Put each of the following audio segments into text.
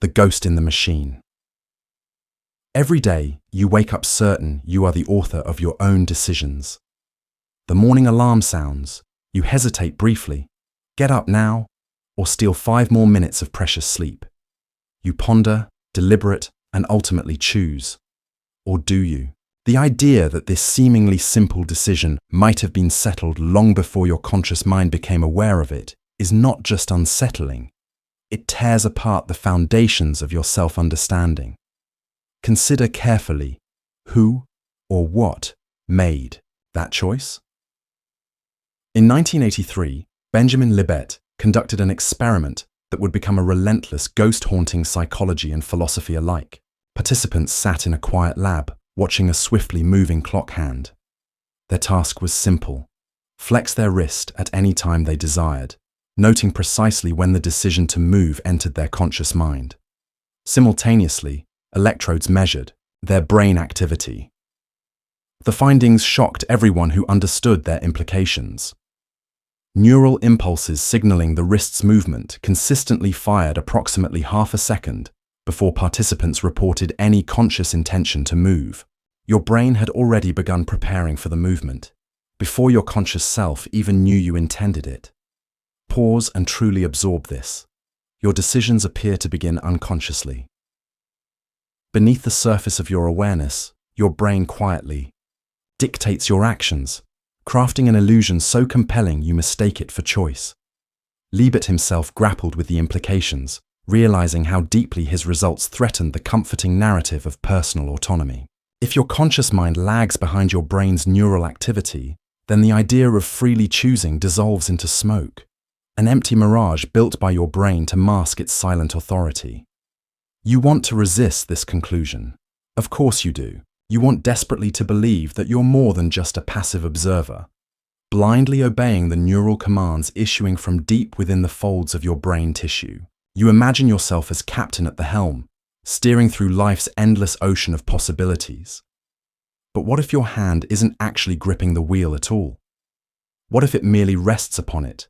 the ghost in the machine. Every day, you wake up certain you are the author of your own decisions. The morning alarm sounds, you hesitate briefly, get up now, or steal 5 more minutes of precious sleep. You ponder, deliberate, and ultimately choose. Or do you? The idea that this seemingly simple decision might have been settled long before your conscious mind became aware of it is not just unsettling. It tears apart the foundations of your self-understanding. Consider carefully who or what made that choice. In 1983, Benjamin Libet conducted an experiment that would become a relentless ghost-haunting psychology and philosophy alike. Participants sat in a quiet lab, watching a swiftly moving clock hand. Their task was simple: flex their wrist at any time they desired, noting precisely when the decision to move entered their conscious mind. Simultaneously, electrodes measured their brain activity. The findings shocked everyone who understood their implications. Neural impulses signaling the wrist's movement consistently fired approximately half a second before participants reported any conscious intention to move. Your brain had already begun preparing for the movement, before your conscious self even knew you intended it. Pause and truly absorb this. Your decisions appear to begin unconsciously. Beneath the surface of your awareness, your brain quietly dictates your actions, crafting an illusion so compelling you mistake it for choice. Libet himself grappled with the implications, realizing how deeply his results threatened the comforting narrative of personal autonomy. If your conscious mind lags behind your brain's neural activity, then the idea of freely choosing dissolves into smoke, an empty mirage built by your brain to mask its silent authority. You want to resist this conclusion. Of course you do. You want desperately to believe that you're more than just a passive observer, blindly obeying the neural commands issuing from deep within the folds of your brain tissue. You imagine yourself as captain at the helm, steering through life's endless ocean of possibilities. But what if your hand isn't actually gripping the wheel at all? What if it merely rests upon it,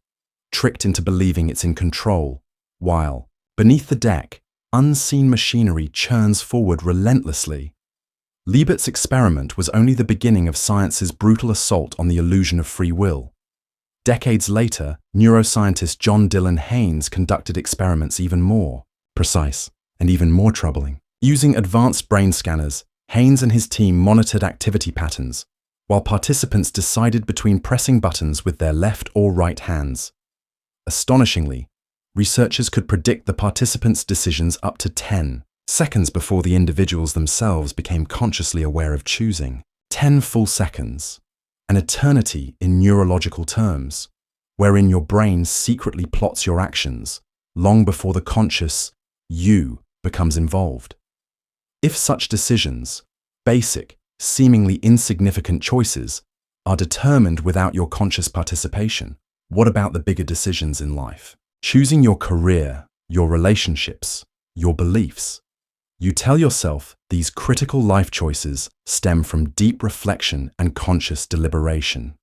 tricked into believing it's in control, while, beneath the deck, unseen machinery churns forward relentlessly? Libet's experiment was only the beginning of science's brutal assault on the illusion of free will. Decades later, neuroscientist John Dylan Haynes conducted experiments even more precise and even more troubling. Using advanced brain scanners, Haynes and his team monitored activity patterns, while participants decided between pressing buttons with their left or right hands. Astonishingly, researchers could predict the participants' decisions up to 10 seconds before the individuals themselves became consciously aware of choosing. 10 full seconds, an eternity in neurological terms, wherein your brain secretly plots your actions long before the conscious you becomes involved. If such decisions, basic, seemingly insignificant choices, are determined without your conscious participation, what about the bigger decisions in life? Choosing your career, your relationships, your beliefs. You tell yourself these critical life choices stem from deep reflection and conscious deliberation.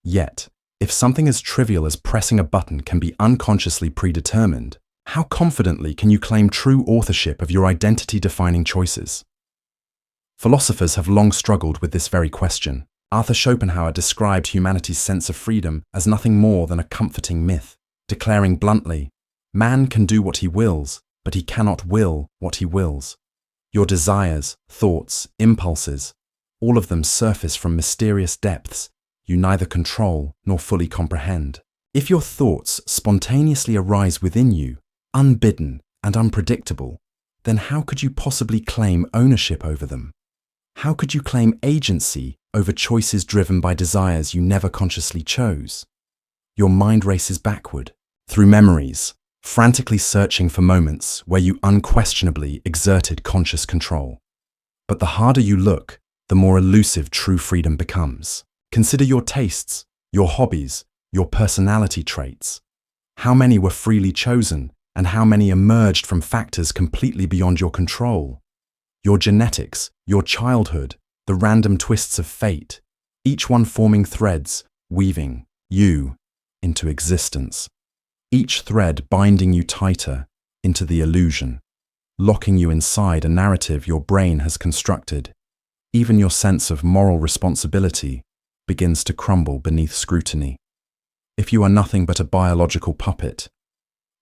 Yet, if something as trivial as pressing a button can be unconsciously predetermined, how confidently can you claim true authorship of your identity-defining choices? Philosophers have long struggled with this very question. Arthur Schopenhauer described humanity's sense of freedom as nothing more than a comforting myth, declaring bluntly, "Man can do what he wills, but he cannot will what he wills." Your desires, thoughts, impulses, all of them surface from mysterious depths you neither control nor fully comprehend. If your thoughts spontaneously arise within you, unbidden and unpredictable, then how could you possibly claim ownership over them? How could you claim agency over choices driven by desires you never consciously chose? Your mind races backward, through memories, frantically searching for moments where you unquestionably exerted conscious control. But the harder you look, the more elusive true freedom becomes. Consider your tastes, your hobbies, your personality traits. How many were freely chosen, and how many emerged from factors completely beyond your control? Your genetics, your childhood, the random twists of fate, each one forming threads, weaving you into existence. Each thread binding you tighter into the illusion. locking you inside a narrative your brain has constructed. Even your sense of moral responsibility begins to crumble beneath scrutiny. If you are nothing but a biological puppet,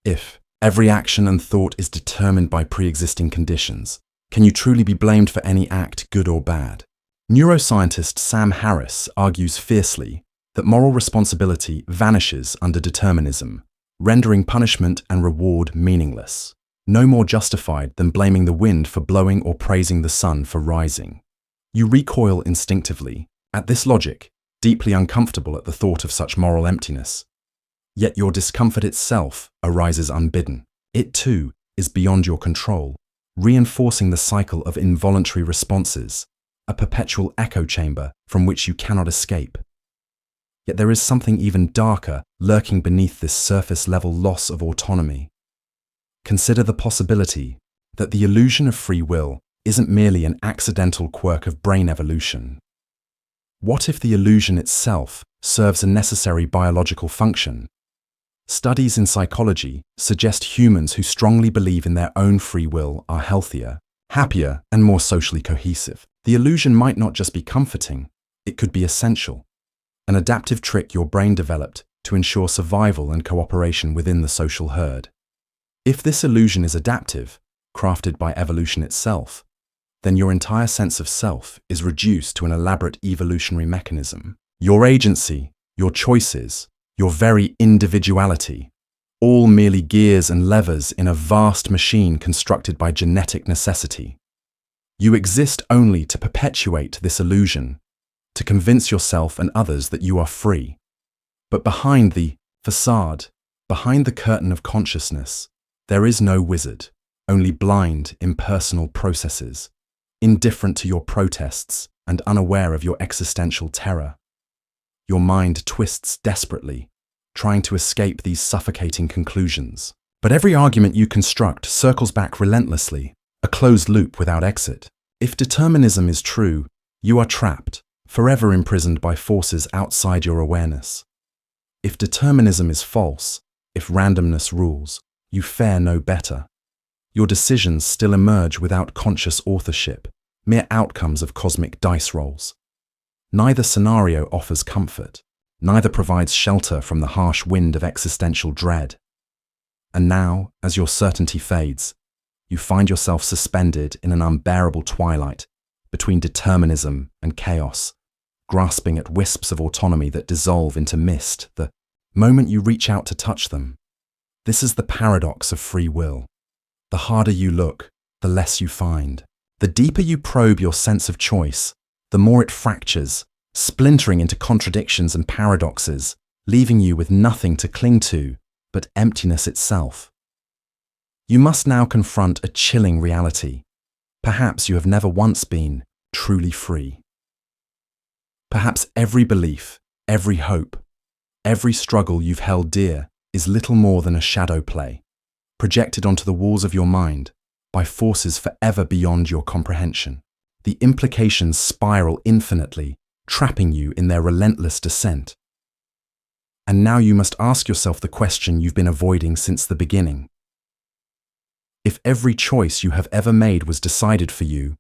if every action and thought is determined by pre-existing conditions, can you truly be blamed for any act, good or bad? Neuroscientist Sam Harris argues fiercely that moral responsibility vanishes under determinism, rendering punishment and reward meaningless, no more justified than blaming the wind for blowing or praising the sun for rising. You recoil instinctively at this logic, deeply uncomfortable at the thought of such moral emptiness. Yet your discomfort itself arises unbidden. It too is beyond your control, reinforcing the cycle of involuntary responses, a perpetual echo chamber from which you cannot escape. Yet there is something even darker lurking beneath this surface-level loss of autonomy. Consider the possibility that the illusion of free will isn't merely an accidental quirk of brain evolution. What if the illusion itself serves a necessary biological function? Studies in psychology suggest humans who strongly believe in their own free will are healthier, happier, and more socially cohesive. The illusion might not just be comforting, it could be essential, an adaptive trick your brain developed to ensure survival and cooperation within the social herd. If this illusion is adaptive, crafted by evolution itself, then your entire sense of self is reduced to an elaborate evolutionary mechanism. Your agency, your choices, your very individuality, all merely gears and levers in a vast machine constructed by genetic necessity. You exist only to perpetuate this illusion, to convince yourself and others that you are free. But behind the facade, behind the curtain of consciousness, there is no wizard, only blind, impersonal processes, indifferent to your protests and unaware of your existential terror. Your mind twists desperately, trying to escape these suffocating conclusions. But every argument you construct circles back relentlessly, a closed loop without exit. If determinism is true, you are trapped, forever imprisoned by forces outside your awareness. If determinism is false, if randomness rules, you fare no better. Your decisions still emerge without conscious authorship, mere outcomes of cosmic dice rolls. Neither scenario offers comfort, neither provides shelter from the harsh wind of existential dread. And now, as your certainty fades, you find yourself suspended in an unbearable twilight between determinism and chaos, grasping at wisps of autonomy that dissolve into mist the moment you reach out to touch them. This is the paradox of free will. The harder you look, the less you find. The deeper you probe your sense of choice, the more it fractures, splintering into contradictions and paradoxes, leaving you with nothing to cling to but emptiness itself. You must now confront a chilling reality. Perhaps you have never once been truly free. Perhaps every belief, every hope, every struggle you've held dear is little more than a shadow play, projected onto the walls of your mind by forces forever beyond your comprehension. The implications spiral infinitely, trapping you in their relentless descent. And now you must ask yourself the question you've been avoiding since the beginning. If every choice you have ever made was decided for you,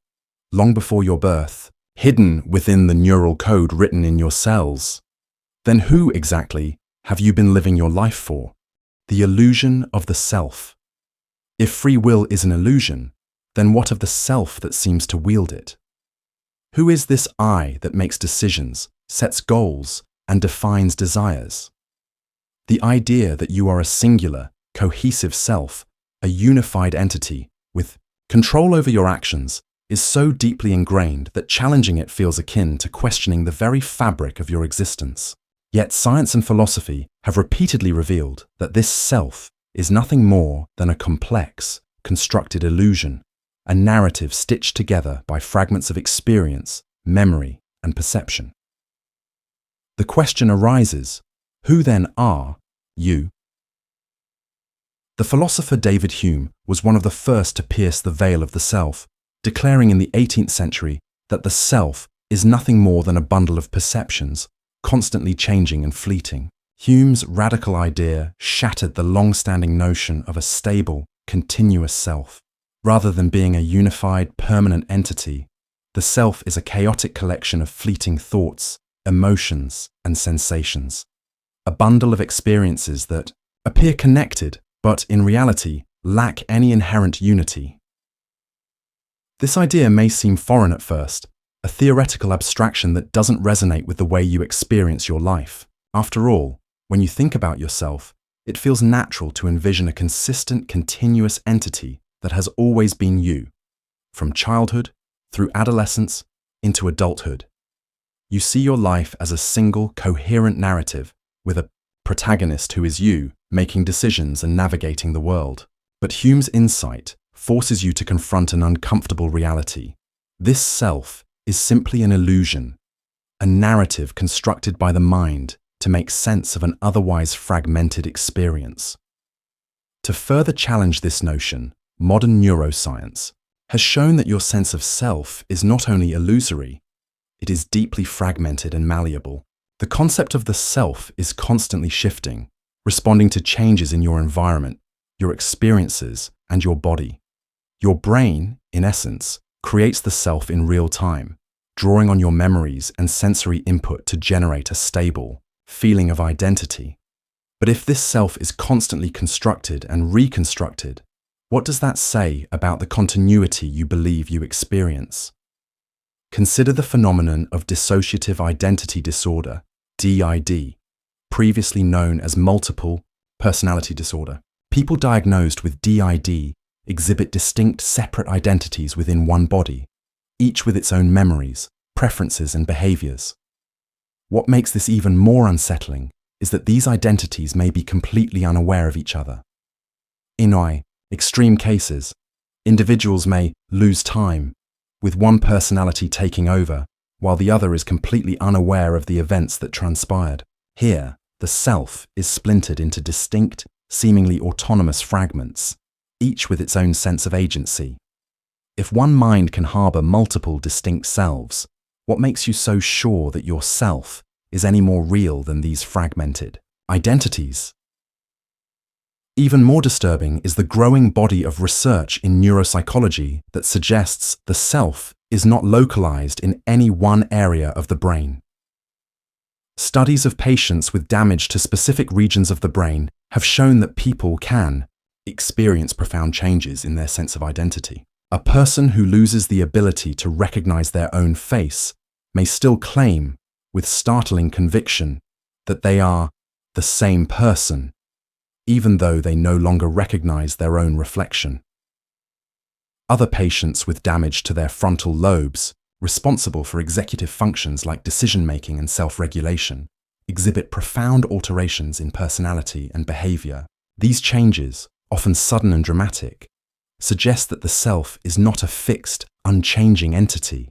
long before your birth, hidden within the neural code written in your cells, then who exactly have you been living your life for? The illusion of the self. If free will is an illusion, then what of the self that seems to wield it? Who is this I that makes decisions, sets goals, and defines desires? The idea that you are a singular, cohesive self, a unified entity with control over your actions, is so deeply ingrained that challenging it feels akin to questioning the very fabric of your existence. Yet science and philosophy have repeatedly revealed that this self is nothing more than a complex, constructed illusion, a narrative stitched together by fragments of experience, memory, and perception. The question arises, who then are you? The philosopher David Hume was one of the first to pierce the veil of the self, declaring in the 18th century that the self is nothing more than a bundle of perceptions, constantly changing and fleeting. Hume's radical idea shattered the long-standing notion of a stable, continuous self. Rather than being a unified, permanent entity, the self is a chaotic collection of fleeting thoughts, emotions, and sensations. A bundle of experiences that appear connected, but in reality lack any inherent unity. This idea may seem foreign at first, a theoretical abstraction that doesn't resonate with the way you experience your life. After all, when you think about yourself, it feels natural to envision a consistent, continuous entity that has always been you, from childhood, through adolescence, into adulthood. You see your life as a single, coherent narrative with a protagonist who is you, making decisions and navigating the world. But Hume's insight forces you to confront an uncomfortable reality. This self is simply an illusion, a narrative constructed by the mind to make sense of an otherwise fragmented experience. To further challenge this notion, modern neuroscience has shown that your sense of self is not only illusory, it is deeply fragmented and malleable. The concept of the self is constantly shifting, responding to changes in your environment, your experiences, and your body. Your brain, in essence, creates the self in real time, drawing on your memories and sensory input to generate a stable feeling of identity. But if this self is constantly constructed and reconstructed, what does that say about the continuity you believe you experience? Consider the phenomenon of dissociative identity disorder, DID, previously known as multiple personality disorder. People diagnosed with DID exhibit distinct, separate identities within one body, each with its own memories, preferences, and behaviors. What makes this even more unsettling is that these identities may be completely unaware of each other. In extreme cases, individuals may lose time, with one personality taking over, while the other is completely unaware of the events that transpired. Here, the self is splintered into distinct, seemingly autonomous fragments, each with its own sense of agency. If one mind can harbor multiple distinct selves, what makes you so sure that your self is any more real than these fragmented identities? Even more disturbing is the growing body of research in neuropsychology that suggests the self is not localized in any one area of the brain. Studies of patients with damage to specific regions of the brain have shown that people can experience profound changes in their sense of identity. A person who loses the ability to recognize their own face may still claim, with startling conviction, that they are the same person, even though they no longer recognize their own reflection. Other patients with damage to their frontal lobes, responsible for executive functions like decision-making and self-regulation, exhibit profound alterations in personality and behavior. These changes, often sudden and dramatic, suggest that the self is not a fixed, unchanging entity,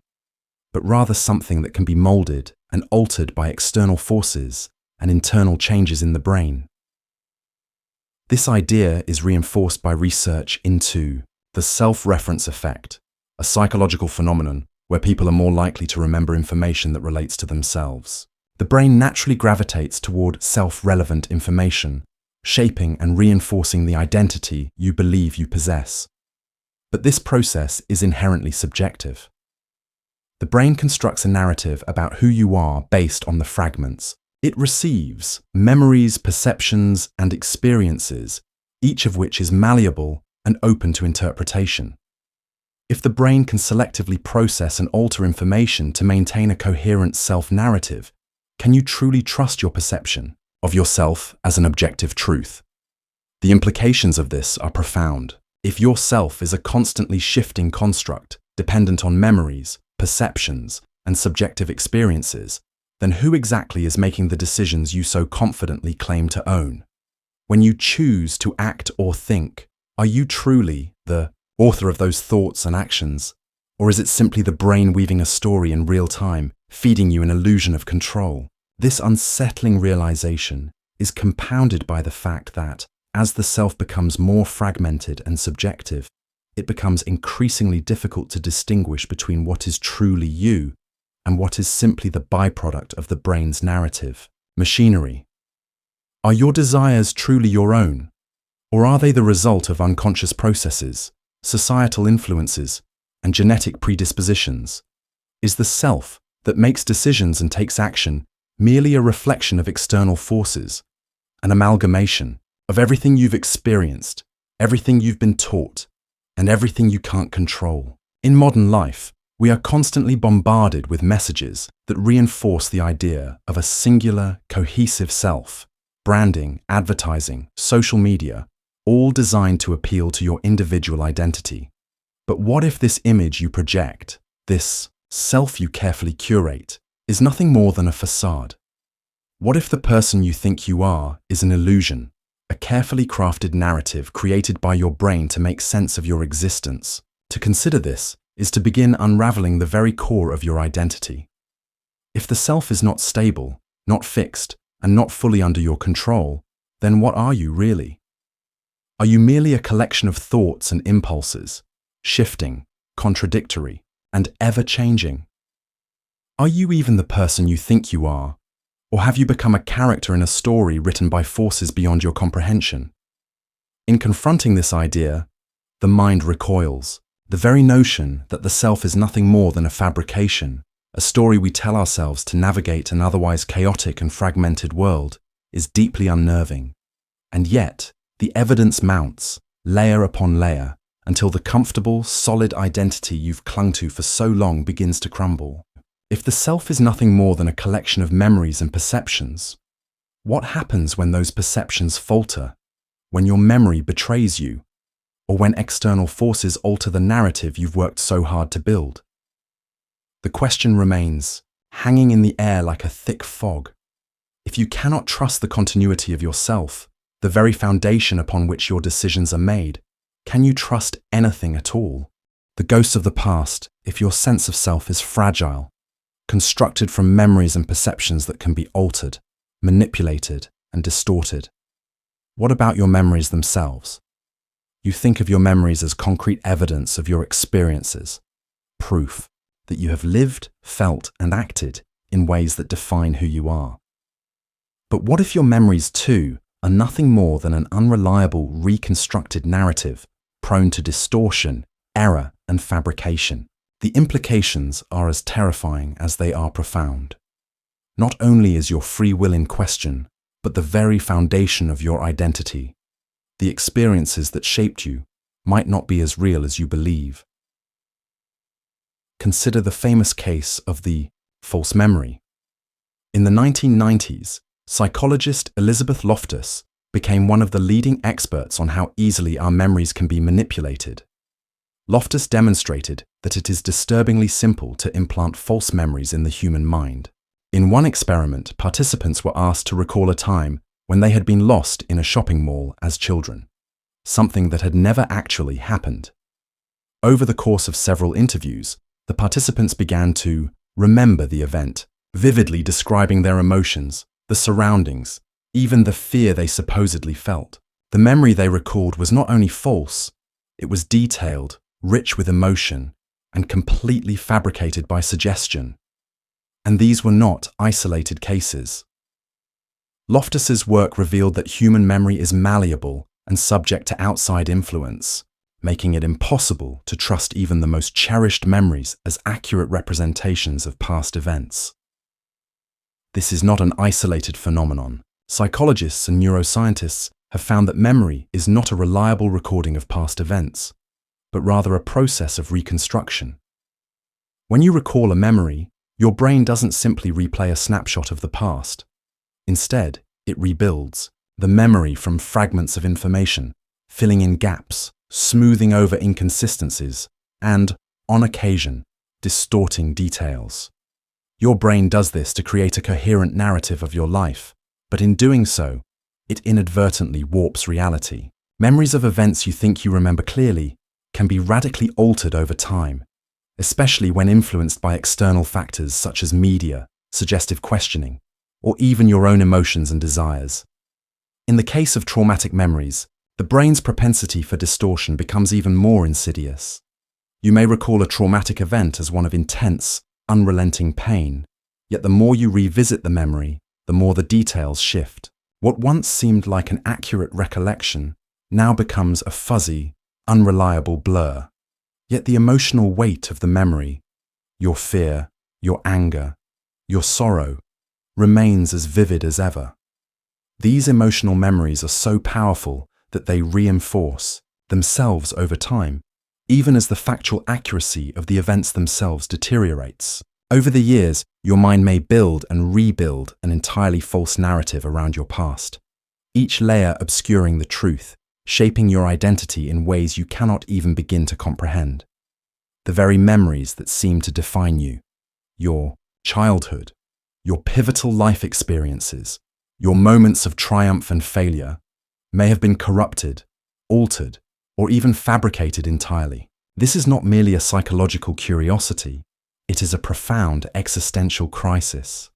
but rather something that can be molded and altered by external forces and internal changes in the brain. This idea is reinforced by research into the self-reference effect, a psychological phenomenon where people are more likely to remember information that relates to themselves. The brain naturally gravitates toward self-relevant information, shaping and reinforcing the identity you believe you possess. But this process is inherently subjective. The brain constructs a narrative about who you are based on the fragments. It receives memories, perceptions, and experiences, each of which is malleable and open to interpretation. If the brain can selectively process and alter information to maintain a coherent self-narrative, can you truly trust your perception of yourself as an objective truth? The implications of this are profound. If your self is a constantly shifting construct, dependent on memories, perceptions, and subjective experiences, then who exactly is making the decisions you so confidently claim to own? When you choose to act or think, are you truly the author of those thoughts and actions? Or is it simply the brain weaving a story in real time, feeding you an illusion of control? This unsettling realization is compounded by the fact that, as the self becomes more fragmented and subjective, it becomes increasingly difficult to distinguish between what is truly you and what is simply the byproduct of the brain's narrative, machinery. Are your desires truly your own, or are they the result of unconscious processes, societal influences, and genetic predispositions? Is the self that makes decisions and takes action merely a reflection of external forces, an amalgamation of everything you've experienced, everything you've been taught, and everything you can't control? In modern life, we are constantly bombarded with messages that reinforce the idea of a singular, cohesive self. Branding, advertising, social media, all designed to appeal to your individual identity. But what if this image you project, this self you carefully curate, is nothing more than a facade? What if the person you think you are is an illusion, a carefully crafted narrative created by your brain to make sense of your existence? To consider this is to begin unraveling the very core of your identity. If the self is not stable, not fixed, and not fully under your control, then what are you really? Are you merely a collection of thoughts and impulses, shifting, contradictory, and ever-changing? Are you even the person you think you are, or have you become a character in a story written by forces beyond your comprehension? In confronting this idea, the mind recoils. The very notion that the self is nothing more than a fabrication, a story we tell ourselves to navigate an otherwise chaotic and fragmented world, is deeply unnerving. And yet, the evidence mounts, layer upon layer, until the comfortable, solid identity you've clung to for so long begins to crumble. If the self is nothing more than a collection of memories and perceptions, what happens when those perceptions falter, when your memory betrays you, or when external forces alter the narrative you've worked so hard to build? The question remains, hanging in the air like a thick fog. If you cannot trust the continuity of yourself, the very foundation upon which your decisions are made, can you trust anything at all? The ghosts of the past, if your sense of self is fragile, constructed from memories and perceptions that can be altered, manipulated, and distorted. What about your memories themselves? You think of your memories as concrete evidence of your experiences, proof that you have lived, felt, and acted in ways that define who you are. But what if your memories too are nothing more than an unreliable, reconstructed narrative, prone to distortion, error, and fabrication? The implications are as terrifying as they are profound. Not only is your free will in question, but the very foundation of your identity. The experiences that shaped you might not be as real as you believe. Consider the famous case of the false memory. In the 1990s, psychologist Elizabeth Loftus became one of the leading experts on how easily our memories can be manipulated. Loftus demonstrated that it is disturbingly simple to implant false memories in the human mind. In one experiment, participants were asked to recall a time when they had been lost in a shopping mall as children, something that had never actually happened. Over the course of several interviews, the participants began to remember the event, vividly describing their emotions, the surroundings, even the fear they supposedly felt. The memory they recalled was not only false, it was detailed, rich with emotion, and completely fabricated by suggestion. And these were not isolated cases. Loftus's work revealed that human memory is malleable and subject to outside influence, making it impossible to trust even the most cherished memories as accurate representations of past events. This is not an isolated phenomenon. Psychologists and neuroscientists have found that memory is not a reliable recording of past events, but rather a process of reconstruction. When you recall a memory, your brain doesn't simply replay a snapshot of the past. Instead, it rebuilds the memory from fragments of information, filling in gaps, smoothing over inconsistencies, and, on occasion, distorting details. Your brain does this to create a coherent narrative of your life, but in doing so, it inadvertently warps reality. Memories of events you think you remember clearly can be radically altered over time, especially when influenced by external factors such as media, suggestive questioning, or even your own emotions and desires. In the case of traumatic memories, the brain's propensity for distortion becomes even more insidious. You may recall a traumatic event as one of intense, unrelenting pain, yet the more you revisit the memory, the more the details shift. What once seemed like an accurate recollection now becomes a fuzzy, unreliable blur. Yet the emotional weight of the memory, your fear, your anger, your sorrow, remains as vivid as ever. These emotional memories are so powerful that they reinforce themselves over time, even as the factual accuracy of the events themselves deteriorates. Over the years, your mind may build and rebuild an entirely false narrative around your past, each layer obscuring the truth, shaping your identity in ways you cannot even begin to comprehend. The very memories that seem to define you, your childhood, your pivotal life experiences, your moments of triumph and failure, may have been corrupted, altered, or even fabricated entirely. This is not merely a psychological curiosity, it is a profound existential crisis.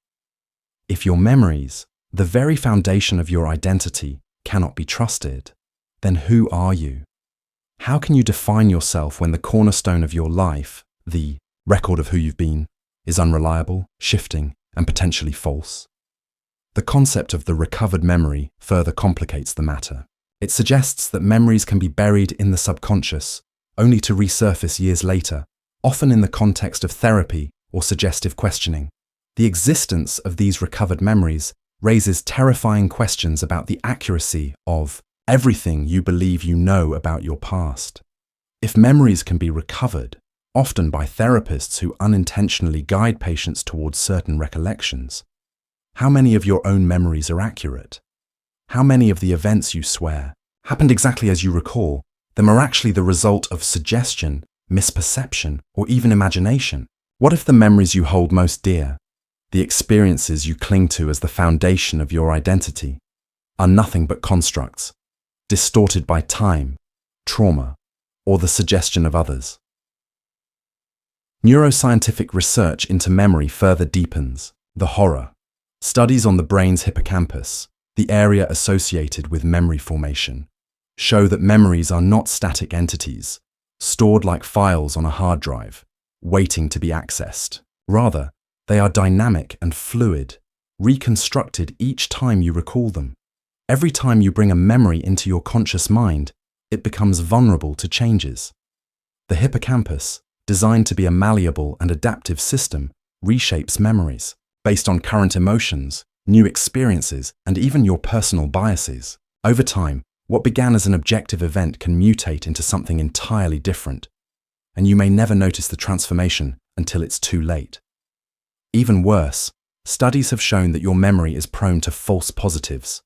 If your memories, the very foundation of your identity, cannot be trusted, then who are you? How can you define yourself when the cornerstone of your life, the record of who you've been, is unreliable, shifting, and potentially false? The concept of the recovered memory further complicates the matter. It suggests that memories can be buried in the subconscious, only to resurface years later, often in the context of therapy or suggestive questioning. The existence of these recovered memories raises terrifying questions about the accuracy of everything you believe you know about your past. If memories can be recovered, often by therapists who unintentionally guide patients towards certain recollections, how many of your own memories are accurate? How many of the events you swear happened exactly as you recall, them are actually the result of suggestion, misperception, or even imagination? What if the memories you hold most dear, the experiences you cling to as the foundation of your identity, are nothing but constructs, distorted by time, trauma, or the suggestion of others? Neuroscientific research into memory further deepens the horror. Studies on the brain's hippocampus, the area associated with memory formation, show that memories are not static entities, stored like files on a hard drive, waiting to be accessed. Rather, they are dynamic and fluid, reconstructed each time you recall them. Every time you bring a memory into your conscious mind, it becomes vulnerable to changes. The hippocampus, designed to be a malleable and adaptive system, reshapes memories based on current emotions, new experiences, and even your personal biases. Over time, what began as an objective event can mutate into something entirely different, and you may never notice the transformation until it's too late. Even worse, studies have shown that your memory is prone to false positives.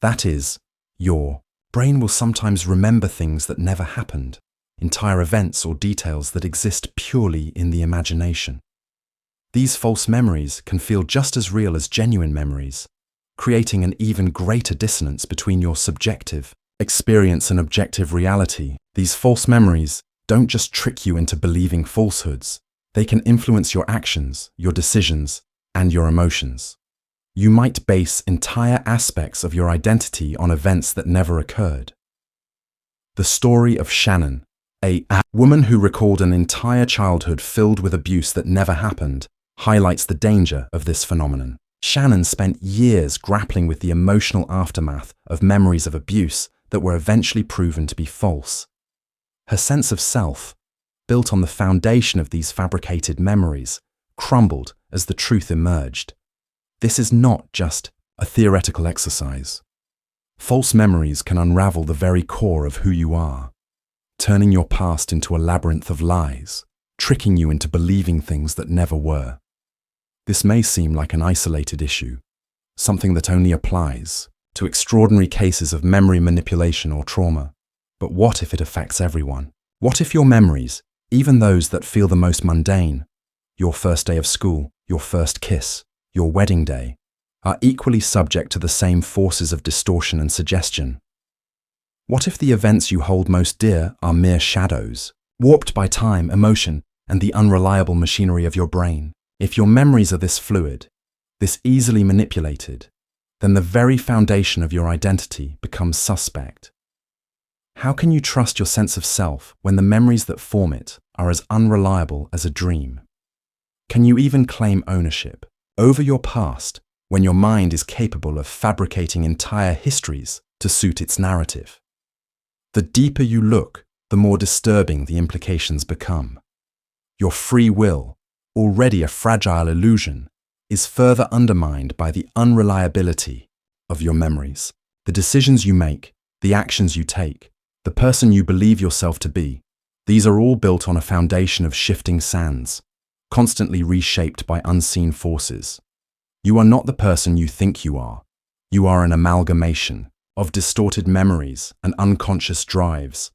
That is, your brain will sometimes remember things that never happened, entire events or details that exist purely in the imagination. These false memories can feel just as real as genuine memories, creating an even greater dissonance between your subjective experience and objective reality. These false memories don't just trick you into believing falsehoods, they can influence your actions, your decisions, and your emotions. You might base entire aspects of your identity on events that never occurred. The story of Shannon, a woman who recalled an entire childhood filled with abuse that never happened, highlights the danger of this phenomenon. Shannon spent years grappling with the emotional aftermath of memories of abuse that were eventually proven to be false. Her sense of self, built on the foundation of these fabricated memories, crumbled as the truth emerged. This is not just a theoretical exercise. False memories can unravel the very core of who you are, turning your past into a labyrinth of lies, tricking you into believing things that never were. This may seem like an isolated issue, something that only applies to extraordinary cases of memory manipulation or trauma. But what if it affects everyone? What if your memories, even those that feel the most mundane, your first day of school, your first kiss, your wedding day, are equally subject to the same forces of distortion and suggestion? What if the events you hold most dear are mere shadows, warped by time, emotion, and the unreliable machinery of your brain? If your memories are this fluid, this easily manipulated, then the very foundation of your identity becomes suspect. How can you trust your sense of self when the memories that form it are as unreliable as a dream? Can you even claim ownership over your past when your mind is capable of fabricating entire histories to suit its narrative? The deeper you look, the more disturbing the implications become. Your free will, already a fragile illusion, is further undermined by the unreliability of your memories. The decisions you make, the actions you take, the person you believe yourself to be, these are all built on a foundation of shifting sands, constantly reshaped by unseen forces. You are not the person you think you are. You are an amalgamation of distorted memories and unconscious drives,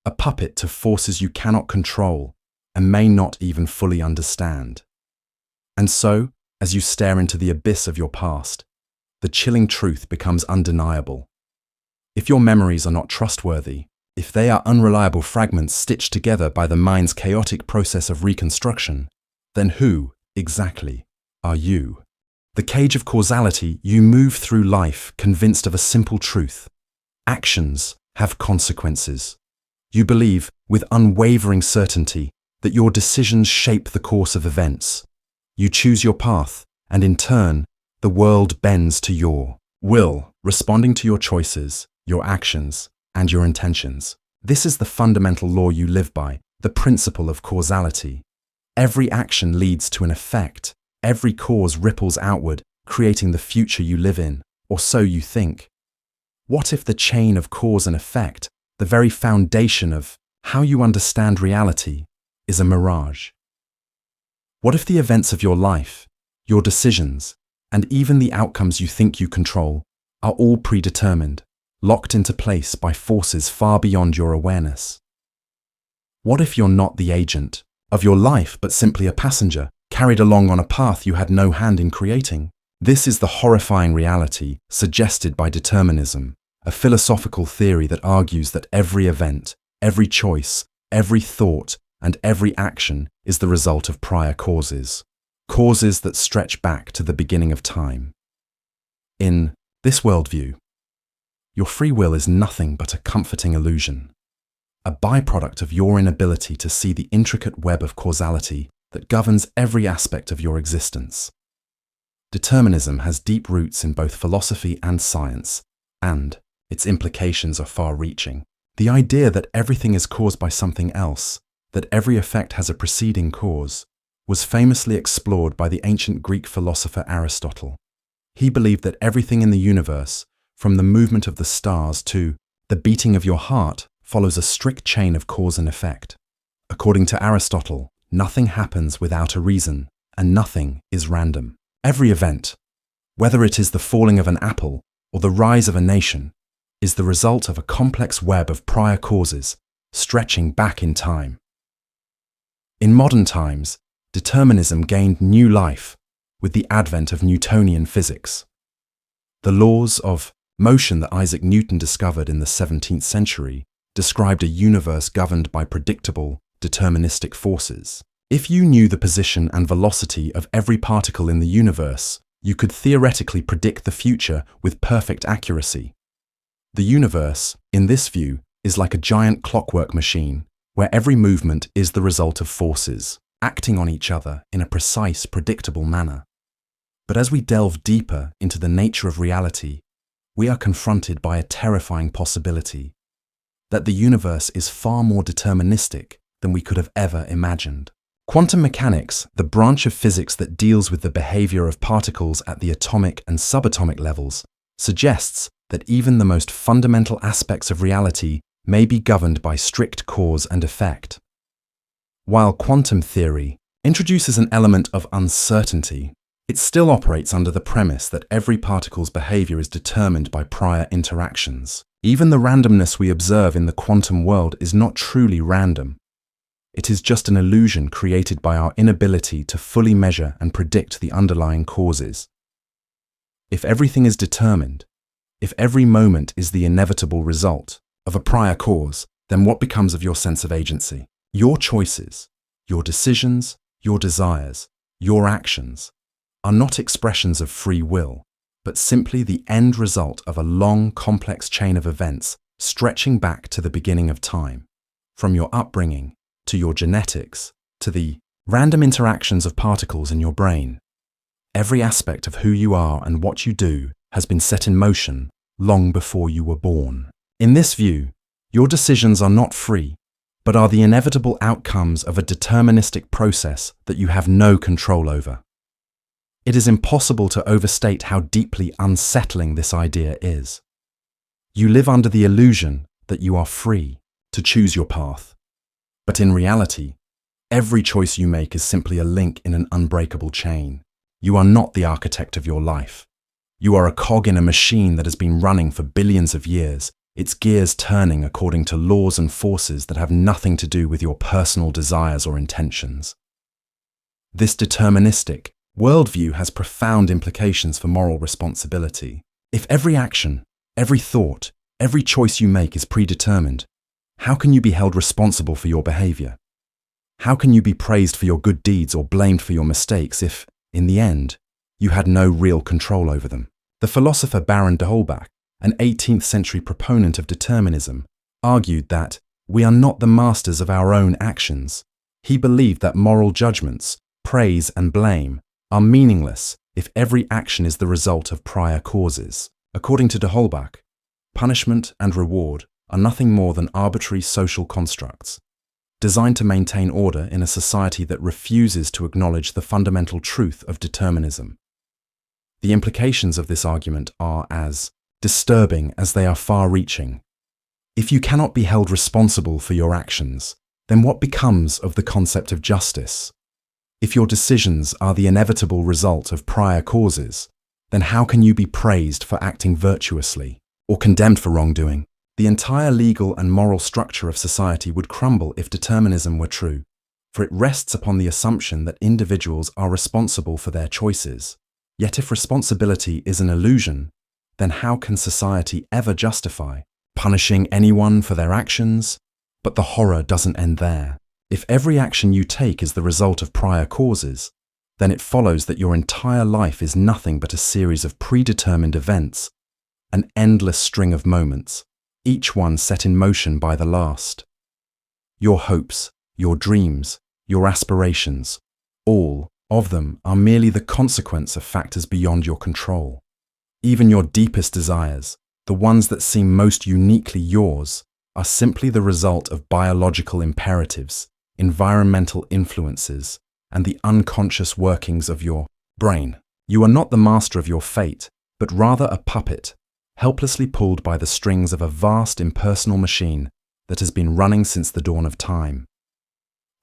a puppet to forces you cannot control and may not even fully understand. And so, as you stare into the abyss of your past, the chilling truth becomes undeniable. If your memories are not trustworthy, if they are unreliable fragments stitched together by the mind's chaotic process of reconstruction, then who, exactly, are you? The cage of causality, you move through life convinced of a simple truth. Actions have consequences. You believe, with unwavering certainty, that your decisions shape the course of events. You choose your path, and in turn, the world bends to your will, responding to your choices, your actions, and your intentions. This is the fundamental law you live by, the principle of causality. Every action leads to an effect. Every cause ripples outward, creating the future you live in, or so you think. What if the chain of cause and effect, the very foundation of how you understand reality, is a mirage? What if the events of your life, your decisions, and even the outcomes you think you control are all predetermined, locked into place by forces far beyond your awareness? What if you're not the agent of your life, but simply a passenger, carried along on a path you had no hand in creating? This is the horrifying reality suggested by determinism, a philosophical theory that argues that every event, every choice, every thought, and every action is the result of prior causes, causes that stretch back to the beginning of time. In this worldview, your free will is nothing but a comforting illusion, a byproduct of your inability to see the intricate web of causality that governs every aspect of your existence. Determinism has deep roots in both philosophy and science, and its implications are far-reaching. The idea that everything is caused by something else, that every effect has a preceding cause, was famously explored by the ancient Greek philosopher Aristotle. He believed that everything in the universe, from the movement of the stars to the beating of your heart, follows a strict chain of cause and effect. According to Aristotle, nothing happens without a reason, and nothing is random. Every event, whether it is the falling of an apple or the rise of a nation, is the result of a complex web of prior causes, stretching back in time. In modern times, determinism gained new life with the advent of Newtonian physics. The laws of motion that Isaac Newton discovered in the 17th century described a universe governed by predictable, deterministic forces. If you knew the position and velocity of every particle in the universe, you could theoretically predict the future with perfect accuracy. The universe, in this view, is like a giant clockwork machine, where every movement is the result of forces, acting on each other in a precise, predictable manner. But as we delve deeper into the nature of reality, we are confronted by a terrifying possibility: that the universe is far more deterministic than we could have ever imagined. Quantum mechanics, the branch of physics that deals with the behavior of particles at the atomic and subatomic levels, suggests that even the most fundamental aspects of reality may be governed by strict cause and effect. While quantum theory introduces an element of uncertainty, it still operates under the premise that every particle's behavior is determined by prior interactions. Even the randomness we observe in the quantum world is not truly random. It is just an illusion created by our inability to fully measure and predict the underlying causes. If everything is determined, if every moment is the inevitable result of a prior cause, then what becomes of your sense of agency? Your choices, your decisions, your desires, your actions are not expressions of free will, but simply the end result of a long, complex chain of events stretching back to the beginning of time, from your upbringing to your genetics to the random interactions of particles in your brain. Every aspect of who you are and what you do has been set in motion long before you were born. In this view, your decisions are not free, but are the inevitable outcomes of a deterministic process that you have no control over. It is impossible to overstate how deeply unsettling this idea is. You live under the illusion that you are free to choose your path, but in reality, every choice you make is simply a link in an unbreakable chain. You are not the architect of your life. You are a cog in a machine that has been running for billions of years, its gears turning according to laws and forces that have nothing to do with your personal desires or intentions. This deterministic worldview has profound implications for moral responsibility. If every action, every thought, every choice you make is predetermined, how can you be held responsible for your behavior? How can you be praised for your good deeds or blamed for your mistakes if, in the end, you had no real control over them? The philosopher Baron de Holbach, an 18th century proponent of determinism, argued that we are not the masters of our own actions. He believed that moral judgments, praise and blame, are meaningless if every action is the result of prior causes. According to de Holbach, punishment and reward are nothing more than arbitrary social constructs, designed to maintain order in a society that refuses to acknowledge the fundamental truth of determinism. The implications of this argument are as disturbing as they are far-reaching. If you cannot be held responsible for your actions, then what becomes of the concept of justice? If your decisions are the inevitable result of prior causes, then how can you be praised for acting virtuously or condemned for wrongdoing? The entire legal and moral structure of society would crumble if determinism were true, for it rests upon the assumption that individuals are responsible for their choices. Yet if responsibility is an illusion, then how can society ever justify punishing anyone for their actions? But the horror doesn't end there. If every action you take is the result of prior causes, then it follows that your entire life is nothing but a series of predetermined events, an endless string of moments, each one set in motion by the last. Your hopes, your dreams, your aspirations, all of them are merely the consequence of factors beyond your control. Even your deepest desires, the ones that seem most uniquely yours, are simply the result of biological imperatives, environmental influences, and the unconscious workings of your brain. You are not the master of your fate, but rather a puppet, helplessly pulled by the strings of a vast impersonal machine that has been running since the dawn of time.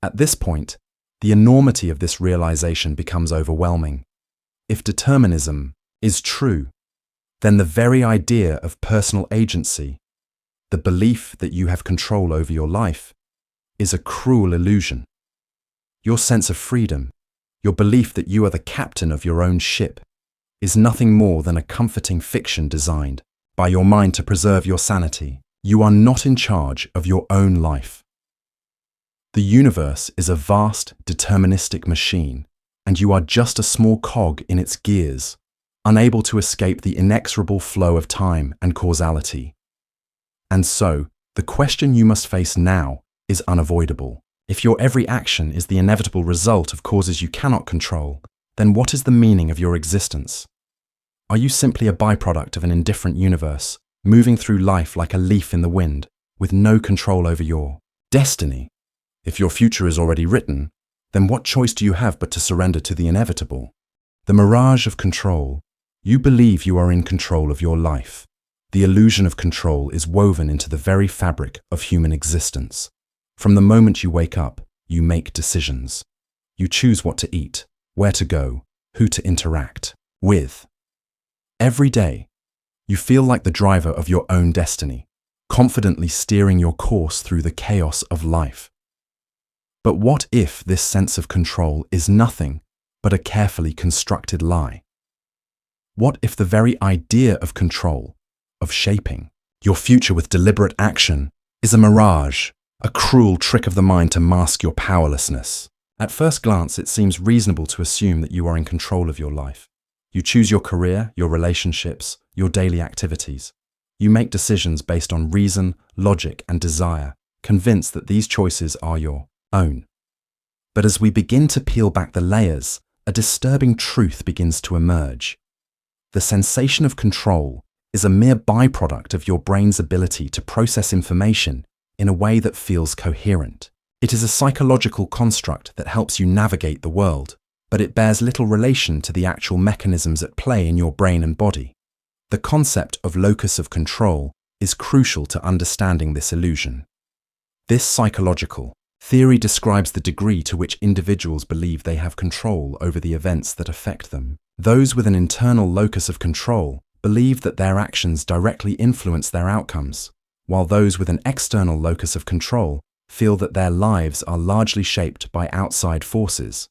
At this point, the enormity of this realization becomes overwhelming. If determinism is true, then the very idea of personal agency, the belief that you have control over your life, is a cruel illusion. Your sense of freedom, your belief that you are the captain of your own ship, is nothing more than a comforting fiction designed by your mind to preserve your sanity. You are not in charge of your own life. The universe is a vast, deterministic machine, and you are just a small cog in its gears, unable to escape the inexorable flow of time and causality. And so, the question you must face now is unavoidable. If your every action is the inevitable result of causes you cannot control, then what is the meaning of your existence? Are you simply a byproduct of an indifferent universe, moving through life like a leaf in the wind, with no control over your destiny? If your future is already written, then what choice do you have but to surrender to the inevitable? The mirage of control. You believe you are in control of your life. The illusion of control is woven into the very fabric of human existence. From the moment you wake up, you make decisions. You choose what to eat, where to go, who to interact with. Every day, you feel like the driver of your own destiny, confidently steering your course through the chaos of life. But what if this sense of control is nothing but a carefully constructed lie? What if the very idea of control, of shaping your future with deliberate action, is a mirage, a cruel trick of the mind to mask your powerlessness? At first glance, it seems reasonable to assume that you are in control of your life. You choose your career, your relationships, your daily activities. You make decisions based on reason, logic, and desire, convinced that these choices are your own. But as we begin to peel back the layers, a disturbing truth begins to emerge. The sensation of control is a mere byproduct of your brain's ability to process information in a way that feels coherent. It is a psychological construct that helps you navigate the world, but it bears little relation to the actual mechanisms at play in your brain and body. The concept of locus of control is crucial to understanding this illusion. This psychological theory describes the degree to which individuals believe they have control over the events that affect them. Those with an internal locus of control believe that their actions directly influence their outcomes, while those with an external locus of control feel that their lives are largely shaped by outside forces.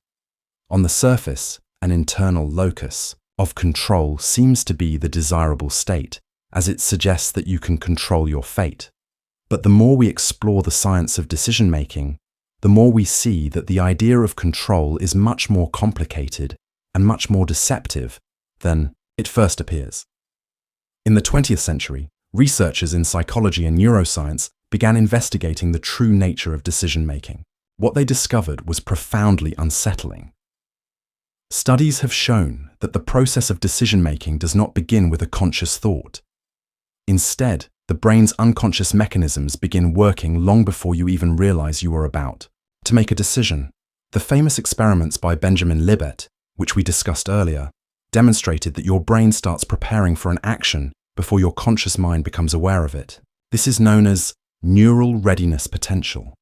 On the surface, an internal locus of control seems to be the desirable state, as it suggests that you can control your fate. But the more we explore the science of decision-making, the more we see that the idea of control is much more complicated and much more deceptive than it first appears. In the 20th century, researchers in psychology and neuroscience began investigating the true nature of decision-making. What they discovered was profoundly unsettling. Studies have shown that the process of decision-making does not begin with a conscious thought. Instead, the brain's unconscious mechanisms begin working long before you even realize you are about to make a decision. The famous experiments by Benjamin Libet, which we discussed earlier, demonstrated that your brain starts preparing for an action before your conscious mind becomes aware of it. This is known as neural readiness potential,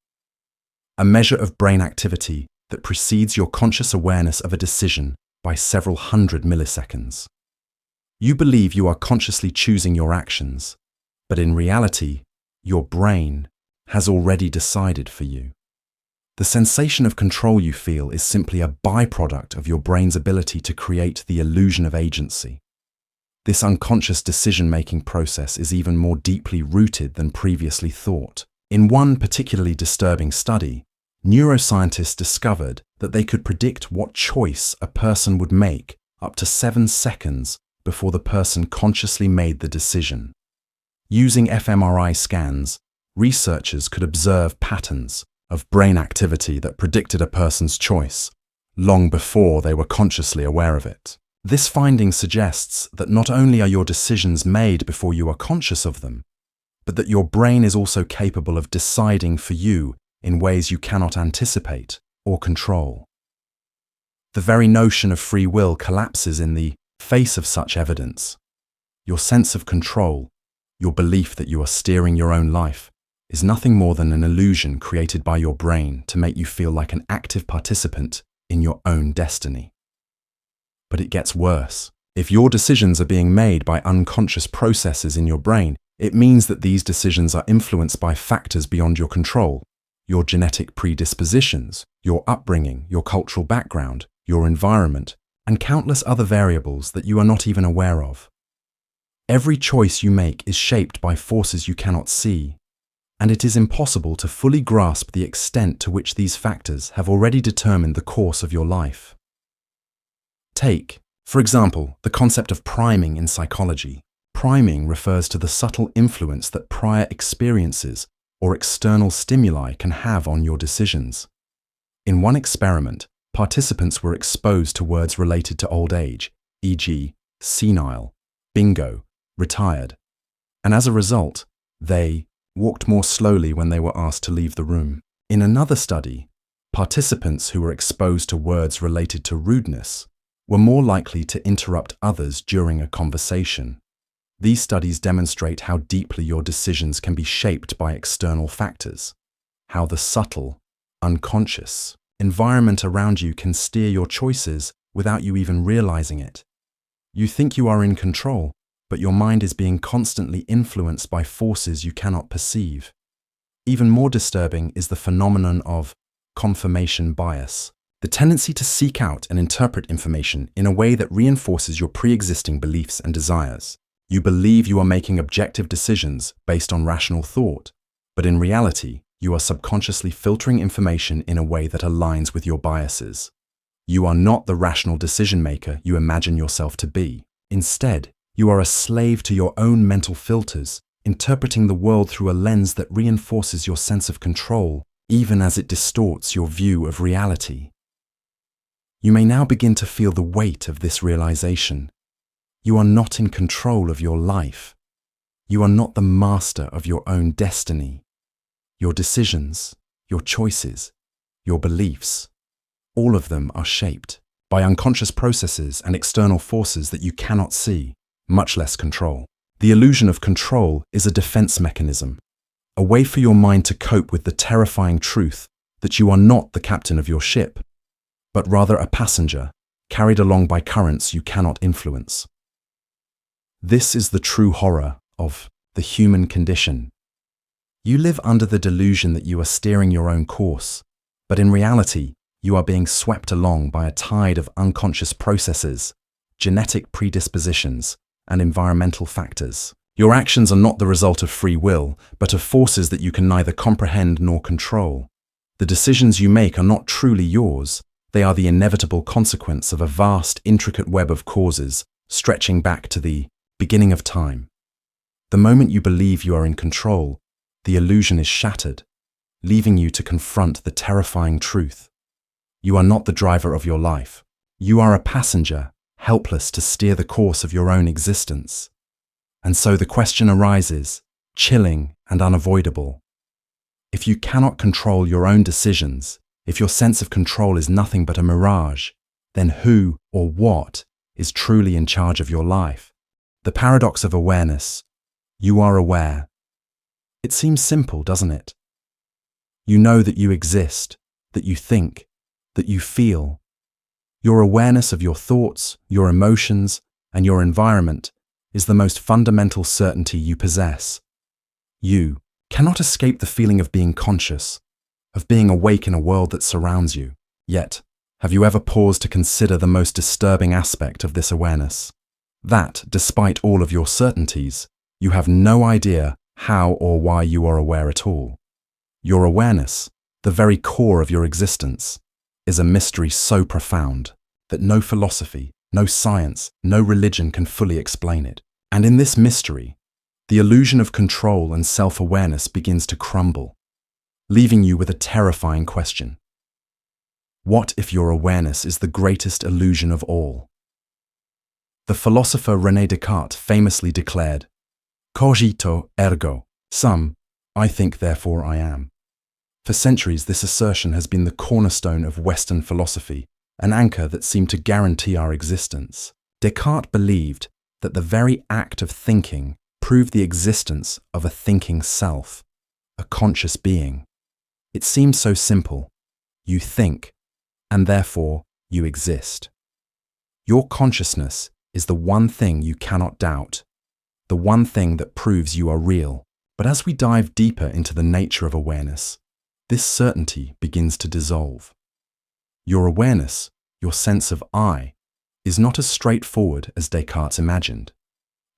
a measure of brain activity that precedes your conscious awareness of a decision by several hundred milliseconds. You believe you are consciously choosing your actions, but in reality, your brain has already decided for you. The sensation of control you feel is simply a byproduct of your brain's ability to create the illusion of agency. This unconscious decision-making process is even more deeply rooted than previously thought. In one particularly disturbing study, neuroscientists discovered that they could predict what choice a person would make up to 7 seconds before the person consciously made the decision. Using fMRI scans, researchers could observe patterns of brain activity that predicted a person's choice long before they were consciously aware of it. This finding suggests that not only are your decisions made before you are conscious of them, but that your brain is also capable of deciding for you in ways you cannot anticipate or control. The very notion of free will collapses in the face of such evidence. Your sense of control, your belief that you are steering your own life, is nothing more than an illusion created by your brain to make you feel like an active participant in your own destiny. But it gets worse. If your decisions are being made by unconscious processes in your brain, it means that these decisions are influenced by factors beyond your control. Your genetic predispositions, your upbringing, your cultural background, your environment, and countless other variables that you are not even aware of. Every choice you make is shaped by forces you cannot see, and it is impossible to fully grasp the extent to which these factors have already determined the course of your life. Take, for example, the concept of priming in psychology. Priming refers to the subtle influence that prior experiences or external stimuli can have on your decisions. In one experiment, participants were exposed to words related to old age, e.g., senile, bingo, retired, and as a result, they walked more slowly when they were asked to leave the room. In another study, participants who were exposed to words related to rudeness were more likely to interrupt others during a conversation. These studies demonstrate how deeply your decisions can be shaped by external factors, how the subtle, unconscious environment around you can steer your choices without you even realizing it. You think you are in control, but your mind is being constantly influenced by forces you cannot perceive. Even more disturbing is the phenomenon of confirmation bias, the tendency to seek out and interpret information in a way that reinforces your pre-existing beliefs and desires. You believe you are making objective decisions based on rational thought, but in reality, you are subconsciously filtering information in a way that aligns with your biases. You are not the rational decision maker you imagine yourself to be. Instead, you are a slave to your own mental filters, interpreting the world through a lens that reinforces your sense of control, even as it distorts your view of reality. You may now begin to feel the weight of this realization. You are not in control of your life. You are not the master of your own destiny. Your decisions, your choices, your beliefs, all of them are shaped by unconscious processes and external forces that you cannot see, much less control. The illusion of control is a defense mechanism, a way for your mind to cope with the terrifying truth that you are not the captain of your ship, but rather a passenger carried along by currents you cannot influence. This is the true horror of the human condition. You live under the delusion that you are steering your own course, but in reality, you are being swept along by a tide of unconscious processes, genetic predispositions, and environmental factors. Your actions are not the result of free will, but of forces that you can neither comprehend nor control. The decisions you make are not truly yours. They are the inevitable consequence of a vast, intricate web of causes stretching back to the beginning of time. The moment you believe you are in control, the illusion is shattered, leaving you to confront the terrifying truth. You are not the driver of your life. You are a passenger, helpless to steer the course of your own existence. And so the question arises, chilling and unavoidable. If you cannot control your own decisions, if your sense of control is nothing but a mirage, then who or what is truly in charge of your life? The paradox of awareness. You are aware. It seems simple, doesn't it? You know that you exist, that you think, that you feel. Your awareness of your thoughts, your emotions, and your environment is the most fundamental certainty you possess. You cannot escape the feeling of being conscious, of being awake in a world that surrounds you. Yet, have you ever paused to consider the most disturbing aspect of this awareness? That, despite all of your certainties, you have no idea how or why you are aware at all. Your awareness, the very core of your existence, is a mystery so profound that no philosophy, no science, no religion can fully explain it. And in this mystery, the illusion of control and self-awareness begins to crumble, leaving you with a terrifying question. What if your awareness is the greatest illusion of all? The philosopher René Descartes famously declared, "Cogito ergo sum, I think therefore I am." For centuries, this assertion has been the cornerstone of Western philosophy, an anchor that seemed to guarantee our existence. Descartes believed that the very act of thinking proved the existence of a thinking self, a conscious being. It seems so simple. You think, and therefore you exist. Your consciousness is the one thing you cannot doubt, the one thing that proves you are real. But as we dive deeper into the nature of awareness, this certainty begins to dissolve. Your awareness, your sense of I, is not as straightforward as Descartes imagined.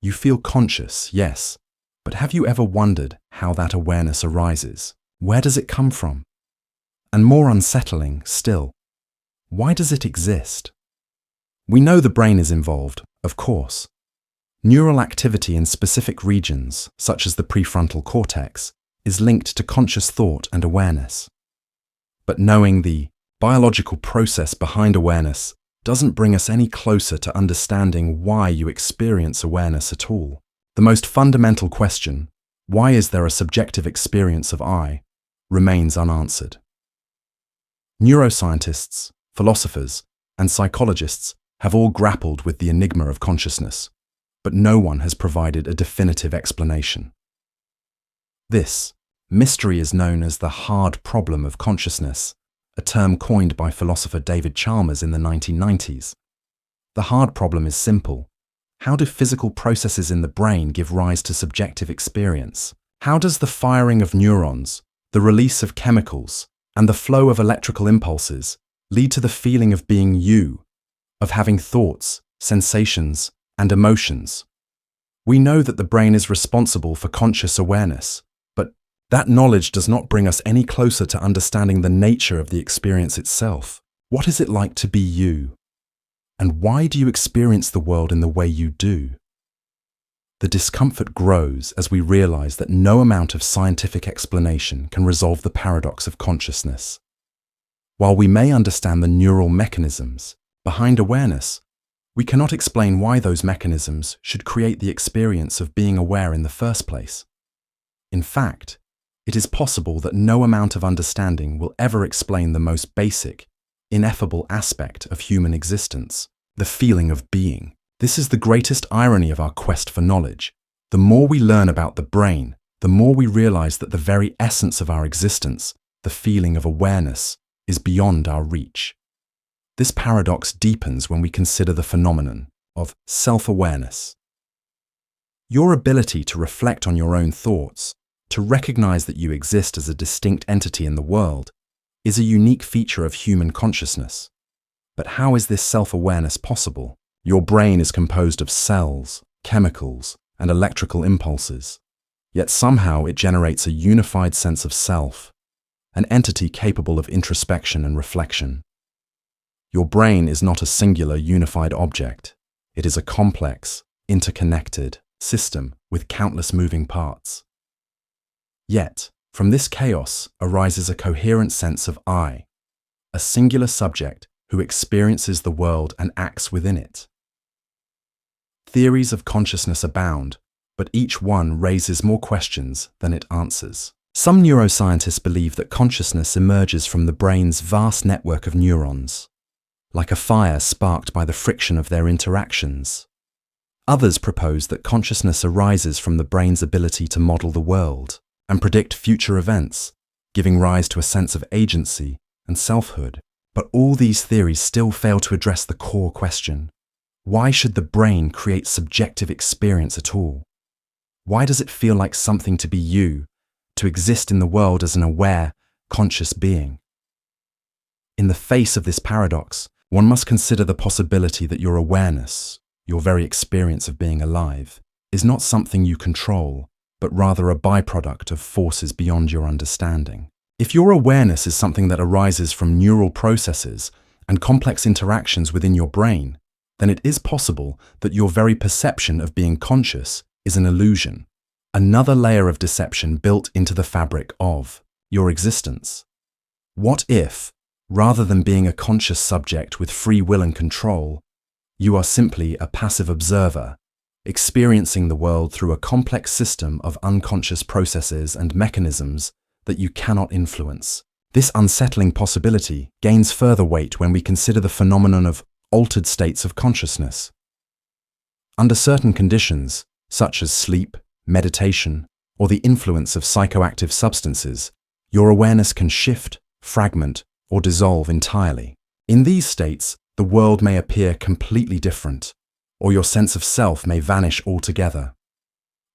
You feel conscious, yes, but have you ever wondered how that awareness arises? Where does it come from? And more unsettling still, why does it exist? We know the brain is involved, of course. Neural activity in specific regions, such as the prefrontal cortex, is linked to conscious thought and awareness. But knowing the biological process behind awareness doesn't bring us any closer to understanding why you experience awareness at all. The most fundamental question, why is there a subjective experience of I, remains unanswered. Neuroscientists, philosophers, and psychologists have all grappled with the enigma of consciousness, but no one has provided a definitive explanation. This mystery is known as the hard problem of consciousness, a term coined by philosopher David Chalmers in the 1990s. The hard problem is simple. How do physical processes in the brain give rise to subjective experience? How does the firing of neurons, the release of chemicals, and the flow of electrical impulses lead to the feeling of being you, of having thoughts, sensations, and emotions? We know that the brain is responsible for conscious awareness, but that knowledge does not bring us any closer to understanding the nature of the experience itself. What is it like to be you? And why do you experience the world in the way you do? The discomfort grows as we realize that no amount of scientific explanation can resolve the paradox of consciousness. While we may understand the neural mechanisms behind awareness, we cannot explain why those mechanisms should create the experience of being aware in the first place. In fact, it is possible that no amount of understanding will ever explain the most basic, ineffable aspect of human existence, the feeling of being. This is the greatest irony of our quest for knowledge. The more we learn about the brain, the more we realize that the very essence of our existence, the feeling of awareness, is beyond our reach. This paradox deepens when we consider the phenomenon of self-awareness. Your ability to reflect on your own thoughts, to recognize that you exist as a distinct entity in the world, is a unique feature of human consciousness. But how is this self-awareness possible? Your brain is composed of cells, chemicals, and electrical impulses. Yet somehow it generates a unified sense of self, an entity capable of introspection and reflection. Your brain is not a singular, unified object. It is a complex, interconnected system with countless moving parts. Yet, from this chaos arises a coherent sense of I, a singular subject who experiences the world and acts within it. Theories of consciousness abound, but each one raises more questions than it answers. Some neuroscientists believe that consciousness emerges from the brain's vast network of neurons, like a fire sparked by the friction of their interactions. Others propose that consciousness arises from the brain's ability to model the world and predict future events, giving rise to a sense of agency and selfhood. But all these theories still fail to address the core question. Why should the brain create subjective experience at all? Why does it feel like something to be you, to exist in the world as an aware, conscious being? In the face of this paradox, one must consider the possibility that your awareness, your very experience of being alive, is not something you control, but rather a byproduct of forces beyond your understanding. If your awareness is something that arises from neural processes and complex interactions within your brain, then it is possible that your very perception of being conscious is an illusion, another layer of deception built into the fabric of your existence. What if, rather than being a conscious subject with free will and control, you are simply a passive observer, experiencing the world through a complex system of unconscious processes and mechanisms that you cannot influence? This unsettling possibility gains further weight when we consider the phenomenon of altered states of consciousness. Under certain conditions, such as sleep, meditation, or the influence of psychoactive substances, your awareness can shift, fragment, or dissolve entirely. In these states, the world may appear completely different, or your sense of self may vanish altogether.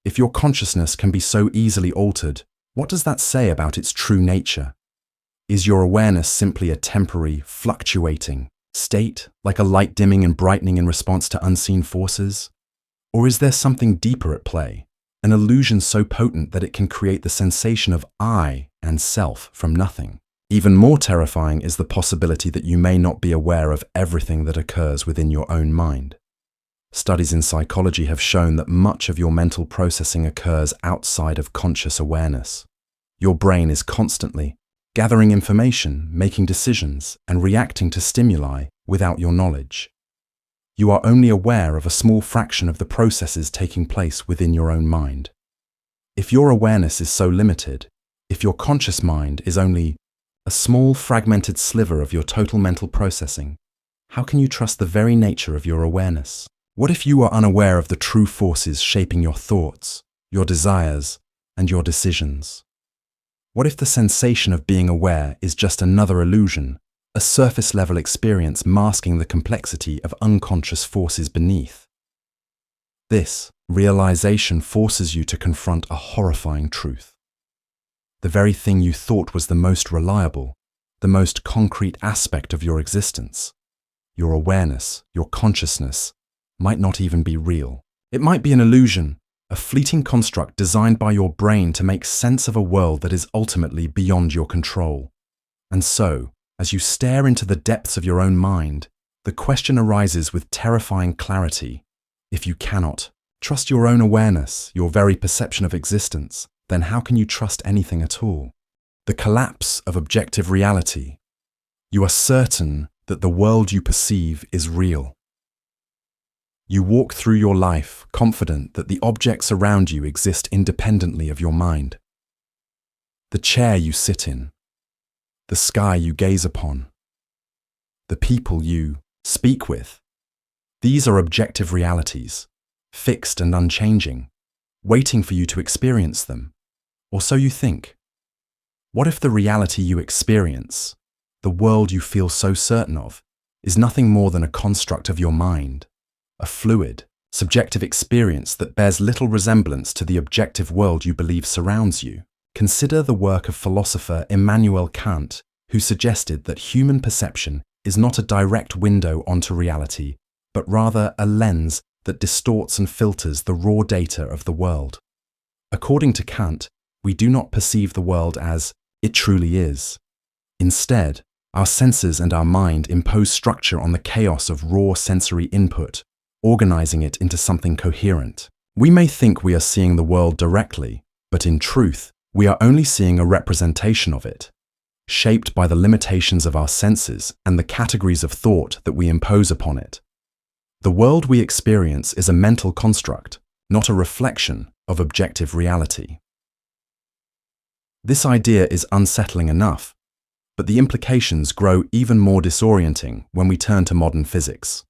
If your consciousness can be so easily altered, what does that say about its true nature? Is your awareness simply a temporary, fluctuating state, like a light dimming and brightening in response to unseen forces? Or is there something deeper at play, an illusion so potent that it can create the sensation of I and self from nothing? Even more terrifying is the possibility that you may not be aware of everything that occurs within your own mind. Studies in psychology have shown that much of your mental processing occurs outside of conscious awareness. Your brain is constantly gathering information, making decisions, and reacting to stimuli without your knowledge. You are only aware of a small fraction of the processes taking place within your own mind. If your awareness is so limited, if your conscious mind is only a small fragmented sliver of your total mental processing, how can you trust the very nature of your awareness? What if you are unaware of the true forces shaping your thoughts, your desires, and your decisions? What if the sensation of being aware is just another illusion, a surface-level experience masking the complexity of unconscious forces beneath? This realization forces you to confront a horrifying truth. The very thing you thought was the most reliable, the most concrete aspect of your existence, your awareness, your consciousness, might not even be real. It might be an illusion, a fleeting construct designed by your brain to make sense of a world that is ultimately beyond your control. And so, as you stare into the depths of your own mind, the question arises with terrifying clarity. If you cannot trust your own awareness, your very perception of existence, then how can you trust anything at all? The collapse of objective reality. You are certain that the world you perceive is real. You walk through your life confident that the objects around you exist independently of your mind. the chair you sit in, the sky you gaze upon, the people you speak with. These are objective realities, fixed and unchanging, waiting for you to experience them, or so you think. What if the reality you experience, the world you feel so certain of, is nothing more than a construct of your mind, a fluid, subjective experience that bears little resemblance to the objective world you believe surrounds you? Consider the work of philosopher Immanuel Kant, who suggested that human perception is not a direct window onto reality, but rather a lens that distorts and filters the raw data of the world. According to Kant, we do not perceive the world as it truly is. Instead, our senses and our mind impose structure on the chaos of raw sensory input, organizing it into something coherent. We may think we are seeing the world directly, but in truth, we are only seeing a representation of it, shaped by the limitations of our senses and the categories of thought that we impose upon it. The world we experience is a mental construct, not a reflection of objective reality. This idea is unsettling enough, but the implications grow even more disorienting when we turn to modern physics.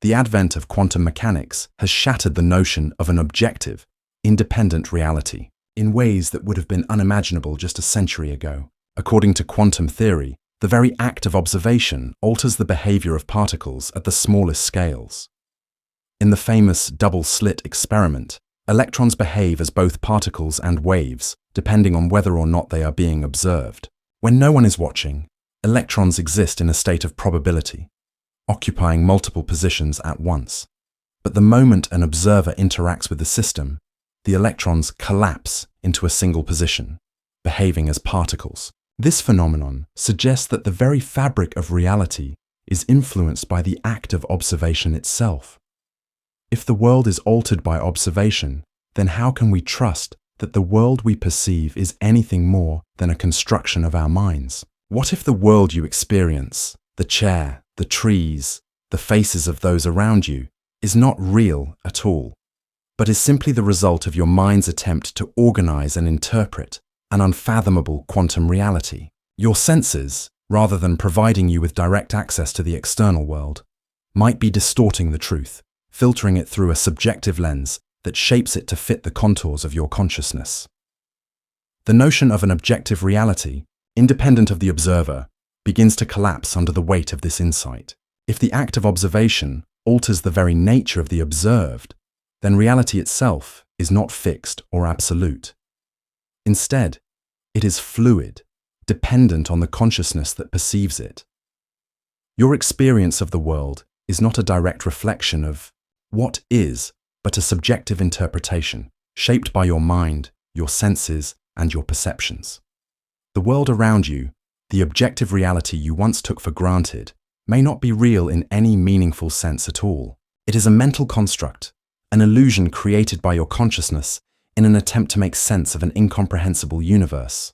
The advent of quantum mechanics has shattered the notion of an objective, independent reality in ways that would have been unimaginable just a century ago. According to quantum theory, the very act of observation alters the behavior of particles at the smallest scales. In the famous double-slit experiment, electrons behave as both particles and waves, depending on whether or not they are being observed. When no one is watching, electrons exist in a state of probability, occupying multiple positions at once. But the moment an observer interacts with the system, the electrons collapse into a single position, behaving as particles. This phenomenon suggests that the very fabric of reality is influenced by the act of observation itself. If the world is altered by observation, then how can we trust that the world we perceive is anything more than a construction of our minds? What if the world you experience, the chair, the trees, the faces of those around you, is not real at all, but is simply the result of your mind's attempt to organize and interpret an unfathomable quantum reality? Your senses, rather than providing you with direct access to the external world, might be distorting the truth, filtering it through a subjective lens that shapes it to fit the contours of your consciousness. The notion of an objective reality, independent of the observer, begins to collapse under the weight of this insight. If the act of observation alters the very nature of the observed, then reality itself is not fixed or absolute. Instead, it is fluid, dependent on the consciousness that perceives it. Your experience of the world is not a direct reflection of what is, but a subjective interpretation, shaped by your mind, your senses, and your perceptions. The world around you, the objective reality you once took for granted, may not be real in any meaningful sense at all. It is a mental construct, an illusion created by your consciousness in an attempt to make sense of an incomprehensible universe.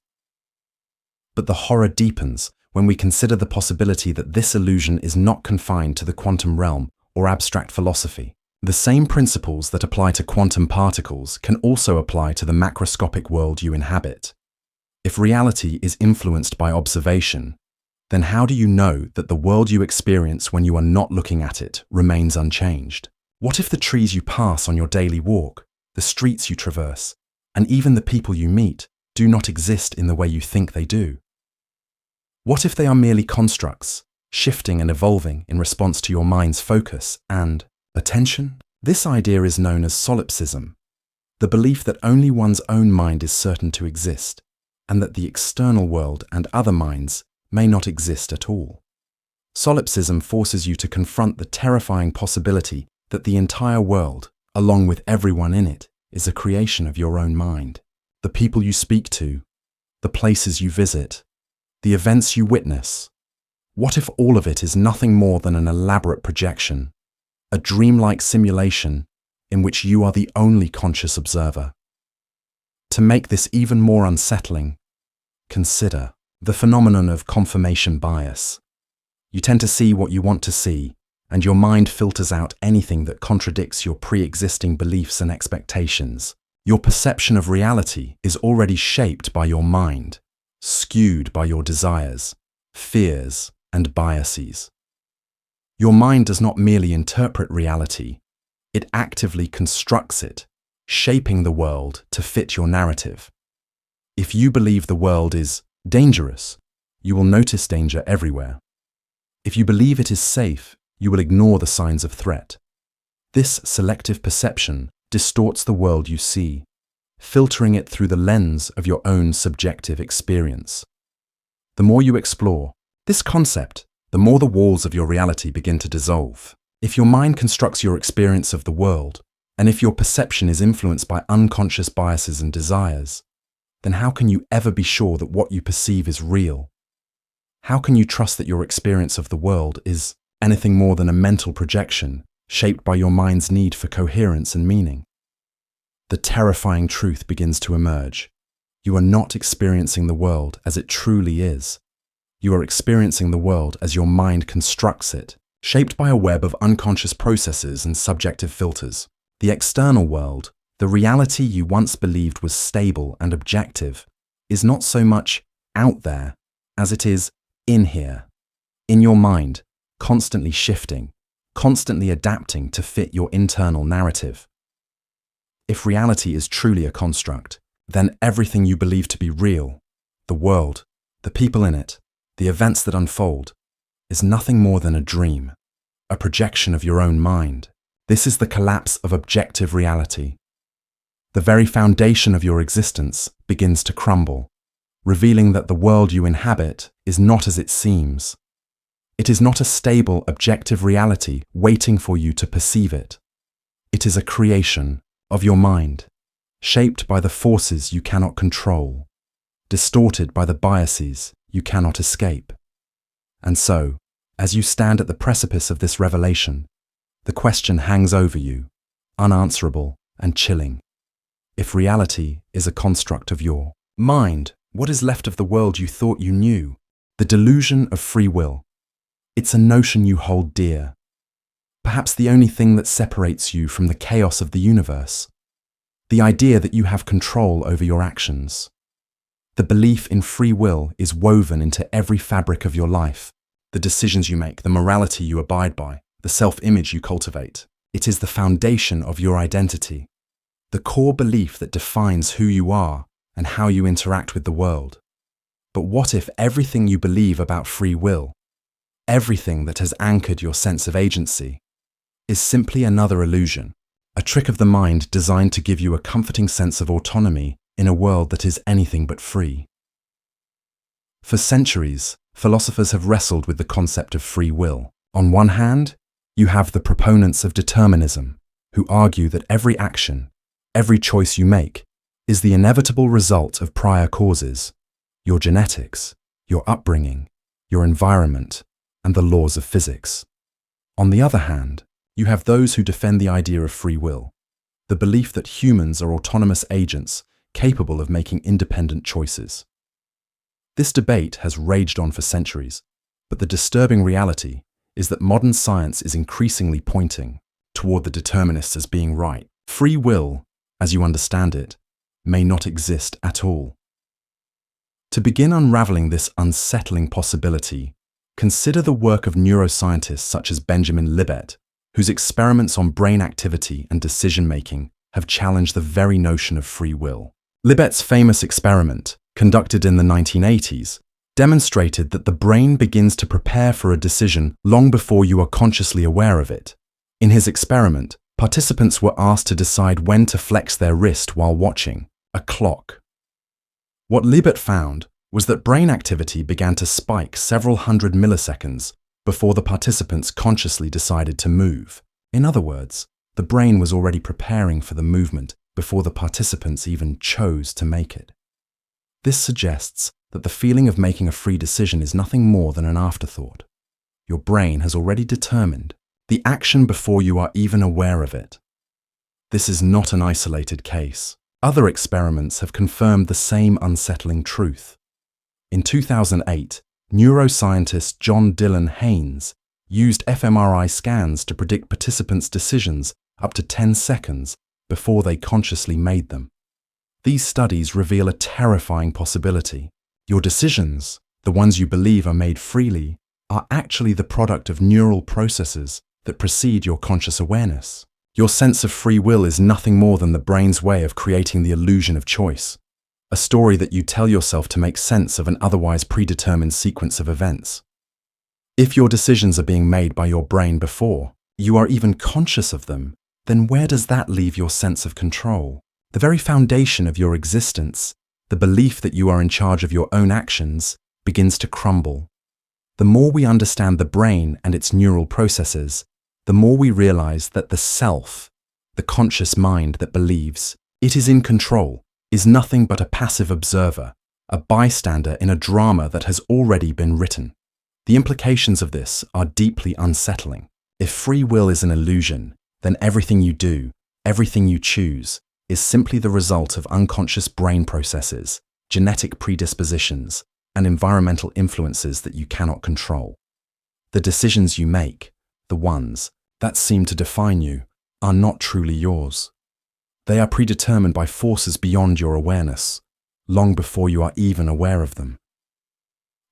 But the horror deepens when we consider the possibility that this illusion is not confined to the quantum realm or abstract philosophy. The same principles that apply to quantum particles can also apply to the macroscopic world you inhabit. If reality is influenced by observation, then how do you know that the world you experience when you are not looking at it remains unchanged? What if the trees you pass on your daily walk, the streets you traverse, and even the people you meet do not exist in the way you think they do? What if they are merely constructs, shifting and evolving in response to your mind's focus and attention? This idea is known as solipsism, the belief that only one's own mind is certain to exist, and that the external world and other minds may not exist at all. Solipsism forces you to confront the terrifying possibility that the entire world, along with everyone in it, is a creation of your own mind. The people you speak to, the places you visit, the events you witness. What if all of it is nothing more than an elaborate projection, a dreamlike simulation in which you are the only conscious observer? To make this even more unsettling, consider the phenomenon of confirmation bias. You tend to see what you want to see, and your mind filters out anything that contradicts your pre-existing beliefs and expectations. Your perception of reality is already shaped by your mind, skewed by your desires, fears, and biases. Your mind does not merely interpret reality, it actively constructs it, shaping the world to fit your narrative. If you believe the world is dangerous, you will notice danger everywhere. If you believe it is safe, you will ignore the signs of threat. This selective perception distorts the world you see, filtering it through the lens of your own subjective experience. The more you explore this concept, the more the walls of your reality begin to dissolve. If your mind constructs your experience of the world, and if your perception is influenced by unconscious biases and desires, then how can you ever be sure that what you perceive is real? How can you trust that your experience of the world is anything more than a mental projection shaped by your mind's need for coherence and meaning? The terrifying truth begins to emerge. You are not experiencing the world as it truly is. You are experiencing the world as your mind constructs it, shaped by a web of unconscious processes and subjective filters. The external world, the reality you once believed was stable and objective, is not so much out there as it is in here, in your mind, constantly shifting, constantly adapting to fit your internal narrative. If reality is truly a construct, then everything you believe to be real, the world, the people in it, the events that unfold, is nothing more than a dream, a projection of your own mind. This is the collapse of objective reality. The very foundation of your existence begins to crumble, revealing that the world you inhabit is not as it seems. It is not a stable, objective reality waiting for you to perceive it. It is a creation of your mind, shaped by the forces you cannot control, distorted by the biases you cannot escape. And so, as you stand at the precipice of this revelation, the question hangs over you, unanswerable and chilling. If reality is a construct of your mind, what is left of the world you thought you knew? The delusion of free will. It's a notion you hold dear. Perhaps the only thing that separates you from the chaos of the universe. The idea that you have control over your actions. The belief in free will is woven into every fabric of your life. The decisions you make, the morality you abide by, the self-image you cultivate. It is the foundation of your identity. The core belief that defines who you are and how you interact with the world. But what if everything you believe about free will, everything that has anchored your sense of agency, is simply another illusion, a trick of the mind designed to give you a comforting sense of autonomy in a world that is anything but free? For centuries, philosophers have wrestled with the concept of free will. On one hand, you have the proponents of determinism, who argue that every action, every choice you make, is the inevitable result of prior causes, your genetics, your upbringing, your environment, and the laws of physics. On the other hand, you have those who defend the idea of free will, the belief that humans are autonomous agents capable of making independent choices. This debate has raged on for centuries, but the disturbing reality is that modern science is increasingly pointing toward the determinists as being right. Free will, as you understand it, may not exist at all. To begin unraveling this unsettling possibility, consider the work of neuroscientists such as Benjamin Libet, whose experiments on brain activity and decision-making have challenged the very notion of free will. Libet's famous experiment, conducted in the 1980s, demonstrated that the brain begins to prepare for a decision long before you are consciously aware of it. In his experiment, participants were asked to decide when to flex their wrist while watching a clock. What Libet found was that brain activity began to spike several hundred milliseconds before the participants consciously decided to move. In other words, the brain was already preparing for the movement before the participants even chose to make it. This suggests that the feeling of making a free decision is nothing more than an afterthought. Your brain has already determined the action before you are even aware of it. This is not an isolated case. Other experiments have confirmed the same unsettling truth. In 2008, neuroscientist John Dillon Haynes used fMRI scans to predict participants' decisions up to 10 seconds before they consciously made them. These studies reveal a terrifying possibility. Your decisions, the ones you believe are made freely, are actually the product of neural processes that precede your conscious awareness. Your sense of free will is nothing more than the brain's way of creating the illusion of choice, a story that you tell yourself to make sense of an otherwise predetermined sequence of events. If your decisions are being made by your brain before you are even conscious of them, then where does that leave your sense of control? The very foundation of your existence, the belief that you are in charge of your own actions, begins to crumble. The more we understand the brain and its neural processes, the more we realize that the self, the conscious mind that believes it is in control, is nothing but a passive observer, a bystander in a drama that has already been written. The implications of this are deeply unsettling. If free will is an illusion, then everything you do, everything you choose, is simply the result of unconscious brain processes, genetic predispositions, and environmental influences that you cannot control. The decisions you make, the ones that seem to define you, are not truly yours. They are predetermined by forces beyond your awareness, long before you are even aware of them.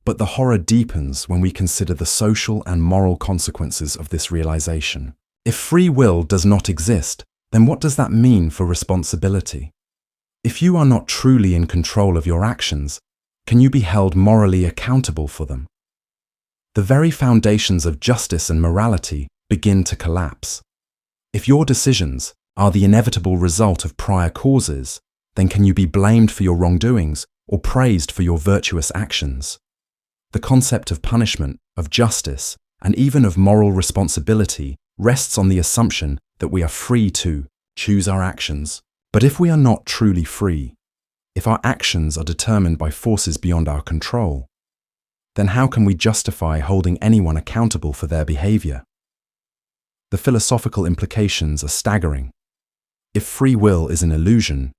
But the horror deepens when we consider the social and moral consequences of this realization. If free will does not exist, then what does that mean for responsibility? If you are not truly in control of your actions, can you be held morally accountable for them? The very foundations of justice and morality begin to collapse. If your decisions are the inevitable result of prior causes, then can you be blamed for your wrongdoings or praised for your virtuous actions? The concept of punishment, of justice, and even of moral responsibility rests on the assumption that we are free to choose our actions. But if we are not truly free, if our actions are determined by forces beyond our control, then how can we justify holding anyone accountable for their behavior? The philosophical implications are staggering. If free will is an illusion,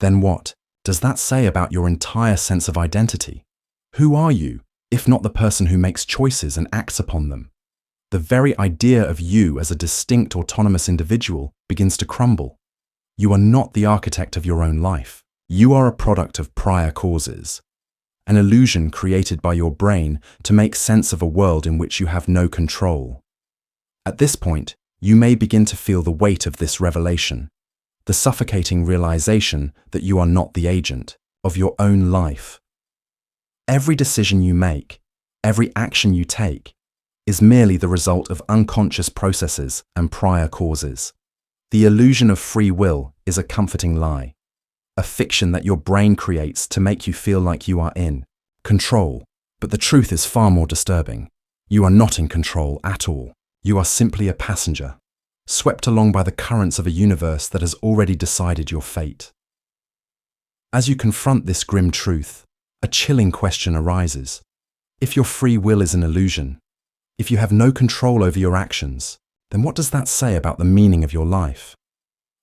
then what does that say about your entire sense of identity? Who are you, if not the person who makes choices and acts upon them? The very idea of you as a distinct autonomous individual begins to crumble. You are not the architect of your own life. You are a product of prior causes, an illusion created by your brain to make sense of a world in which you have no control. At this point, you may begin to feel the weight of this revelation, the suffocating realization that you are not the agent of your own life. Every decision you make, every action you take, is merely the result of unconscious processes and prior causes. The illusion of free will is a comforting lie, a fiction that your brain creates to make you feel like you are in control. But the truth is far more disturbing. You are not in control at all. You are simply a passenger, swept along by the currents of a universe that has already decided your fate. As you confront this grim truth, a chilling question arises. If your free will is an illusion, if you have no control over your actions, then what does that say about the meaning of your life?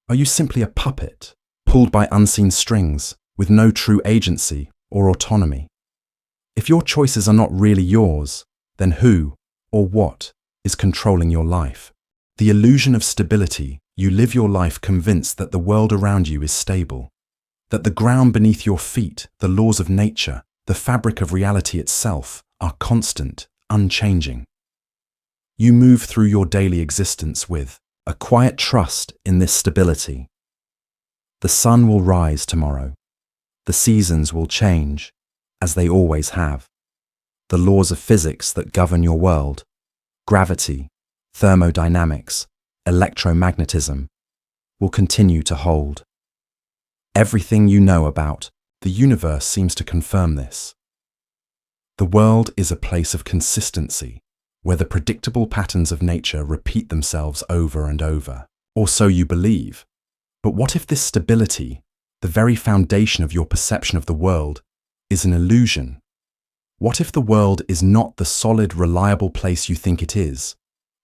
Are you simply a puppet, pulled by unseen strings, with no true agency or autonomy? If your choices are not really yours, then who or what is controlling your life? The illusion of stability, you live your life convinced that the world around you is stable, that the ground beneath your feet, the laws of nature, the fabric of reality itself, are constant, unchanging. You move through your daily existence with a quiet trust in this stability. The sun will rise tomorrow. The seasons will change, as they always have. The laws of physics that govern your world, gravity, thermodynamics, electromagnetism, will continue to hold. Everything you know about the universe seems to confirm this. The world is a place of consistency, where the predictable patterns of nature repeat themselves over and over, or so you believe. But what if this stability, the very foundation of your perception of the world, is an illusion? What if the world is not the solid, reliable place you think it is,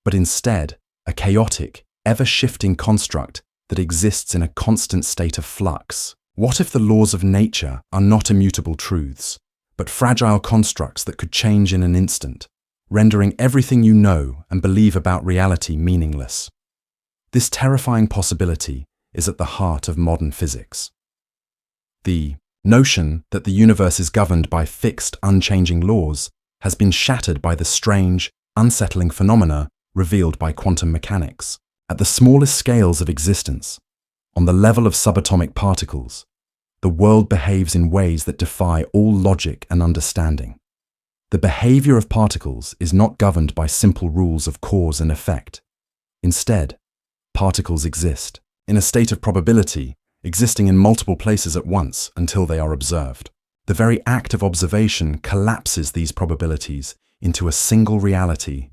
but instead a chaotic, ever-shifting construct that exists in a constant state of flux? What if the laws of nature are not immutable truths, but fragile constructs that could change in an instant, rendering everything you know and believe about reality meaningless? This terrifying possibility is at the heart of modern physics. The notion that the universe is governed by fixed, unchanging laws has been shattered by the strange, unsettling phenomena revealed by quantum mechanics. At the smallest scales of existence, on the level of subatomic particles, the world behaves in ways that defy all logic and understanding. The behavior of particles is not governed by simple rules of cause and effect. Instead, particles exist, in a state of probability, existing in multiple places at once until they are observed. The very act of observation collapses these probabilities into a single reality,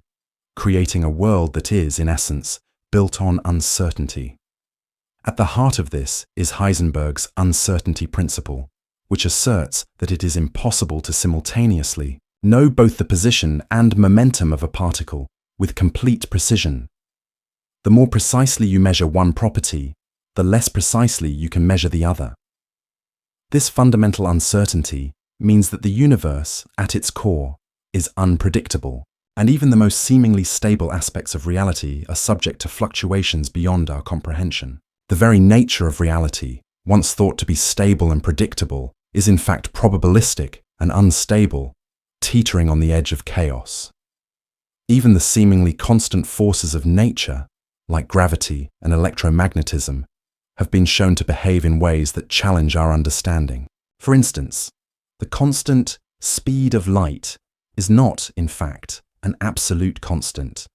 creating a world that is, in essence, built on uncertainty. At the heart of this is Heisenberg's uncertainty principle, which asserts that it is impossible to simultaneously know both the position and momentum of a particle with complete precision. The more precisely you measure one property, the less precisely you can measure the other. This fundamental uncertainty means that the universe, at its core, is unpredictable, and even the most seemingly stable aspects of reality are subject to fluctuations beyond our comprehension. The very nature of reality, once thought to be stable and predictable, is in fact probabilistic and unstable, teetering on the edge of chaos. Even the seemingly constant forces of nature, like gravity and electromagnetism, have been shown to behave in ways that challenge our understanding. For instance, the constant speed of light is not, in fact, an absolute constant.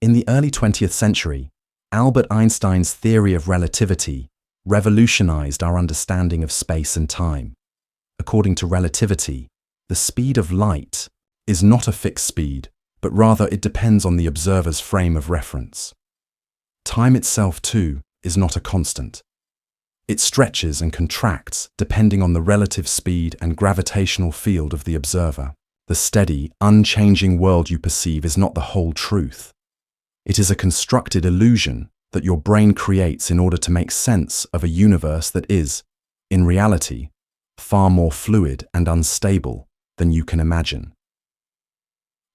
In the early 20th century, Albert Einstein's theory of relativity revolutionized our understanding of space and time. According to relativity, the speed of light is not a fixed speed, but rather it depends on the observer's frame of reference. Time itself, too, is not a constant. It stretches and contracts depending on the relative speed and gravitational field of the observer. The steady, unchanging world you perceive is not the whole truth. It is a constructed illusion that your brain creates in order to make sense of a universe that is, in reality, far more fluid and unstable than you can imagine.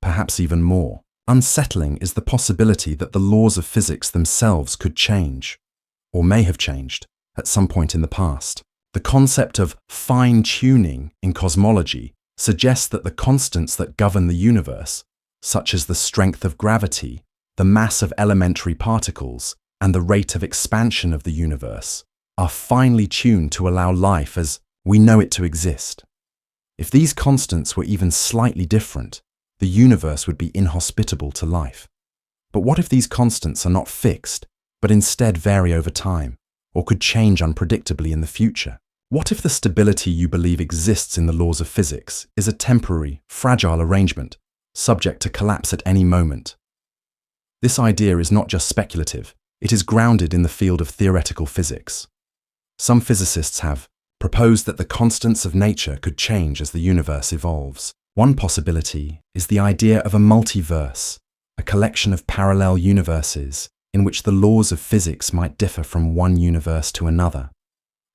Perhaps even more, unsettling is the possibility that the laws of physics themselves could change, or may have changed, at some point in the past. The concept of fine-tuning in cosmology suggests that the constants that govern the universe, such as the strength of gravity, the mass of elementary particles, and the rate of expansion of the universe, are finely tuned to allow life as we know it to exist. If these constants were even slightly different, the universe would be inhospitable to life. But what if these constants are not fixed, but instead vary over time, or could change unpredictably in the future? What if the stability you believe exists in the laws of physics is a temporary, fragile arrangement, subject to collapse at any moment? This idea is not just speculative, it is grounded in the field of theoretical physics. Some physicists have proposed that the constants of nature could change as the universe evolves. One possibility is the idea of a multiverse, a collection of parallel universes in which the laws of physics might differ from one universe to another.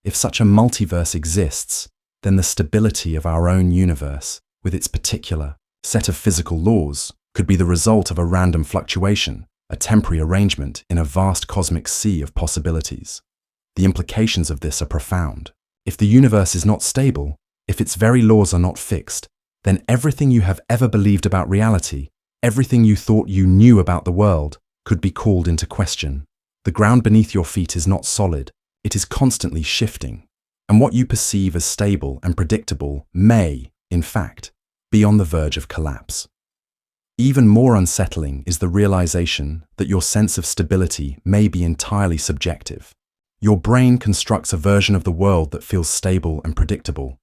If such a multiverse exists, then the stability of our own universe, with its particular set of physical laws, could be the result of a random fluctuation, a temporary arrangement in a vast cosmic sea of possibilities. The implications of this are profound. If the universe is not stable, if its very laws are not fixed, then everything you have ever believed about reality, everything you thought you knew about the world, could be called into question. The ground beneath your feet is not solid, it is constantly shifting, and what you perceive as stable and predictable may, in fact, be on the verge of collapse. Even more unsettling is the realization that your sense of stability may be entirely subjective. Your brain constructs a version of the world that feels stable and predictable.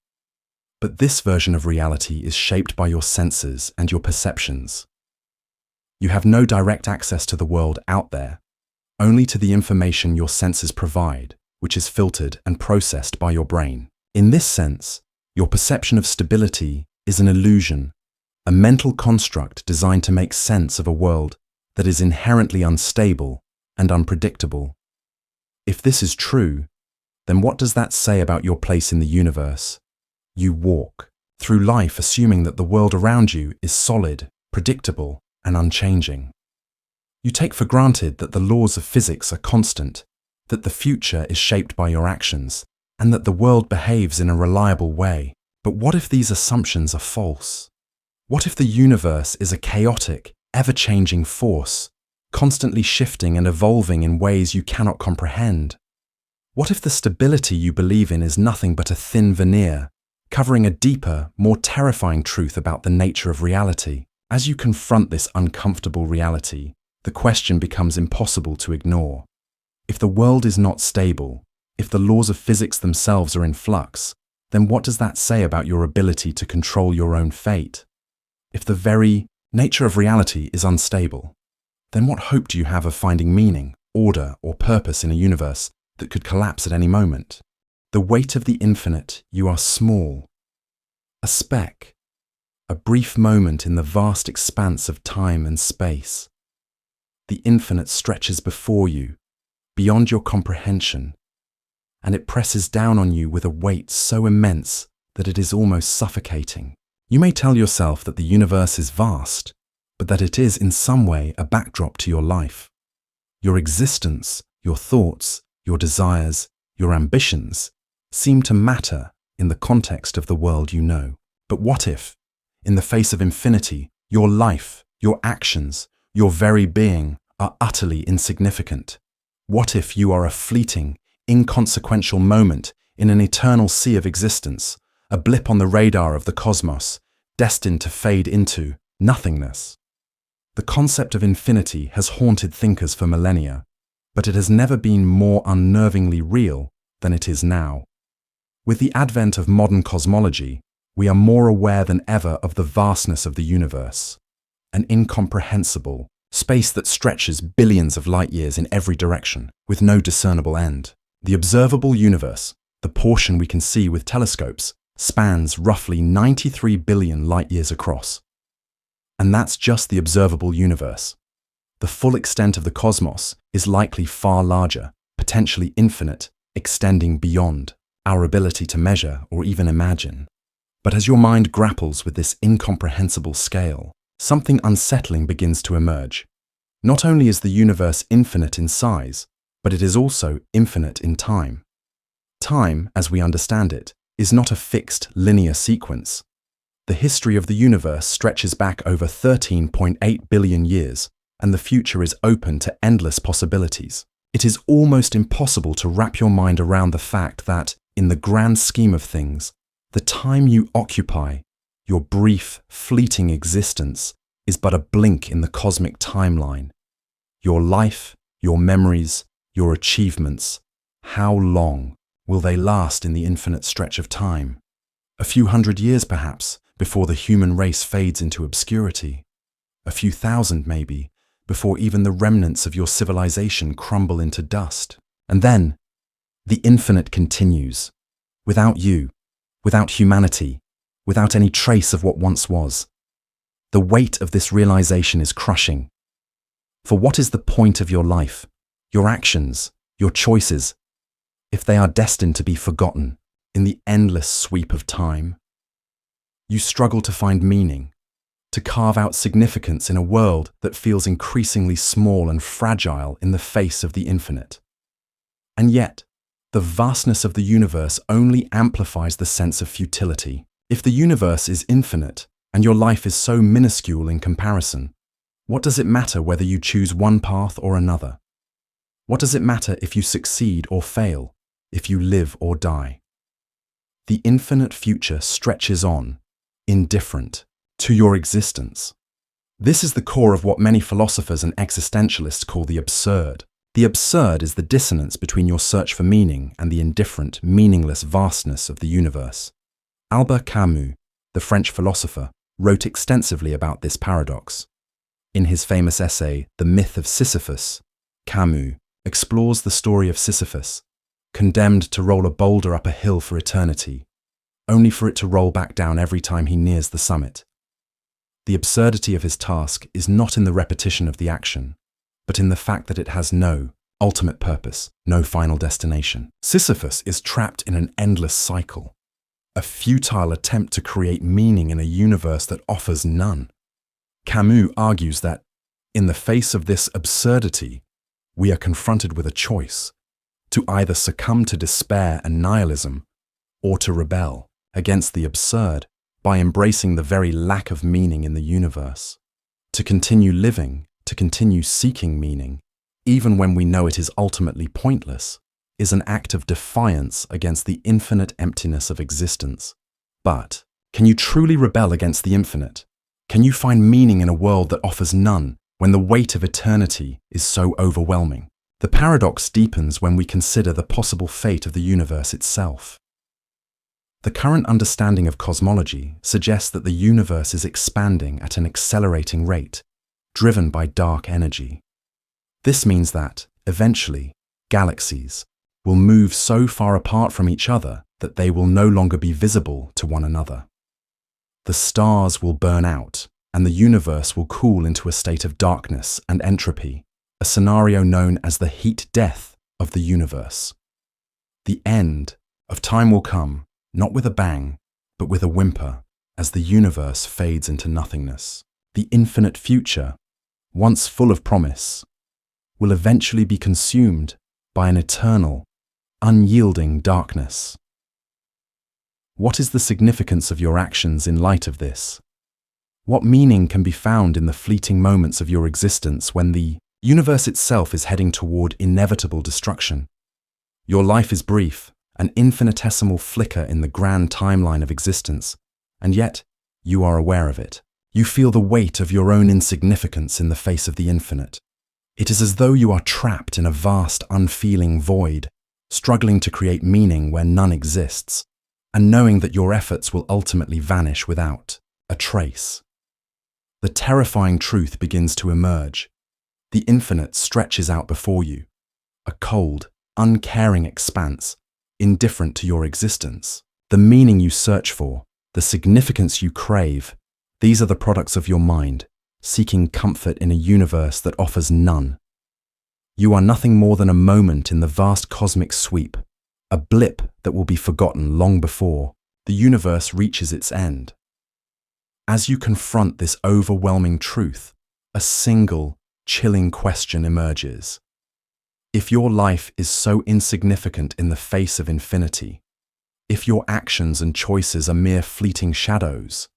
But this version of reality is shaped by your senses and your perceptions. You have no direct access to the world out there, only to the information your senses provide, which is filtered and processed by your brain. In this sense, your perception of stability is an illusion, a mental construct designed to make sense of a world that is inherently unstable and unpredictable. If this is true, then what does that say about your place in the universe? You walk through life assuming that the world around you is solid, predictable, and unchanging. You take for granted that the laws of physics are constant, that the future is shaped by your actions, and that the world behaves in a reliable way. But what if these assumptions are false? What if the universe is a chaotic, ever-changing force, constantly shifting and evolving in ways you cannot comprehend? What if the stability you believe in is nothing but a thin veneer, covering a deeper, more terrifying truth about the nature of reality? As you confront this uncomfortable reality, the question becomes impossible to ignore. If the world is not stable, if the laws of physics themselves are in flux, then what does that say about your ability to control your own fate? If the very nature of reality is unstable, then what hope do you have of finding meaning, order, or purpose in a universe that could collapse at any moment? The weight of the infinite, you are small, a speck, a brief moment in the vast expanse of time and space. The infinite stretches before you, beyond your comprehension, and it presses down on you with a weight so immense that it is almost suffocating. You may tell yourself that the universe is vast, but that it is in some way a backdrop to your life. Your existence, your thoughts, your desires, your ambitions seem to matter in the context of the world you know. But what if, in the face of infinity, your life, your actions, your very being are utterly insignificant? What if you are a fleeting, inconsequential moment in an eternal sea of existence, a blip on the radar of the cosmos, destined to fade into nothingness? The concept of infinity has haunted thinkers for millennia, but it has never been more unnervingly real than it is now. With the advent of modern cosmology, we are more aware than ever of the vastness of the universe, an incomprehensible space that stretches billions of light years in every direction, with no discernible end. The observable universe, the portion we can see with telescopes, spans roughly 93 billion light years across. And that's just the observable universe. The full extent of the cosmos is likely far larger, potentially infinite, extending beyond our ability to measure or even imagine. But as your mind grapples with this incomprehensible scale, something unsettling begins to emerge. Not only is the universe infinite in size, but it is also infinite in time. Time, as we understand it, is not a fixed linear sequence. The history of the universe stretches back over 13.8 billion years, and the future is open to endless possibilities. It is almost impossible to wrap your mind around the fact that, in the grand scheme of things, the time you occupy, your brief, fleeting existence, is but a blink in the cosmic timeline. Your life, your memories, your achievements, how long will they last in the infinite stretch of time? A few hundred years perhaps, before the human race fades into obscurity. A few thousand maybe, before even the remnants of your civilization crumble into dust. And then, the infinite continues, without you, without humanity, without any trace of what once was. The weight of this realization is crushing. For what is the point of your life, your actions, your choices, if they are destined to be forgotten in the endless sweep of time? You struggle to find meaning, to carve out significance in a world that feels increasingly small and fragile in the face of the infinite. And yet, the vastness of the universe only amplifies the sense of futility. If the universe is infinite, and your life is so minuscule in comparison, what does it matter whether you choose one path or another? What does it matter if you succeed or fail, if you live or die? The infinite future stretches on, indifferent, to your existence. This is the core of what many philosophers and existentialists call the absurd. The absurd is the dissonance between your search for meaning and the indifferent, meaningless vastness of the universe. Albert Camus, the French philosopher, wrote extensively about this paradox. In his famous essay, The Myth of Sisyphus, Camus explores the story of Sisyphus, condemned to roll a boulder up a hill for eternity, only for it to roll back down every time he nears the summit. The absurdity of his task is not in the repetition of the action, but in the fact that it has no ultimate purpose, no final destination. Sisyphus is trapped in an endless cycle, a futile attempt to create meaning in a universe that offers none. Camus argues that, in the face of this absurdity, we are confronted with a choice. to either succumb to despair and nihilism, or to rebel against the absurd by embracing the very lack of meaning in the universe. To continue living, to continue seeking meaning, even when we know it is ultimately pointless, is an act of defiance against the infinite emptiness of existence. But can you truly rebel against the infinite? Can you find meaning in a world that offers none when the weight of eternity is so overwhelming? The paradox deepens when we consider the possible fate of the universe itself. The current understanding of cosmology suggests that the universe is expanding at an accelerating rate, driven by dark energy. This means that, eventually, galaxies will move so far apart from each other that they will no longer be visible to one another. The stars will burn out, and the universe will cool into a state of darkness and entropy, a scenario known as the heat death of the universe. The end of time will come, not with a bang, but with a whimper, as the universe fades into nothingness. The infinite future, once full of promise, will eventually be consumed by an eternal, unyielding darkness. What is the significance of your actions in light of this? What meaning can be found in the fleeting moments of your existence when the universe itself is heading toward inevitable destruction? Your life is brief, an infinitesimal flicker in the grand timeline of existence, and yet you are aware of it. You feel the weight of your own insignificance in the face of the infinite. It is as though you are trapped in a vast, unfeeling void, struggling to create meaning where none exists, and knowing that your efforts will ultimately vanish without a trace. The terrifying truth begins to emerge. The infinite stretches out before you, a cold, uncaring expanse, indifferent to your existence. The meaning you search for, the significance you crave, these are the products of your mind, seeking comfort in a universe that offers none. You are nothing more than a moment in the vast cosmic sweep, a blip that will be forgotten long before the universe reaches its end. As you confront this overwhelming truth, a single, chilling question emerges. If your life is so insignificant in the face of infinity, if your actions and choices are mere fleeting shadows,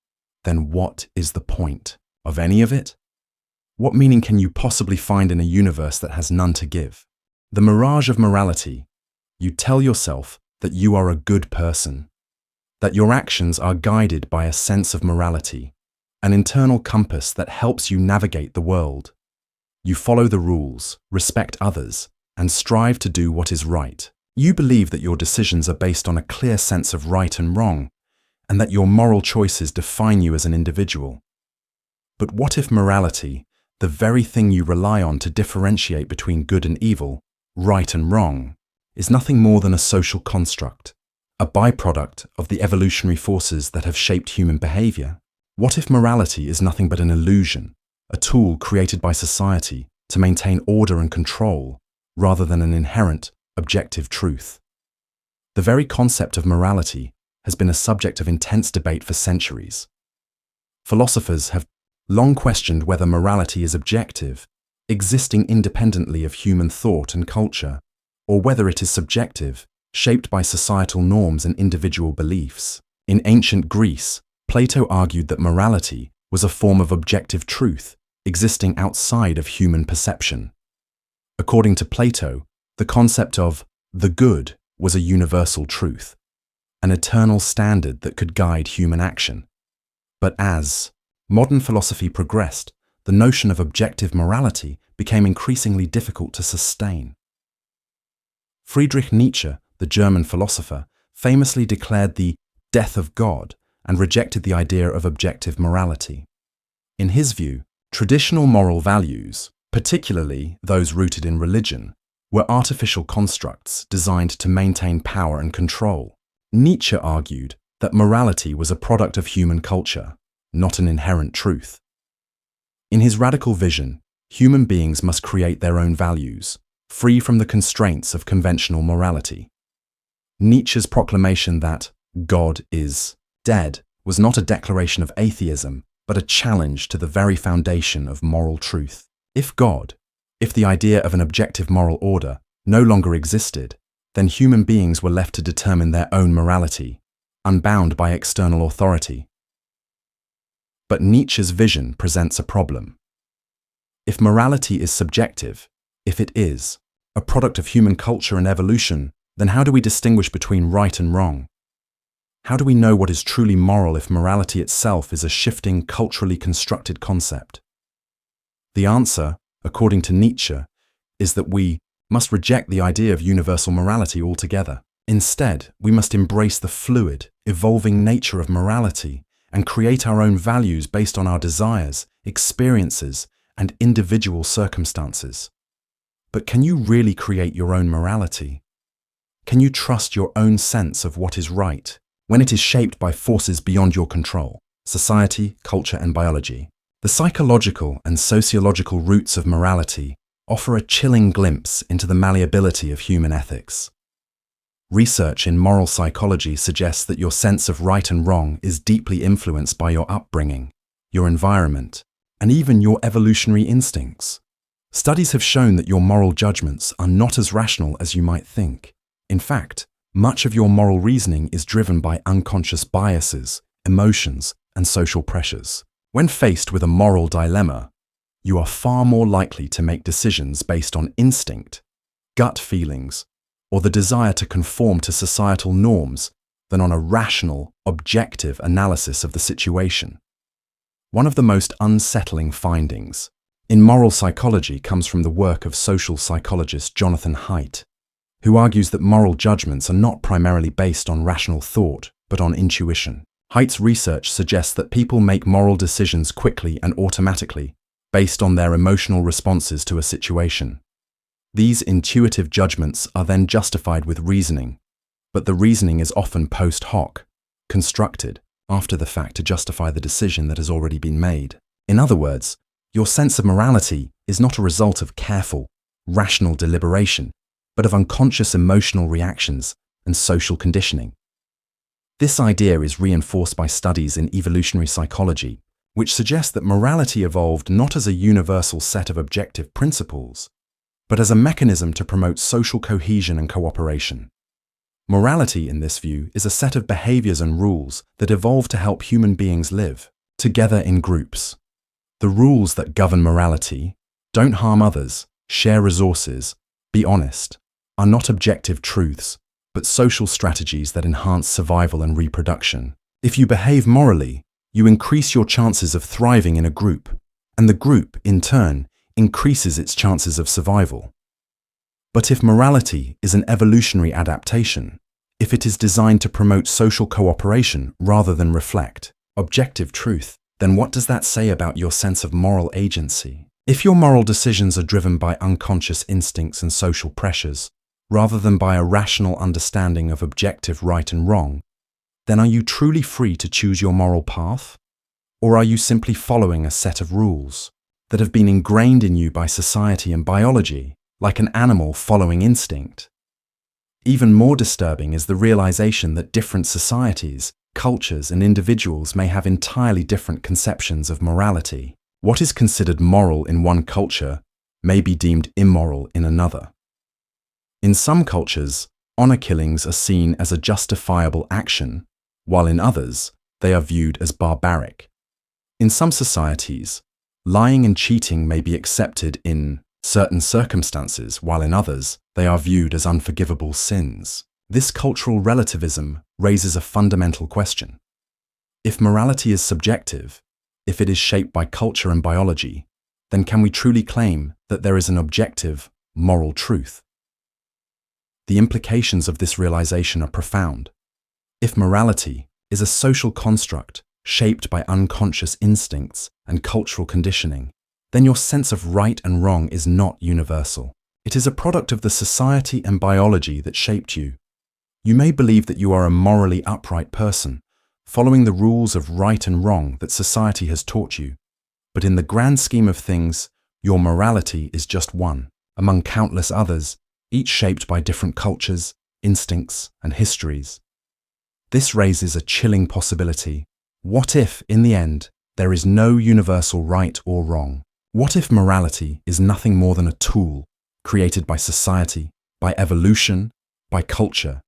then what is the point of any of it? What meaning can you possibly find in a universe that has none to give? The mirage of morality. You tell yourself that you are a good person, that your actions are guided by a sense of morality, an internal compass that helps you navigate the world. You follow the rules, respect others, and strive to do what is right. You believe that your decisions are based on a clear sense of right and wrong, and that your moral choices define you as an individual. But what if morality, the very thing you rely on to differentiate between good and evil, right and wrong, is nothing more than a social construct, a byproduct of the evolutionary forces that have shaped human behavior? What if morality is nothing but an illusion, a tool created by society to maintain order and control, rather than an inherent, objective truth? The very concept of morality has been a subject of intense debate for centuries. Philosophers have long questioned whether morality is objective, existing independently of human thought and culture, or whether it is subjective, shaped by societal norms and individual beliefs. In ancient Greece, Plato argued that morality was a form of objective truth, existing outside of human perception. According to Plato, the concept of the good was a universal truth, an eternal standard that could guide human action. But as modern philosophy progressed, the notion of objective morality became increasingly difficult to sustain. Friedrich Nietzsche, the German philosopher, famously declared the death of God and rejected the idea of objective morality. In his view, traditional moral values, particularly those rooted in religion, were artificial constructs designed to maintain power and control. Nietzsche argued that morality was a product of human culture, not an inherent truth. In his radical vision, human beings must create their own values, free from the constraints of conventional morality. Nietzsche's proclamation that God is dead was not a declaration of atheism, but a challenge to the very foundation of moral truth. If the idea of an objective moral order, no longer existed, then human beings were left to determine their own morality, unbound by external authority. But Nietzsche's vision presents a problem. If morality is subjective, if it is a product of human culture and evolution, then how do we distinguish between right and wrong? How do we know what is truly moral if morality itself is a shifting, culturally constructed concept? The answer, according to Nietzsche, is that we must reject the idea of universal morality altogether. Instead, we must embrace the fluid, evolving nature of morality and create our own values based on our desires, experiences, and individual circumstances. But can you really create your own morality? Can you trust your own sense of what is right when it is shaped by forces beyond your control, society, culture, and biology? The psychological and sociological roots of morality offer a chilling glimpse into the malleability of human ethics. Research in moral psychology suggests that your sense of right and wrong is deeply influenced by your upbringing, your environment, and even your evolutionary instincts. Studies have shown that your moral judgments are not as rational as you might think. In fact, much of your moral reasoning is driven by unconscious biases, emotions, and social pressures. When faced with a moral dilemma, you are far more likely to make decisions based on instinct, gut feelings, or the desire to conform to societal norms than on a rational, objective analysis of the situation. One of the most unsettling findings in moral psychology comes from the work of social psychologist Jonathan Haidt, who argues that moral judgments are not primarily based on rational thought, but on intuition. Haidt's research suggests that people make moral decisions quickly and automatically, based on their emotional responses to a situation. These intuitive judgments are then justified with reasoning, but the reasoning is often post hoc, constructed after the fact to justify the decision that has already been made. In other words, your sense of morality is not a result of careful, rational deliberation, but of unconscious emotional reactions and social conditioning. This idea is reinforced by studies in evolutionary psychology, which suggest that morality evolved not as a universal set of objective principles, but as a mechanism to promote social cohesion and cooperation. Morality, in this view, is a set of behaviors and rules that evolved to help human beings live together in groups. The rules that govern morality, don't harm others, share resources, be honest, are not objective truths, but social strategies that enhance survival and reproduction. If you behave morally, you increase your chances of thriving in a group, and the group, in turn, increases its chances of survival. But if morality is an evolutionary adaptation, if it is designed to promote social cooperation rather than reflect objective truth, then what does that say about your sense of moral agency? If your moral decisions are driven by unconscious instincts and social pressures, rather than by a rational understanding of objective right and wrong, then are you truly free to choose your moral path? Or are you simply following a set of rules that have been ingrained in you by society and biology, like an animal following instinct? Even more disturbing is the realization that different societies, cultures, and individuals may have entirely different conceptions of morality. What is considered moral in one culture may be deemed immoral in another. In some cultures, honor killings are seen as a justifiable action, while in others, they are viewed as barbaric. In some societies, lying and cheating may be accepted in certain circumstances, while in others, they are viewed as unforgivable sins. This cultural relativism raises a fundamental question. If morality is subjective, if it is shaped by culture and biology, then can we truly claim that there is an objective, moral truth? The implications of this realization are profound. If morality is a social construct shaped by unconscious instincts and cultural conditioning, then your sense of right and wrong is not universal. It is a product of the society and biology that shaped you. You may believe that you are a morally upright person, following the rules of right and wrong that society has taught you, but in the grand scheme of things, your morality is just one, among countless others, each shaped by different cultures, instincts, and histories. This raises a chilling possibility. What if, in the end, there is no universal right or wrong? What if morality is nothing more than a tool created by society, by evolution, by culture,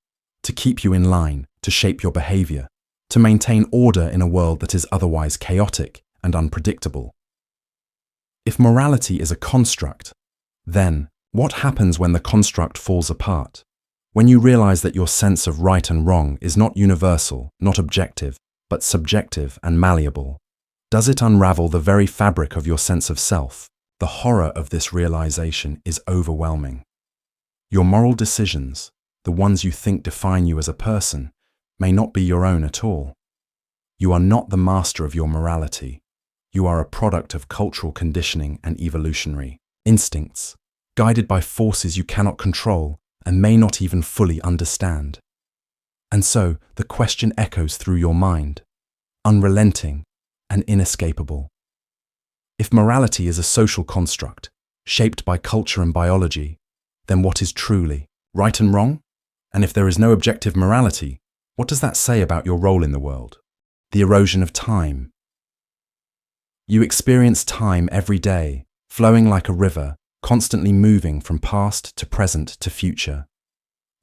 to keep you in line, to shape your behavior, to maintain order in a world that is otherwise chaotic and unpredictable. If morality is a construct, then what happens when the construct falls apart? When you realize that your sense of right and wrong is not universal, not objective, but subjective and malleable, does it unravel the very fabric of your sense of self? The horror of this realization is overwhelming. Your moral decisions, the ones you think define you as a person, may not be your own at all. You are not the master of your morality. You are a product of cultural conditioning and evolutionary instincts, guided by forces you cannot control and may not even fully understand. And so the question echoes through your mind, unrelenting and inescapable. If morality is a social construct, shaped by culture and biology, then what is truly right and wrong? And if there is no objective morality, what does that say about your role in the world? The erosion of time. You experience time every day, flowing like a river, constantly moving from past to present to future.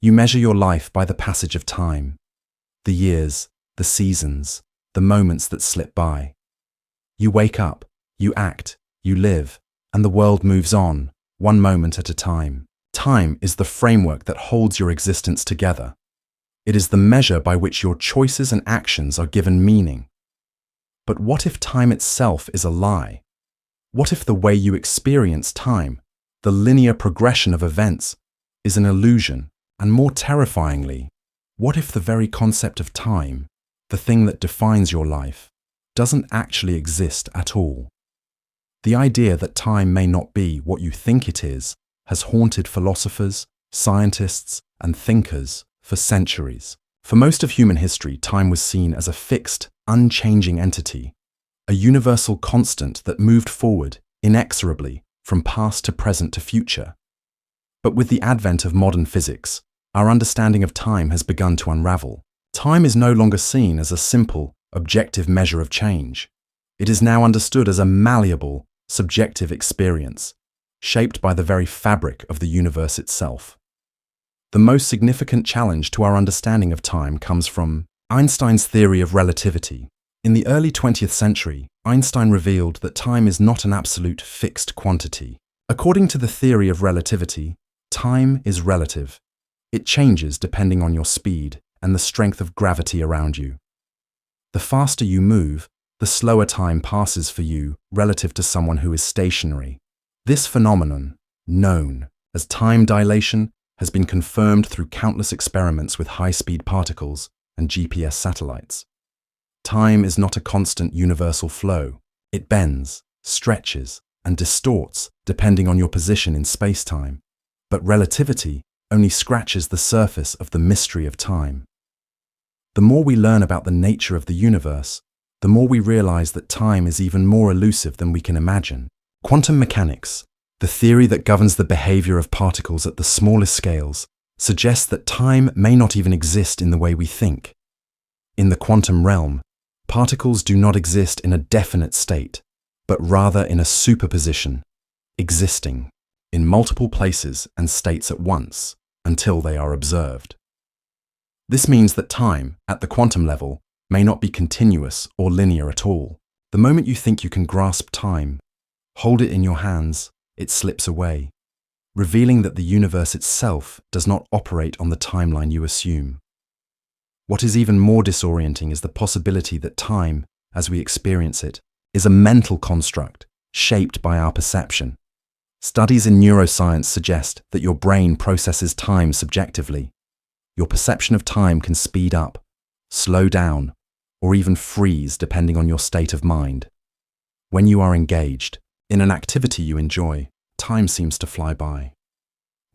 You measure your life by the passage of time, the years, the seasons, the moments that slip by. You wake up, you act, you live, and the world moves on, one moment at a time. Time is the framework that holds your existence together. It is the measure by which your choices and actions are given meaning. But what if time itself is a lie? What if the way you experience time, the linear progression of events, is an illusion? And more terrifyingly, what if the very concept of time, the thing that defines your life, doesn't actually exist at all? The idea that time may not be what you think it is has haunted philosophers, scientists, and thinkers for centuries. For most of human history, time was seen as a fixed, unchanging entity, a universal constant that moved forward inexorably from past to present to future. But with the advent of modern physics, our understanding of time has begun to unravel. Time is no longer seen as a simple, objective measure of change. It is now understood as a malleable, subjective experience, shaped by the very fabric of the universe itself. The most significant challenge to our understanding of time comes from Einstein's theory of relativity. In the early 20th century, Einstein revealed that time is not an absolute fixed quantity. According to the theory of relativity, time is relative. It changes depending on your speed and the strength of gravity around you. The faster you move, the slower time passes for you relative to someone who is stationary. This phenomenon, known as time dilation, has been confirmed through countless experiments with high-speed particles and GPS satellites. Time is not a constant universal flow. It bends, stretches, and distorts depending on your position in space-time. But relativity only scratches the surface of the mystery of time. The more we learn about the nature of the universe, the more we realize that time is even more elusive than we can imagine. Quantum mechanics, the theory that governs the behavior of particles at the smallest scales, suggests that time may not even exist in the way we think. In the quantum realm, particles do not exist in a definite state, but rather in a superposition, existing in multiple places and states at once until they are observed. This means that time, at the quantum level, may not be continuous or linear at all. The moment you think you can grasp time, hold it in your hands, it slips away, revealing that the universe itself does not operate on the timeline you assume. What is even more disorienting is the possibility that time, as we experience it, is a mental construct shaped by our perception. Studies in neuroscience suggest that your brain processes time subjectively. Your perception of time can speed up, slow down, or even freeze depending on your state of mind. When you are engaged in an activity you enjoy, time seems to fly by.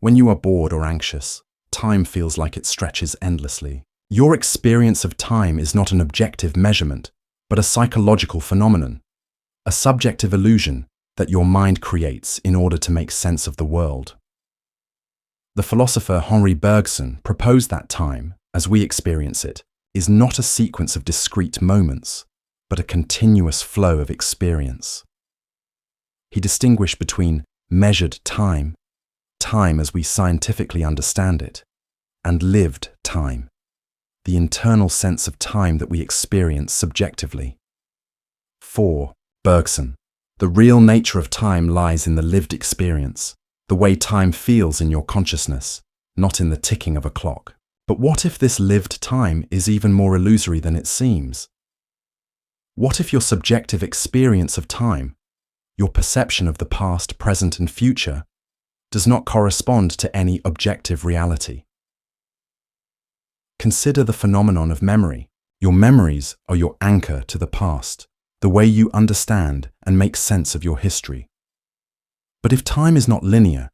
When you are bored or anxious, time feels like it stretches endlessly. Your experience of time is not an objective measurement, but a psychological phenomenon, a subjective illusion that your mind creates in order to make sense of the world. The philosopher Henri Bergson proposed that time, as we experience it, is not a sequence of discrete moments, but a continuous flow of experience. He distinguished between measured time, time as we scientifically understand it, and lived time, the internal sense of time that we experience subjectively. 4. Bergson. The real nature of time lies in the lived experience, the way time feels in your consciousness, not in the ticking of a clock. But what if this lived time is even more illusory than it seems? What if your subjective experience of time, your perception of the past, present, and future, does not correspond to any objective reality? Consider the phenomenon of memory. Your memories are your anchor to the past, the way you understand and make sense of your history. But if time is not linear,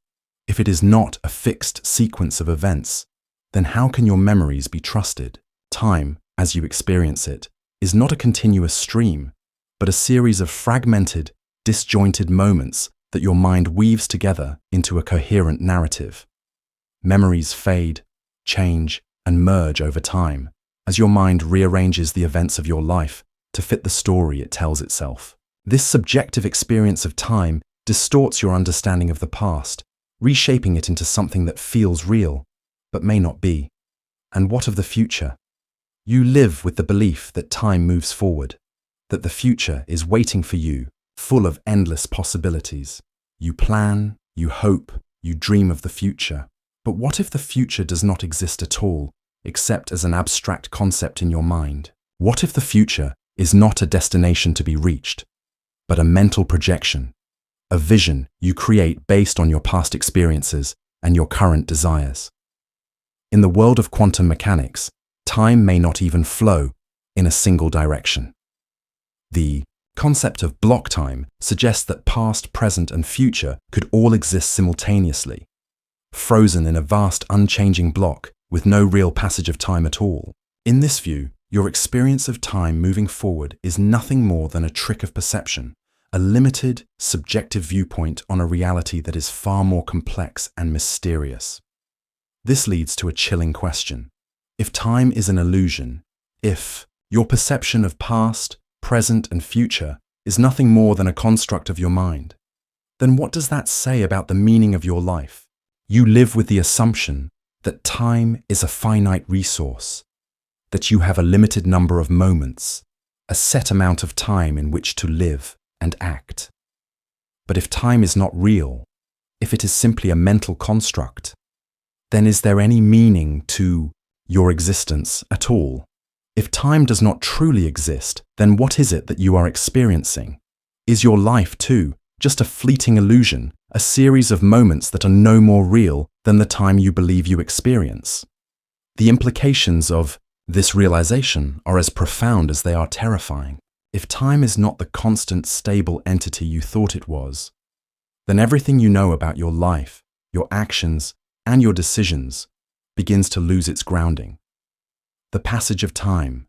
if it is not a fixed sequence of events, then how can your memories be trusted? Time, as you experience it, is not a continuous stream, but a series of fragmented, disjointed moments that your mind weaves together into a coherent narrative. Memories fade, change, and merge over time, as your mind rearranges the events of your life to fit the story it tells itself. This subjective experience of time distorts your understanding of the past, reshaping it into something that feels real, but may not be. And what of the future? You live with the belief that time moves forward, that the future is waiting for you, full of endless possibilities. You plan, you hope, you dream of the future. But what if the future does not exist at all, except as an abstract concept in your mind? What if the future is not a destination to be reached, but a mental projection, a vision you create based on your past experiences and your current desires? In the world of quantum mechanics, time may not even flow in a single direction. The concept of block time suggests that past, present, and future could all exist simultaneously, frozen in a vast, unchanging block with no real passage of time at all. In this view, your experience of time moving forward is nothing more than a trick of perception, a limited, subjective viewpoint on a reality that is far more complex and mysterious. This leads to a chilling question. If time is an illusion, if your perception of past, present, and future is nothing more than a construct of your mind, then what does that say about the meaning of your life? You live with the assumption that time is a finite resource, that you have a limited number of moments, a set amount of time in which to live and act. But if time is not real, if it is simply a mental construct, then is there any meaning to your existence at all? If time does not truly exist, then what is it that you are experiencing? Is your life, too, just a fleeting illusion, a series of moments that are no more real than the time you believe you experience? The implications of this realization are as profound as they are terrifying. If time is not the constant, stable entity you thought it was, then everything you know about your life, your actions, and your decisions begins to lose its grounding. The passage of time,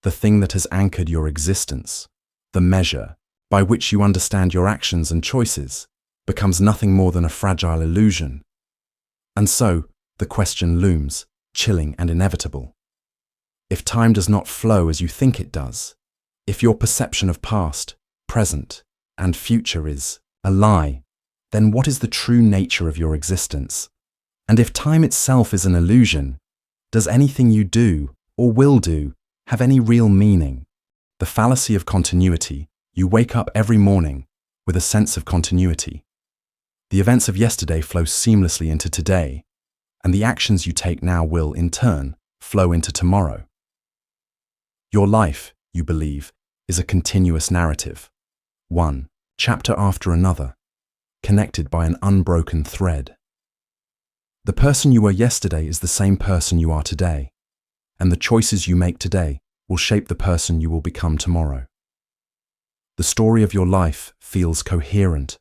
the thing that has anchored your existence, the measure by which you understand your actions and choices, becomes nothing more than a fragile illusion. And so, the question looms, chilling and inevitable. If time does not flow as you think it does, if your perception of past, present, and future is a lie, then what is the true nature of your existence? And if time itself is an illusion, does anything you do or will do have any real meaning? The fallacy of continuity. You wake up every morning with a sense of continuity. The events of yesterday flow seamlessly into today, and the actions you take now will, in turn, flow into tomorrow. Your life, you believe, is a continuous narrative, one chapter after another, connected by an unbroken thread. The person you were yesterday is the same person you are today, and the choices you make today will shape the person you will become tomorrow. The story of your life feels coherent,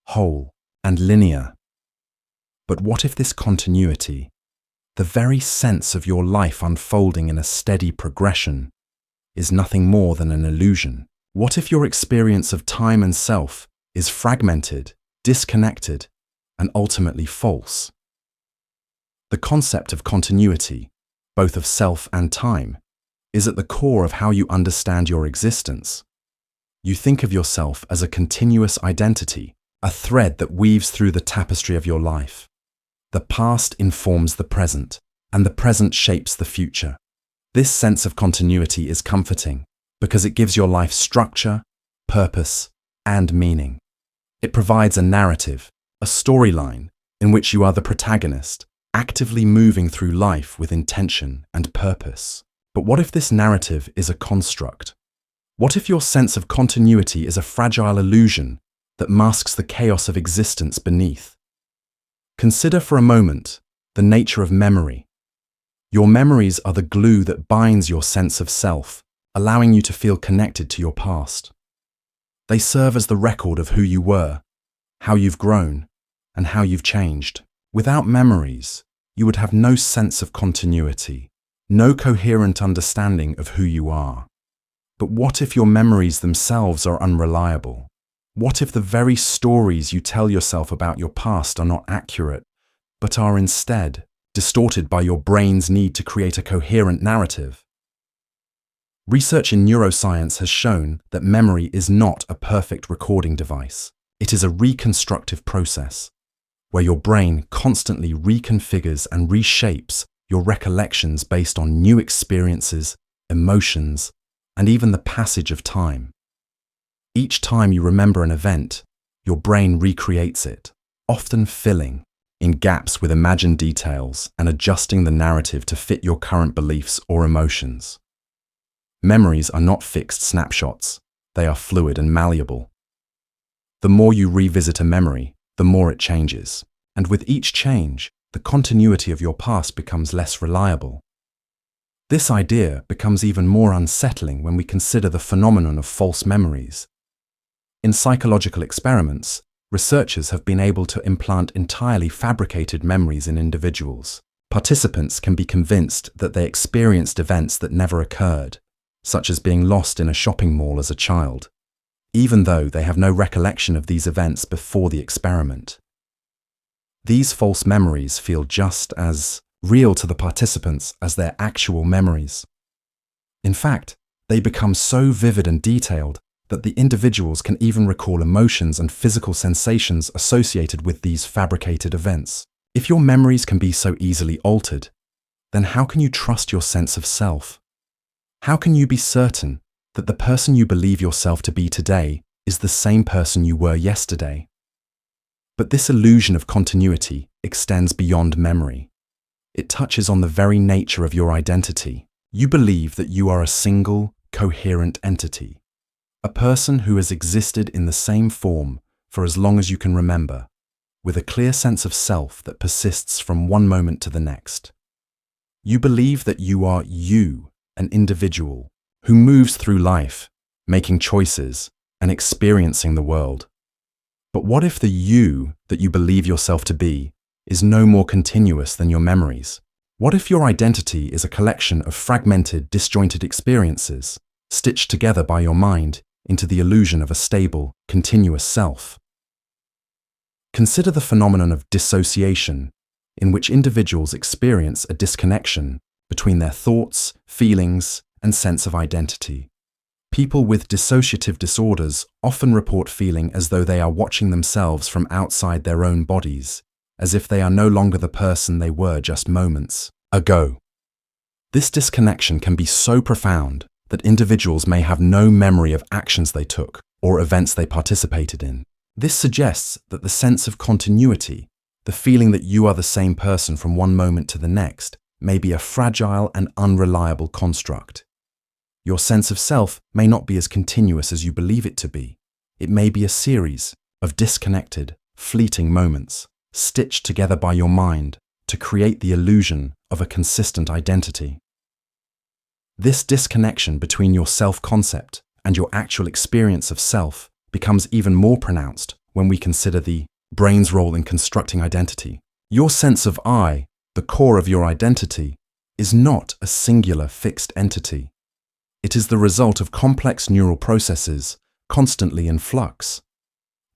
whole, and linear. But what if this continuity, the very sense of your life unfolding in a steady progression, is nothing more than an illusion? What if your experience of time and self is fragmented, disconnected, and ultimately false? The concept of continuity, both of self and time, is at the core of how you understand your existence. You think of yourself as a continuous identity, a thread that weaves through the tapestry of your life. The past informs the present, and the present shapes the future. This sense of continuity is comforting because it gives your life structure, purpose, and meaning. It provides a narrative, a storyline, in which you are the protagonist, actively moving through life with intention and purpose. But what if this narrative is a construct? What if your sense of continuity is a fragile illusion that masks the chaos of existence beneath? Consider for a moment the nature of memory. Your memories are the glue that binds your sense of self, allowing you to feel connected to your past. They serve as the record of who you were, how you've grown, and how you've changed. Without memories, you would have no sense of continuity, no coherent understanding of who you are. But what if your memories themselves are unreliable? What if the very stories you tell yourself about your past are not accurate, but are instead distorted by your brain's need to create a coherent narrative? Research in neuroscience has shown that memory is not a perfect recording device. It is a reconstructive process, where your brain constantly reconfigures and reshapes your recollections based on new experiences, emotions, and even the passage of time. Each time you remember an event, your brain recreates it, often filling in gaps with imagined details and adjusting the narrative to fit your current beliefs or emotions. Memories are not fixed snapshots. They are fluid and malleable. The more you revisit a memory, the more it changes. And with each change, the continuity of your past becomes less reliable. This idea becomes even more unsettling when we consider the phenomenon of false memories. In psychological experiments, researchers have been able to implant entirely fabricated memories in individuals. Participants can be convinced that they experienced events that never occurred, such as being lost in a shopping mall as a child, even though they have no recollection of these events before the experiment. These false memories feel just as real to the participants as their actual memories. In fact, they become so vivid and detailed that the individuals can even recall emotions and physical sensations associated with these fabricated events. If your memories can be so easily altered, then how can you trust your sense of self? How can you be certain that the person you believe yourself to be today is the same person you were yesterday? But this illusion of continuity extends beyond memory. It touches on the very nature of your identity. You believe that you are a single, coherent entity, a person who has existed in the same form for as long as you can remember, with a clear sense of self that persists from one moment to the next. You believe that you are you, an individual, who moves through life, making choices and experiencing the world. But what if the you that you believe yourself to be is no more continuous than your memories? What if your identity is a collection of fragmented, disjointed experiences, stitched together by your mind into the illusion of a stable, continuous self? Consider the phenomenon of dissociation, in which individuals experience a disconnection between their thoughts, feelings, and sense of identity. People with dissociative disorders often report feeling as though they are watching themselves from outside their own bodies, as if they are no longer the person they were just moments ago. This disconnection can be so profound that individuals may have no memory of actions they took or events they participated in. This suggests that the sense of continuity, the feeling that you are the same person from one moment to the next, may be a fragile and unreliable construct. Your sense of self may not be as continuous as you believe it to be. It may be a series of disconnected, fleeting moments, stitched together by your mind to create the illusion of a consistent identity. This disconnection between your self-concept and your actual experience of self becomes even more pronounced when we consider the brain's role in constructing identity. Your sense of I, the core of your identity, is not a singular fixed entity. It is the result of complex neural processes constantly in flux.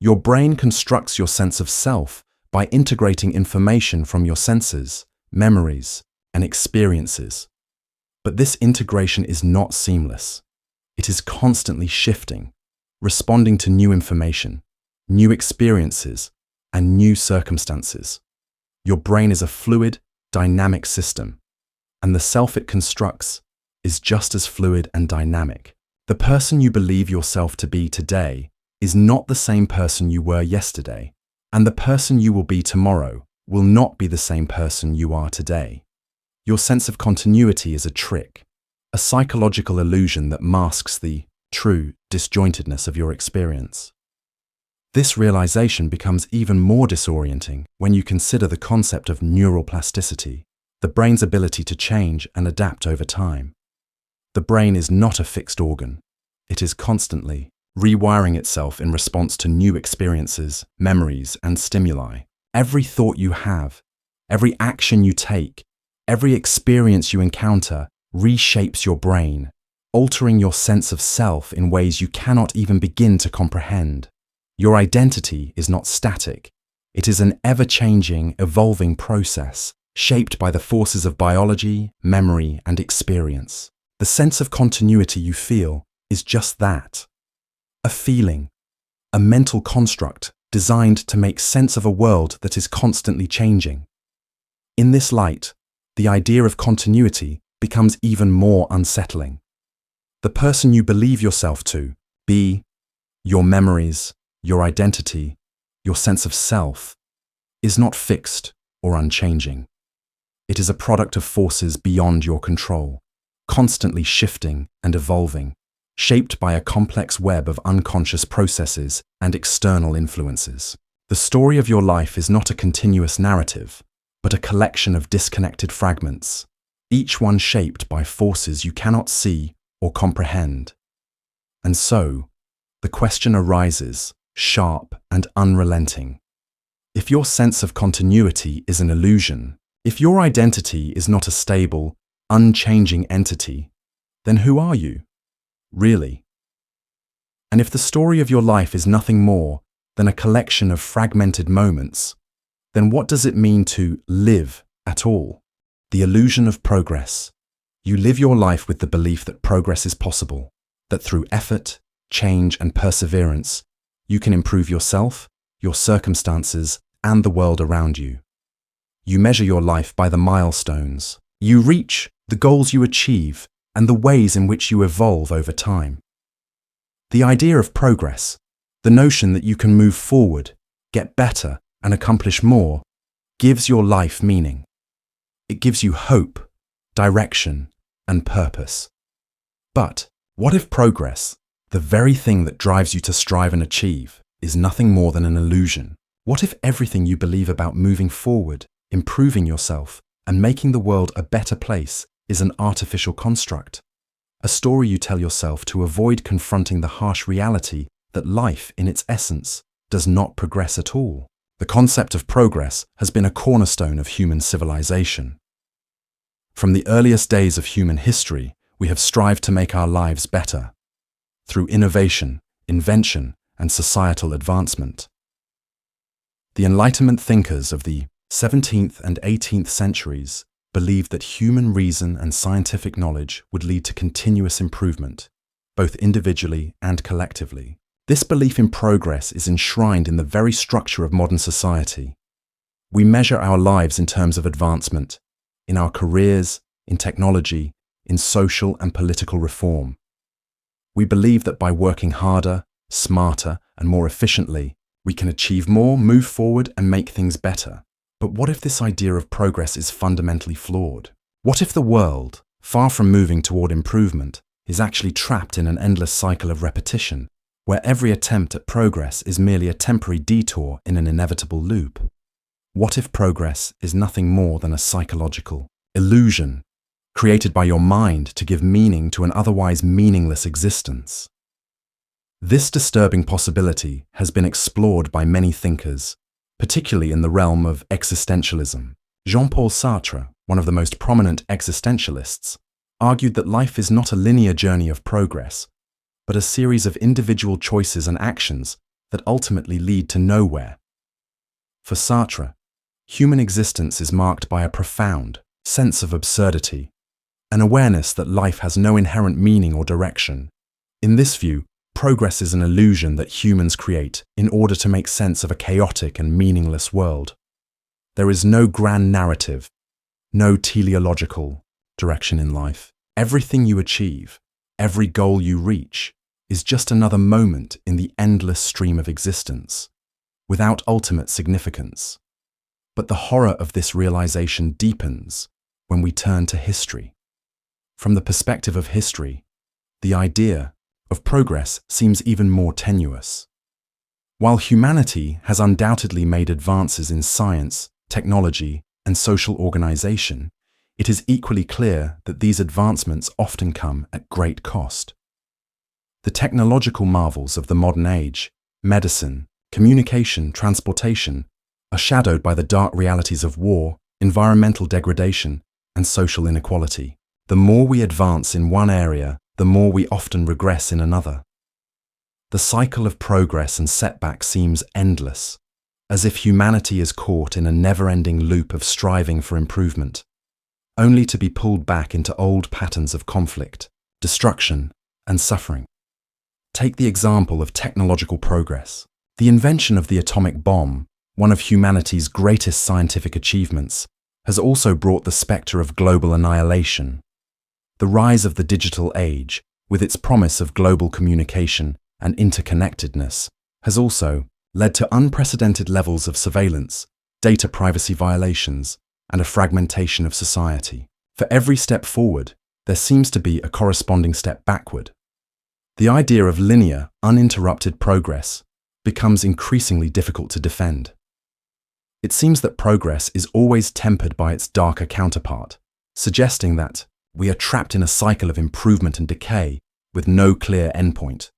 Your brain constructs your sense of self by integrating information from your senses, memories, and experiences. But this integration is not seamless. It is constantly shifting, responding to new information, new experiences, and new circumstances. Your brain is a fluid, dynamic system, and the self it constructs is just as fluid and dynamic. The person you believe yourself to be today is not the same person you were yesterday, and the person you will be tomorrow will not be the same person you are today. Your sense of continuity is a trick, a psychological illusion that masks the true disjointedness of your experience. This realization becomes even more disorienting when you consider the concept of neural plasticity, the brain's ability to change and adapt over time. The brain is not a fixed organ. It is constantly rewiring itself in response to new experiences, memories, and stimuli. Every thought you have, every action you take, every experience you encounter reshapes your brain, altering your sense of self in ways you cannot even begin to comprehend. Your identity is not static. It is an ever-changing, evolving process, shaped by the forces of biology, memory, and experience. The sense of continuity you feel is just that. A feeling, a mental construct designed to make sense of a world that is constantly changing. In this light, the idea of continuity becomes even more unsettling. The person you believe yourself to be, your memories, your identity, your sense of self, is not fixed or unchanging. It is a product of forces beyond your control, constantly shifting and evolving, shaped by a complex web of unconscious processes and external influences. The story of your life is not a continuous narrative, but a collection of disconnected fragments, each one shaped by forces you cannot see or comprehend. And so, the question arises, sharp and unrelenting. If your sense of continuity is an illusion, if your identity is not a stable, unchanging entity, then who are you, really? And if the story of your life is nothing more than a collection of fragmented moments, then what does it mean to live at all? The illusion of progress. You live your life with the belief that progress is possible, that through effort, change, and perseverance, you can improve yourself, your circumstances, and the world around you. You measure your life by the milestones. You reach the goals you achieve and the ways in which you evolve over time. The idea of progress, the notion that you can move forward, get better, and accomplish more, gives your life meaning. It gives you hope, direction, and purpose. But what if progress, the very thing that drives you to strive and achieve, is nothing more than an illusion? What if everything you believe about moving forward, improving yourself, and making the world a better place is an artificial construct? A story you tell yourself to avoid confronting the harsh reality that life, in its essence, does not progress at all. The concept of progress has been a cornerstone of human civilization. From the earliest days of human history, we have strived to make our lives better through innovation, invention, and societal advancement. The Enlightenment thinkers of the 17th and 18th centuries believed that human reason and scientific knowledge would lead to continuous improvement, both individually and collectively. This belief in progress is enshrined in the very structure of modern society. We measure our lives in terms of advancement, in our careers, in technology, in social and political reform. We believe that by working harder, smarter, and more efficiently, we can achieve more, move forward, and make things better. But what if this idea of progress is fundamentally flawed? What if the world, far from moving toward improvement, is actually trapped in an endless cycle of repetition, where every attempt at progress is merely a temporary detour in an inevitable loop? What if progress is nothing more than a psychological illusion created by your mind to give meaning to an otherwise meaningless existence? This disturbing possibility has been explored by many thinkers, particularly in the realm of existentialism. Jean-Paul Sartre, one of the most prominent existentialists, argued that life is not a linear journey of progress, but a series of individual choices and actions that ultimately lead to nowhere. For Sartre, human existence is marked by a profound sense of absurdity, an awareness that life has no inherent meaning or direction. In this view, progress is an illusion that humans create in order to make sense of a chaotic and meaningless world. There is no grand narrative, no teleological direction in life. Everything you achieve, every goal you reach, is just another moment in the endless stream of existence, without ultimate significance. But the horror of this realization deepens when we turn to history. From the perspective of history, the idea of progress seems even more tenuous. While humanity has undoubtedly made advances in science, technology, and social organization, it is equally clear that these advancements often come at great cost. The technological marvels of the modern age, medicine, communication, transportation, are shadowed by the dark realities of war, environmental degradation, and social inequality. The more we advance in one area, the more we often regress in another. The cycle of progress and setback seems endless, as if humanity is caught in a never-ending loop of striving for improvement, only to be pulled back into old patterns of conflict, destruction, and suffering. Take the example of technological progress. The invention of the atomic bomb, one of humanity's greatest scientific achievements, has also brought the spectre of global annihilation. The rise of the digital age, with its promise of global communication and interconnectedness, has also led to unprecedented levels of surveillance, data privacy violations, and a fragmentation of society. For every step forward, there seems to be a corresponding step backward. The idea of linear, uninterrupted progress becomes increasingly difficult to defend. It seems that progress is always tempered by its darker counterpart, suggesting that we are trapped in a cycle of improvement and decay with no clear endpoint.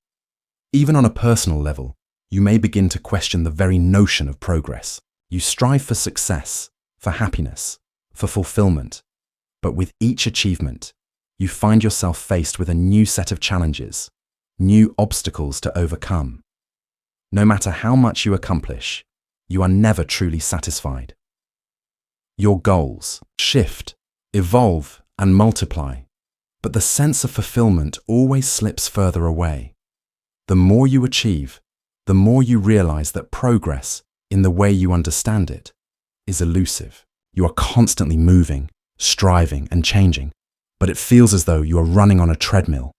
Even on a personal level, you may begin to question the very notion of progress. You strive for success, for happiness, for fulfillment, but with each achievement, you find yourself faced with a new set of challenges, new obstacles to overcome. No matter how much you accomplish, you are never truly satisfied. Your goals shift, evolve, and multiply, but the sense of fulfillment always slips further away. The more you achieve, the more you realize that progress, in the way you understand it, is elusive. You are constantly moving, striving, and changing, but it feels as though you are running on a treadmill,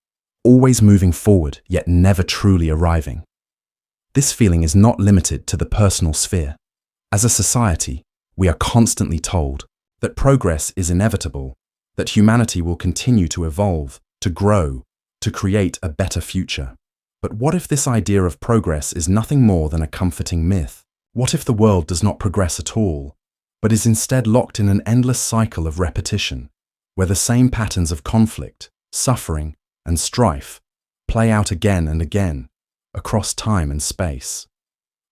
always moving forward, yet never truly arriving. This feeling is not limited to the personal sphere. As a society, we are constantly told that progress is inevitable, that humanity will continue to evolve, to grow, to create a better future. But what if this idea of progress is nothing more than a comforting myth? What if the world does not progress at all, but is instead locked in an endless cycle of repetition, where the same patterns of conflict, suffering, and strife play out again and again, across time and space?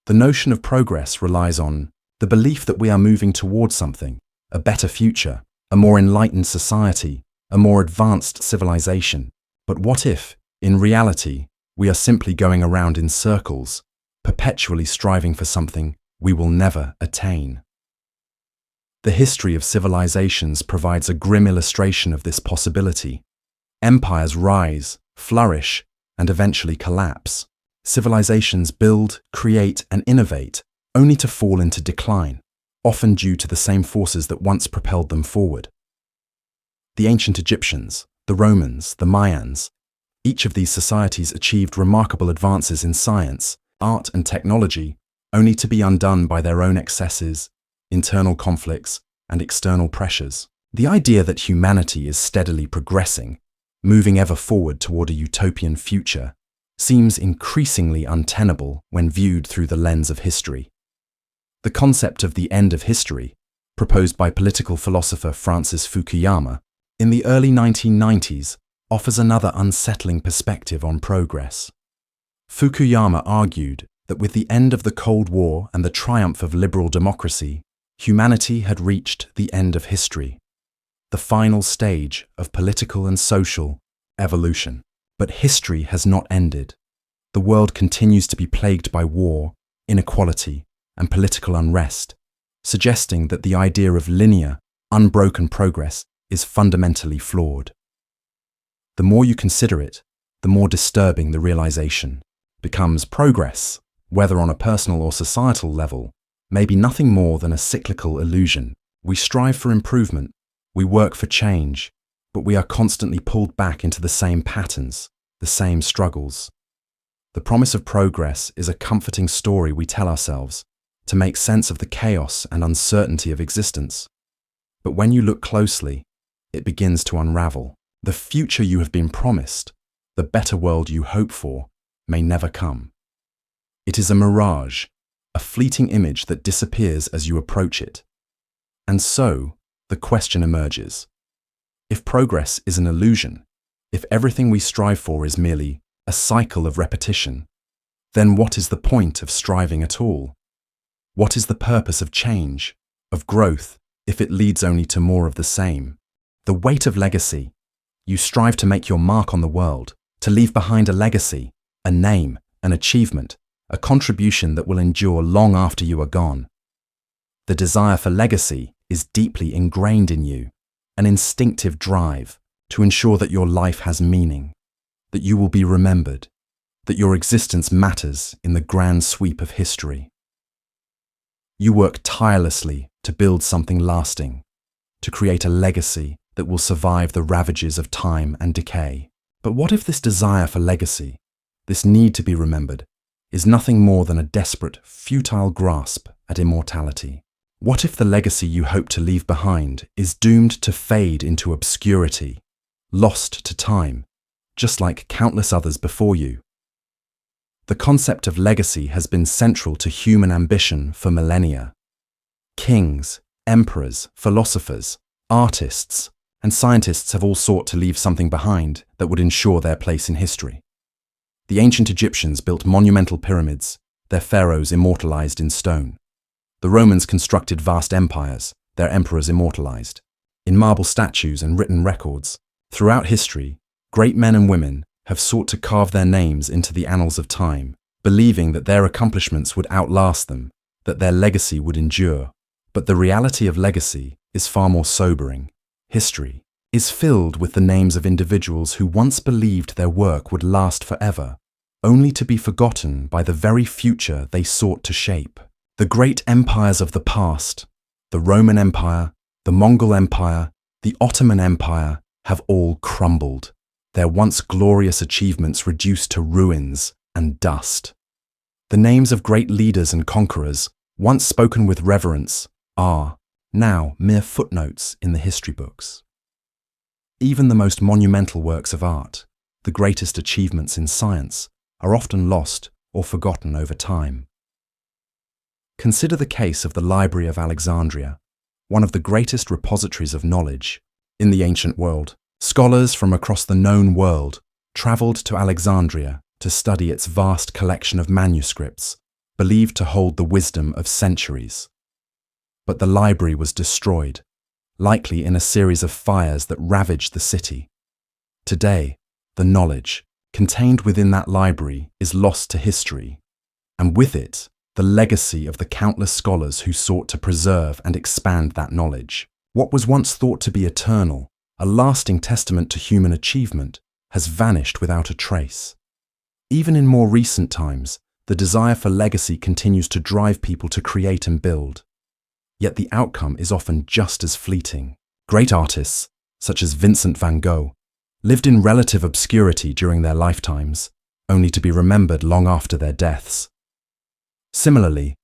The notion of progress relies on the belief that we are moving towards something, a better future, a more enlightened society, a more advanced civilization. But what if, in reality, we are simply going around in circles, perpetually striving for something we will never attain? The history of civilizations provides a grim illustration of this possibility. Empires rise, flourish, and eventually collapse. Civilizations build, create, and innovate, only to fall into decline, often due to the same forces that once propelled them forward. The ancient Egyptians, the Romans, the Mayans, each of these societies achieved remarkable advances in science, art, and technology, only to be undone by their own excesses, internal conflicts, and external pressures. The idea that humanity is steadily progressing, moving ever forward toward a utopian future, seems increasingly untenable when viewed through the lens of history. The concept of the end of history, proposed by political philosopher Francis Fukuyama in the early 1990s, offers another unsettling perspective on progress. Fukuyama argued that with the end of the Cold War and the triumph of liberal democracy, humanity had reached the end of history, the final stage of political and social evolution. But history has not ended. The world continues to be plagued by war, inequality, and political unrest, suggesting that the idea of linear, unbroken progress is fundamentally flawed. The more you consider it, the more disturbing the realization becomes. Progress, whether on a personal or societal level, may be nothing more than a cyclical illusion. We strive for improvement, we work for change, but we are constantly pulled back into the same patterns, the same struggles. The promise of progress is a comforting story we tell ourselves to make sense of the chaos and uncertainty of existence. But when you look closely, it begins to unravel. The future you have been promised, the better world you hope for, may never come. It is a mirage, a fleeting image that disappears as you approach it. And so, the question emerges. If progress is an illusion, if everything we strive for is merely a cycle of repetition, then what is the point of striving at all? What is the purpose of change, of growth, if it leads only to more of the same? The weight of legacy. You strive to make your mark on the world, to leave behind a legacy, a name, an achievement, a contribution that will endure long after you are gone. The desire for legacy is deeply ingrained in you, an instinctive drive to ensure that your life has meaning, that you will be remembered, that your existence matters in the grand sweep of history. You work tirelessly to build something lasting, to create a legacy that will survive the ravages of time and decay. But what if this desire for legacy, this need to be remembered, is nothing more than a desperate, futile grasp at immortality? What if the legacy you hope to leave behind is doomed to fade into obscurity, lost to time, just like countless others before you? The concept of legacy has been central to human ambition for millennia. Kings, emperors, philosophers, artists, and scientists have all sought to leave something behind that would ensure their place in history. The ancient Egyptians built monumental pyramids, their pharaohs immortalized in stone. The Romans constructed vast empires, their emperors immortalized, in marble statues and written records. Throughout history, great men and women have sought to carve their names into the annals of time, believing that their accomplishments would outlast them, that their legacy would endure. But the reality of legacy is far more sobering. History is filled with the names of individuals who once believed their work would last forever, only to be forgotten by the very future they sought to shape. The great empires of the past, the Roman Empire, the Mongol Empire, the Ottoman Empire, have all crumbled, their once glorious achievements reduced to ruins and dust. The names of great leaders and conquerors, once spoken with reverence, are now mere footnotes in the history books. Even the most monumental works of art, the greatest achievements in science, are often lost or forgotten over time. Consider the case of the Library of Alexandria, one of the greatest repositories of knowledge in the ancient world. Scholars from across the known world traveled to Alexandria to study its vast collection of manuscripts, believed to hold the wisdom of centuries. But the library was destroyed, likely in a series of fires that ravaged the city. Today, the knowledge contained within that library is lost to history, and with it, the legacy of the countless scholars who sought to preserve and expand that knowledge. What was once thought to be eternal, a lasting testament to human achievement, has vanished without a trace. Even in more recent times, the desire for legacy continues to drive people to create and build. Yet the outcome is often just as fleeting. Great artists, such as Vincent van Gogh, lived in relative obscurity during their lifetimes, only to be remembered long after their deaths. Similarly,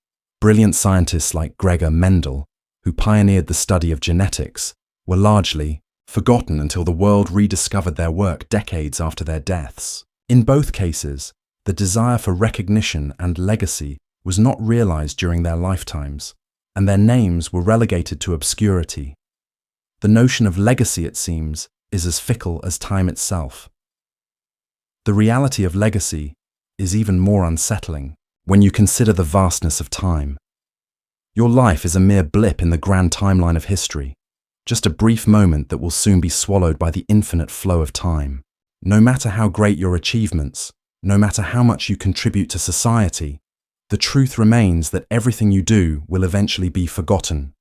brilliant scientists like Gregor Mendel, who pioneered the study of genetics, were largely forgotten until the world rediscovered their work decades after their deaths. In both cases, the desire for recognition and legacy was not realized during their lifetimes, and their names were relegated to obscurity. The notion of legacy, it seems, is as fickle as time itself. The reality of legacy is even more unsettling when you consider the vastness of time. Your life is a mere blip in the grand timeline of history, just a brief moment that will soon be swallowed by the infinite flow of time. No matter how great your achievements, no matter how much you contribute to society, the truth remains that everything you do will eventually be forgotten.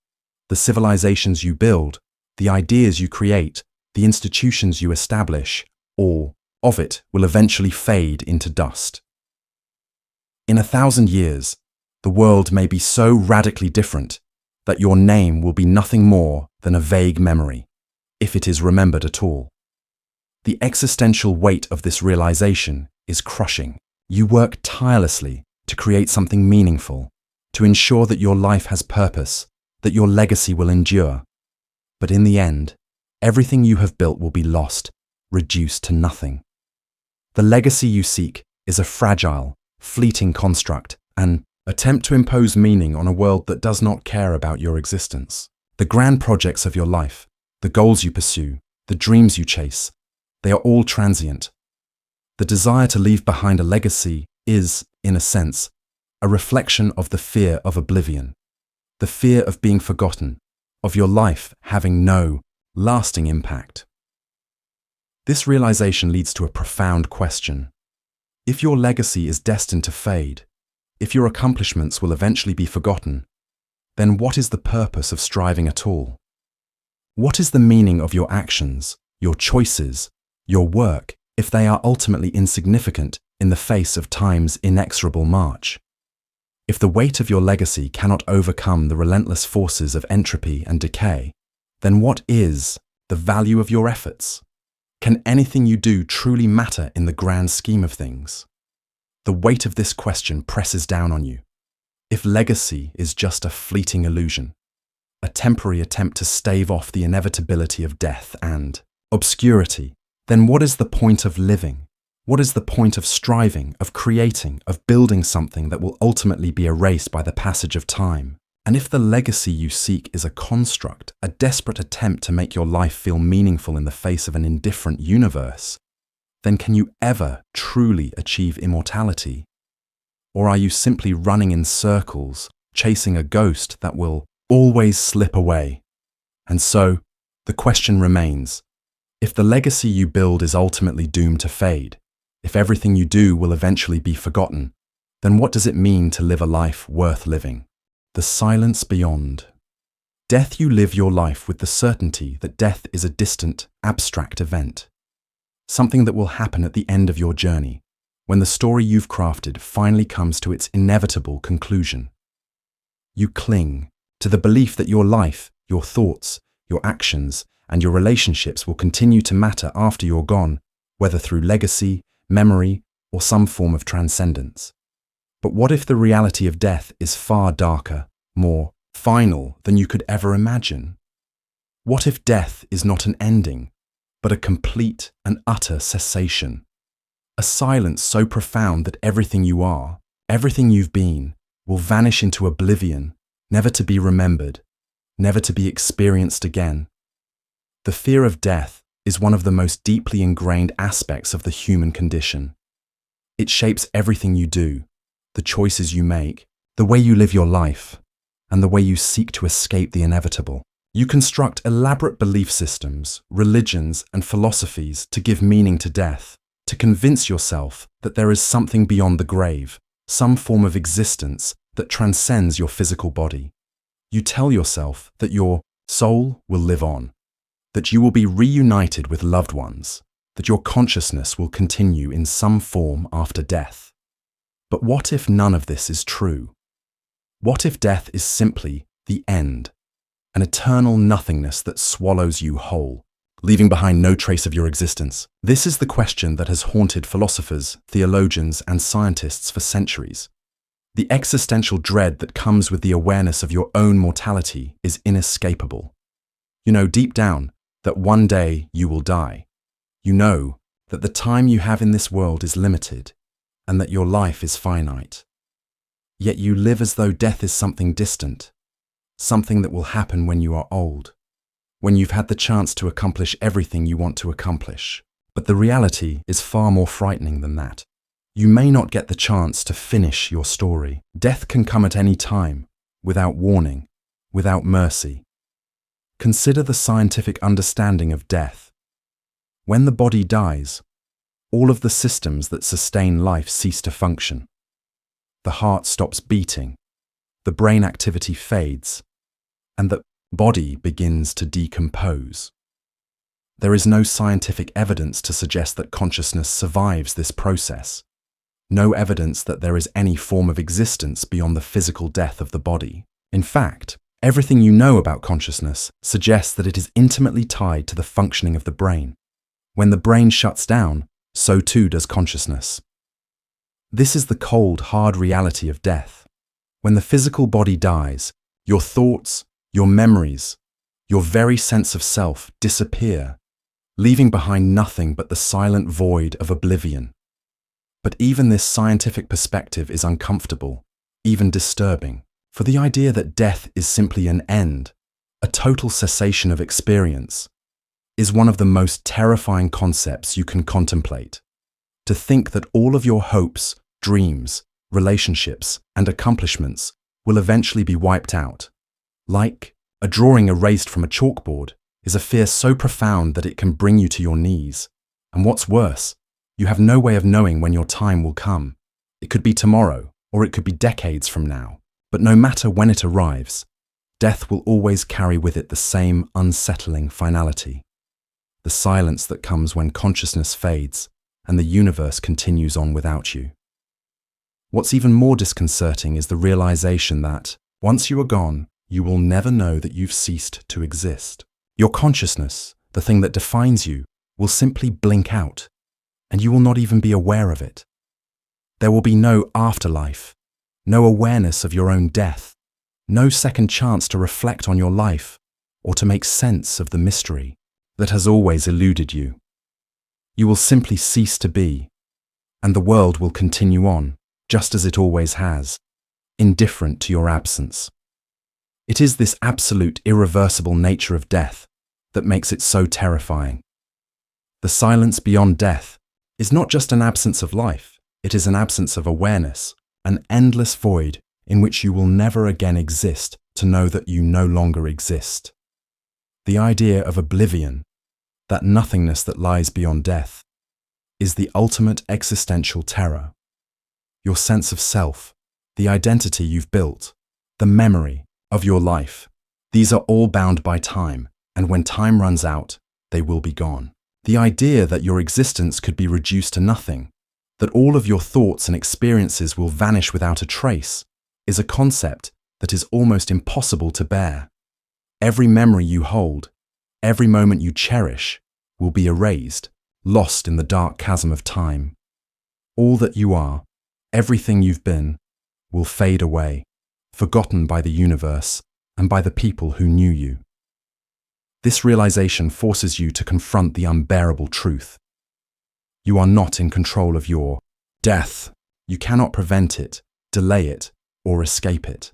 The civilizations you build, the ideas you create, the institutions you establish, all of it will eventually fade into dust. In 1,000 years, the world may be so radically different that your name will be nothing more than a vague memory. if it is remembered at all. The existential weight of this realization is crushing. You work tirelessly to create something meaningful, to ensure that your life has purpose, that your legacy will endure. But in the end, everything you have built will be lost, reduced to nothing. The legacy you seek is a fragile, fleeting construct, an attempt to impose meaning on a world that does not care about your existence. The grand projects of your life, the goals you pursue, the dreams you chase, they are all transient. The desire to leave behind a legacy is, in a sense, a reflection of the fear of oblivion, the fear of being forgotten, of your life having no lasting impact. This realization leads to a profound question. If your legacy is destined to fade, if your accomplishments will eventually be forgotten, then what is the purpose of striving at all? What is the meaning of your actions, your choices, your work, if they are ultimately insignificant in the face of time's inexorable march? If the weight of your legacy cannot overcome the relentless forces of entropy and decay, then what is the value of your efforts? Can anything you do truly matter in the grand scheme of things? The weight of this question presses down on you. If legacy is just a fleeting illusion, a temporary attempt to stave off the inevitability of death and obscurity, then what is the point of living? What is the point of striving, of creating, of building something that will ultimately be erased by the passage of time? And if the legacy you seek is a construct, a desperate attempt to make your life feel meaningful in the face of an indifferent universe, then can you ever truly achieve immortality? Or are you simply running in circles, chasing a ghost that will always slip away? And so, the question remains, if the legacy you build is ultimately doomed to fade, if everything you do will eventually be forgotten, then what does it mean to live a life worth living? The silence beyond. Death, you live your life with the certainty that death is a distant, abstract event. Something that will happen at the end of your journey, when the story you've crafted finally comes to its inevitable conclusion. You cling to the belief that your life, your thoughts, your actions, and your relationships will continue to matter after you're gone, whether through legacy, memory, or some form of transcendence. But what if the reality of death is far darker, more final than you could ever imagine? What if death is not an ending, but a complete and utter cessation? A silence so profound that everything you are, everything you've been, will vanish into oblivion, never to be remembered, never to be experienced again. The fear of death is one of the most deeply ingrained aspects of the human condition. It shapes everything you do, the choices you make, the way you live your life, and the way you seek to escape the inevitable. You construct elaborate belief systems, religions, and philosophies to give meaning to death, to convince yourself that there is something beyond the grave, some form of existence that transcends your physical body. You tell yourself that your soul will live on, that you will be reunited with loved ones, that your consciousness will continue in some form after death. But what if none of this is true? What if death is simply the end, an eternal nothingness that swallows you whole, leaving behind no trace of your existence? This is the question that has haunted philosophers, theologians, and scientists for centuries. The existential dread that comes with the awareness of your own mortality is inescapable. You know deep down that one day you will die. You know that the time you have in this world is limited, and that your life is finite. Yet you live as though death is something distant, something that will happen when you are old, when you've had the chance to accomplish everything you want to accomplish. But the reality is far more frightening than that. You may not get the chance to finish your story. Death can come at any time, without warning, without mercy. Consider the scientific understanding of death. When the body dies, all of the systems that sustain life cease to function. The heart stops beating, the brain activity fades, and the body begins to decompose. There is no scientific evidence to suggest that consciousness survives this process. No evidence that there is any form of existence beyond the physical death of the body. In fact, Everything you know about consciousness suggests that it is intimately tied to the functioning of the brain. When the brain shuts down, so too does consciousness. This is the cold, hard reality of death. When the physical body dies, your thoughts, your memories, your very sense of self disappear, leaving behind nothing but the silent void of oblivion. But even this scientific perspective is uncomfortable, even disturbing, for the idea that death is simply an end, a total cessation of experience, is one of the most terrifying concepts you can contemplate. To think that all of your hopes, dreams, relationships, and accomplishments will eventually be wiped out, like a drawing erased from a chalkboard, is a fear so profound that it can bring you to your knees. And what's worse, you have no way of knowing when your time will come. It could be tomorrow, or it could be decades from now. But no matter when it arrives, death will always carry with it the same unsettling finality. The silence that comes when consciousness fades and the universe continues on without you. What's even more disconcerting is the realization that, once you are gone, you will never know that you've ceased to exist. Your consciousness, the thing that defines you, will simply blink out, and you will not even be aware of it. There will be no afterlife, no awareness of your own death, no second chance to reflect on your life or to make sense of the mystery that has always eluded you. You will simply cease to be, and the world will continue on, just as it always has, indifferent to your absence. It is this absolute, irreversible nature of death that makes it so terrifying. The silence beyond death is not just an absence of life, it is an absence of awareness, an endless void in which you will never again exist to know that you no longer exist. The idea of oblivion, that nothingness that lies beyond death, is the ultimate existential terror. Your sense of self, the identity you've built, the memory of your life, these are all bound by time, and when time runs out, they will be gone. The idea that your existence could be reduced to nothing, that all of your thoughts and experiences will vanish without a trace, is a concept that is almost impossible to bear. Every memory you hold, every moment you cherish, will be erased, lost in the dark chasm of time. All that you are, everything you've been, will fade away, forgotten by the universe and by the people who knew you. This realization forces you to confront the unbearable truth. You are not in control of your death. You cannot prevent it, delay it, or escape it.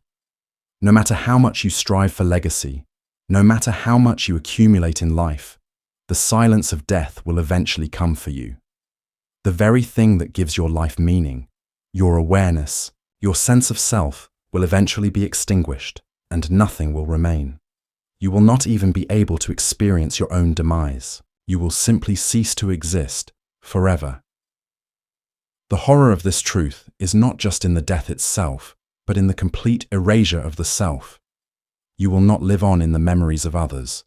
No matter how much you strive for legacy, no matter how much you accumulate in life, the silence of death will eventually come for you. The very thing that gives your life meaning, your awareness, your sense of self, will eventually be extinguished, and nothing will remain. You will not even be able to experience your own demise. You will simply cease to exist forever. The horror of this truth is not just in the death itself, but in the complete erasure of the self. You will not live on in the memories of others.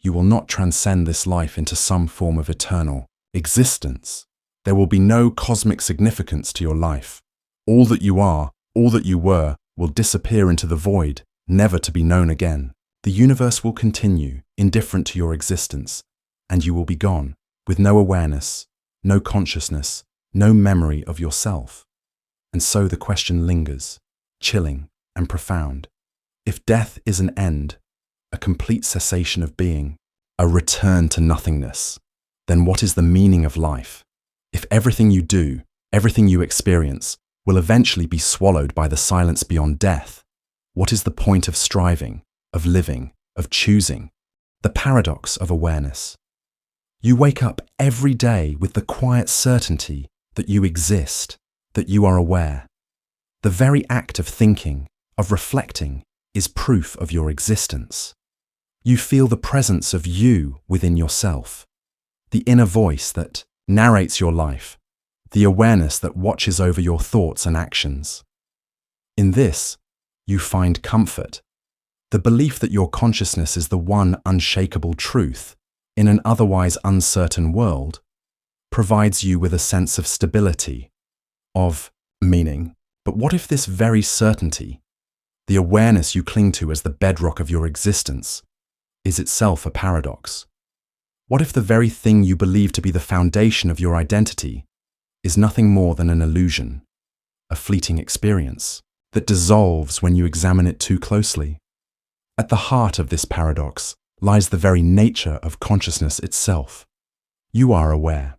You will not transcend this life into some form of eternal existence. There will be no cosmic significance to your life. All that you are, all that you were, will disappear into the void, never to be known again. The universe will continue, indifferent to your existence, and you will be gone, with no awareness, no consciousness, no memory of yourself. And so the question lingers, chilling and profound. If death is an end, a complete cessation of being, a return to nothingness, then what is the meaning of life? If everything you do, everything you experience, will eventually be swallowed by the silence beyond death, what is the point of striving, of living, of choosing? The paradox of awareness. You wake up every day with the quiet certainty that you exist, that you are aware. The very act of thinking, of reflecting, is proof of your existence. You feel the presence of you within yourself, the inner voice that narrates your life, the awareness that watches over your thoughts and actions. In this, you find comfort. The belief that your consciousness is the one unshakable truth in an otherwise uncertain world provides you with a sense of stability, of meaning. But what if this very certainty, The awareness you cling to as the bedrock of your existence is itself a paradox. What if the very thing you believe to be the foundation of your identity is nothing more than an illusion, a fleeting experience that dissolves when you examine it too closely? At the heart of this paradox lies the very nature of consciousness itself. You are aware.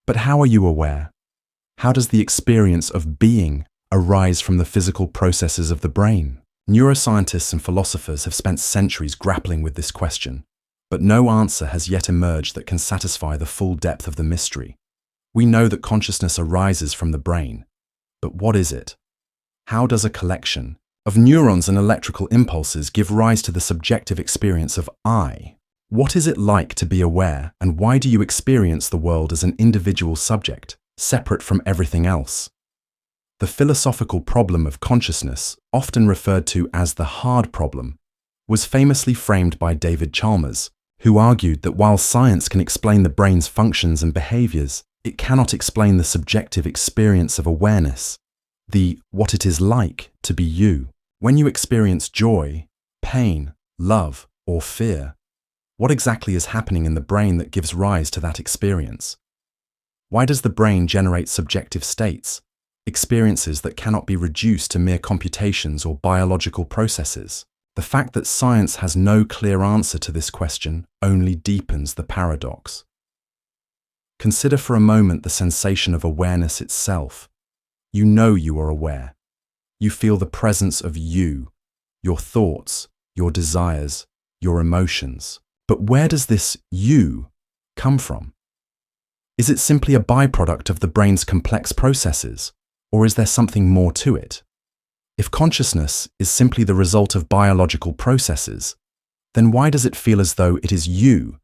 But how are you aware? How does the experience of being arise from the physical processes of the brain? Neuroscientists and philosophers have spent centuries grappling with this question, but no answer has yet emerged that can satisfy the full depth of the mystery. We know that consciousness arises from the brain, but what is it? How does a collection of neurons and electrical impulses give rise to the subjective experience of I? What is it like to be aware, and why do you experience the world as an individual subject, separate from everything else? The philosophical problem of consciousness, often referred to as the hard problem, was famously framed by David Chalmers, who argued that while science can explain the brain's functions and behaviors, it cannot explain the subjective experience of awareness, what it is like to be you. When you experience joy, pain, love, or fear, what exactly is happening in the brain that gives rise to that experience? Why does the brain generate subjective states, experiences that cannot be reduced to mere computations or biological processes? The fact that science has no clear answer to this question only deepens the paradox. Consider for a moment the sensation of awareness itself. You know you are aware. You feel the presence of you, your thoughts, your desires, your emotions. But where does this you come from? Is it simply a byproduct of the brain's complex processes, or is there something more to it? If consciousness is simply the result of biological processes, then why does it feel as though it is you,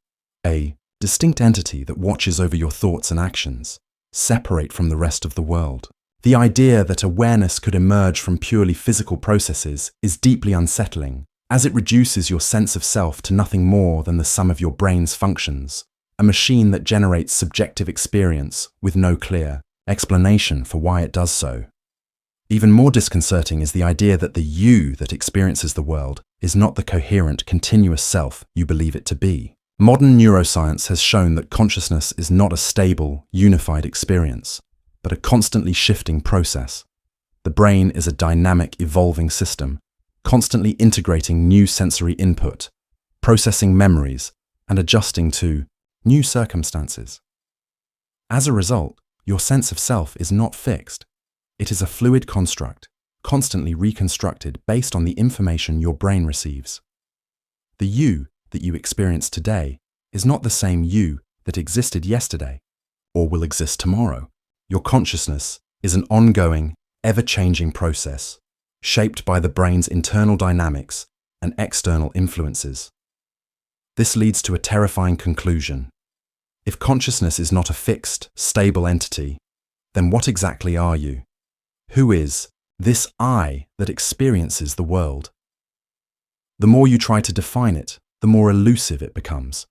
a distinct entity that watches over your thoughts and actions, separate from the rest of the world? The idea that awareness could emerge from purely physical processes is deeply unsettling, as it reduces your sense of self to nothing more than the sum of your brain's functions, a machine that generates subjective experience with no clear explanation for why it does so. Even more disconcerting is the idea that the you that experiences the world is not the coherent, continuous self you believe it to be. Modern neuroscience has shown that consciousness is not a stable, unified experience, but a constantly shifting process. The brain is a dynamic, evolving system, constantly integrating new sensory input, processing memories, and adjusting to new circumstances. As a result, your sense of self is not fixed. It is a fluid construct, constantly reconstructed based on the information your brain receives. The you that you experience today is not the same you that existed yesterday or will exist tomorrow. Your consciousness is an ongoing, ever-changing process, shaped by the brain's internal dynamics and external influences. This leads to a terrifying conclusion. If consciousness is not a fixed, stable entity, then what exactly are you? Who is this I that experiences the world? The more you try to define it, the more elusive it becomes.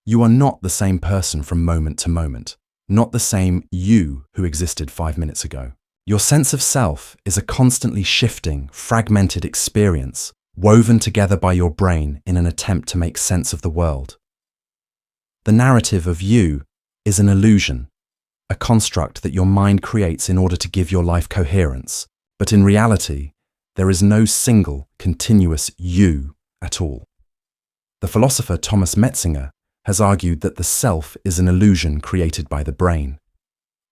You are not the same person from moment to moment, not the same you who existed 5 minutes ago. Your sense of self is a constantly shifting, fragmented experience, woven together by your brain in an attempt to make sense of the world. The narrative of you is an illusion, a construct that your mind creates in order to give your life coherence, but in reality, there is no single, continuous you at all. The philosopher Thomas Metzinger has argued that the self is an illusion created by the brain.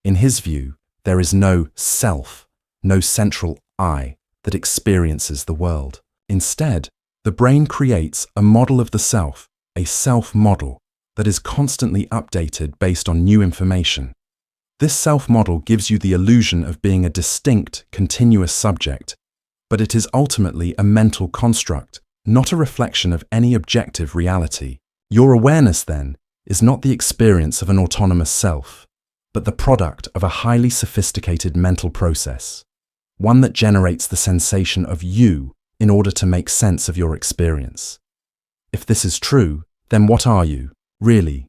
In his view, there is no self, no central I that experiences the world. Instead, the brain creates a model of the self, a self-model, that is constantly updated based on new information. This self-model gives you the illusion of being a distinct, continuous subject, but it is ultimately a mental construct, not a reflection of any objective reality. Your awareness, then, is not the experience of an autonomous self, but the product of a highly sophisticated mental process, one that generates the sensation of you in order to make sense of your experience. If this is true, then what are you, really?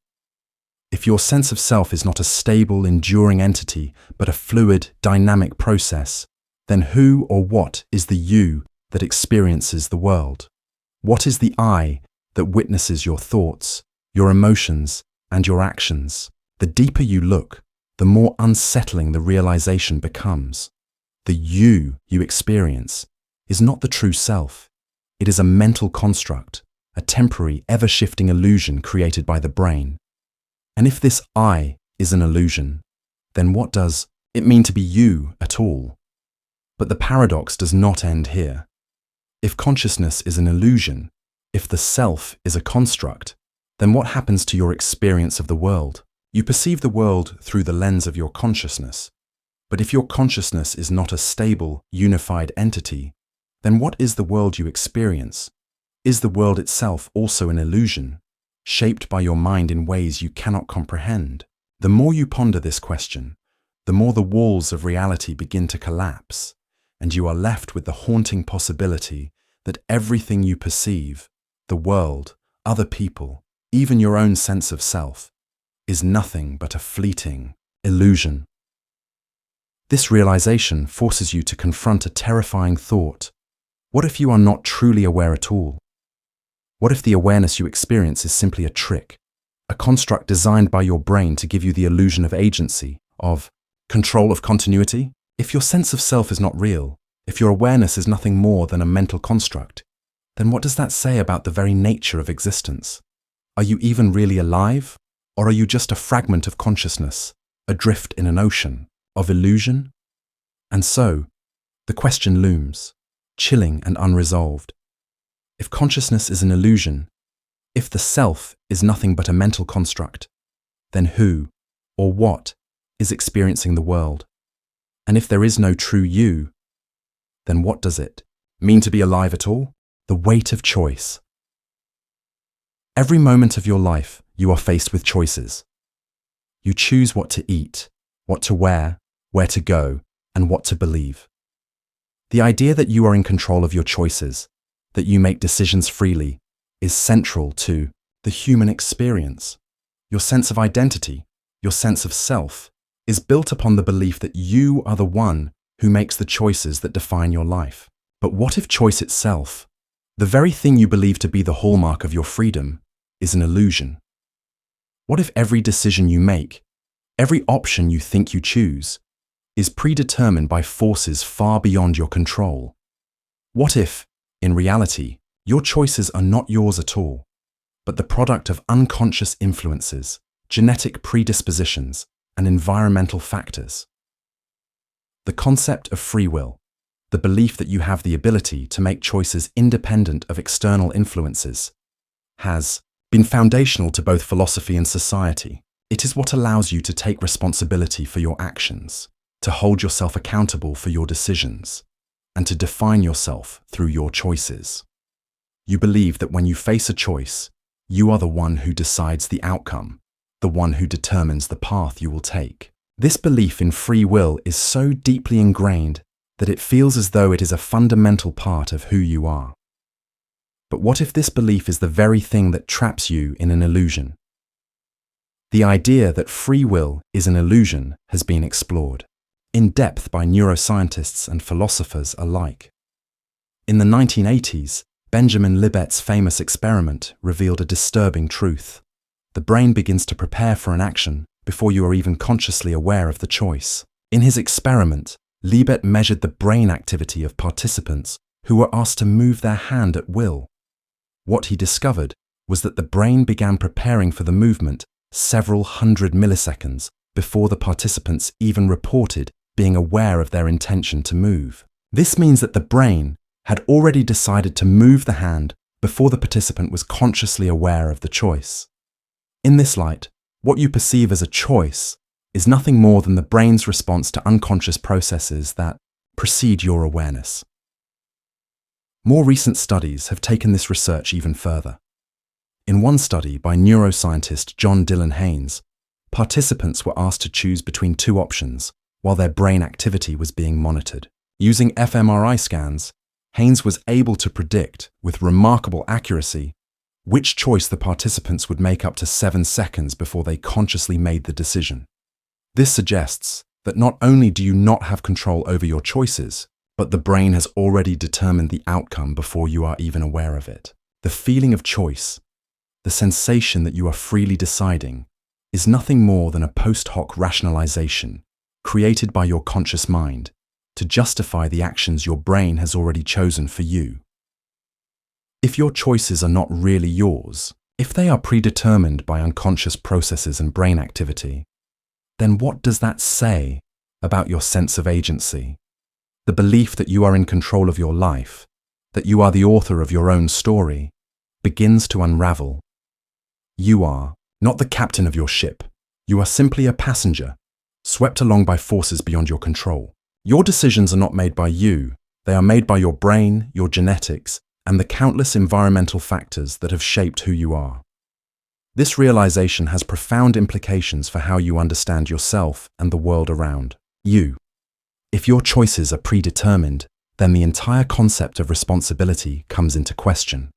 If your sense of self is not a stable, enduring entity, but a fluid, dynamic process, then who or what is the you that experiences the world? What is the I that witnesses your thoughts, your emotions, and your actions? The deeper you look, the more unsettling the realization becomes. The you experience is not the true self. It is a mental construct, a temporary, ever-shifting illusion created by the brain. And if this I is an illusion, then what does it mean to be you at all? But the paradox does not end here. If consciousness is an illusion, if the self is a construct, then what happens to your experience of the world? You perceive the world through the lens of your consciousness. But if your consciousness is not a stable, unified entity, then what is the world you experience? Is the world itself also an illusion, shaped by your mind in ways you cannot comprehend? The more you ponder this question, the more the walls of reality begin to collapse, and you are left with the haunting possibility that everything you perceive, the world, other people, even your own sense of self, is nothing but a fleeting illusion. This realization forces you to confront a terrifying thought. What if you are not truly aware at all? What if the awareness you experience is simply a trick, a construct designed by your brain to give you the illusion of agency, of control, of continuity? If your sense of self is not real, if your awareness is nothing more than a mental construct, then what does that say about the very nature of existence? Are you even really alive? Or are you just a fragment of consciousness, adrift in an ocean of illusion? And so, the question looms, chilling and unresolved. If consciousness is an illusion, if the self is nothing but a mental construct, then who or what is experiencing the world? And if there is no true you, then what does it mean to be alive at all? The weight of choice. Every moment of your life, you are faced with choices. You choose what to eat, what to wear, where to go, and what to believe. The idea that you are in control of your choices, that you make decisions freely, is central to the human experience. Your sense of identity, your sense of self, is built upon the belief that you are the one who makes the choices that define your life. But what if choice itself, the very thing you believe to be the hallmark of your freedom, is an illusion? What if every decision you make, every option you think you choose, is predetermined by forces far beyond your control? What if, in reality, your choices are not yours at all, but the product of unconscious influences, genetic predispositions, and environmental factors? The concept of free will, the belief that you have the ability to make choices independent of external influences, has been foundational to both philosophy and society. It is what allows you to take responsibility for your actions, to hold yourself accountable for your decisions, and to define yourself through your choices. You believe that when you face a choice, you are the one who decides the outcome, the one who determines the path you will take. This belief in free will is so deeply ingrained that it feels as though it is a fundamental part of who you are. But what if this belief is the very thing that traps you in an illusion? The idea that free will is an illusion has been explored in depth by neuroscientists and philosophers alike. In the 1980s, Benjamin Libet's famous experiment revealed a disturbing truth. The brain begins to prepare for an action before you are even consciously aware of the choice. In his experiment, Libet measured the brain activity of participants who were asked to move their hand at will. What he discovered was that the brain began preparing for the movement several hundred milliseconds before the participants even reported being aware of their intention to move. This means that the brain had already decided to move the hand before the participant was consciously aware of the choice. In this light, what you perceive as a choice is nothing more than the brain's response to unconscious processes that precede your awareness. More recent studies have taken this research even further. In one study by neuroscientist John Dylan Haynes, participants were asked to choose between two options while their brain activity was being monitored. Using fMRI scans, Haynes was able to predict, with remarkable accuracy, which choice the participants would make up to 7 seconds before they consciously made the decision. This suggests that not only do you not have control over your choices, but the brain has already determined the outcome before you are even aware of it. The feeling of choice, the sensation that you are freely deciding, is nothing more than a post hoc rationalization created by your conscious mind to justify the actions your brain has already chosen for you. If your choices are not really yours, if they are predetermined by unconscious processes and brain activity, then what does that say about your sense of agency? The belief that you are in control of your life, that you are the author of your own story, begins to unravel. You are not the captain of your ship. You are simply a passenger, swept along by forces beyond your control. Your decisions are not made by you. They are made by your brain, your genetics, and the countless environmental factors that have shaped who you are. This realization has profound implications for how you understand yourself and the world around you. If your choices are predetermined, then the entire concept of responsibility comes into question.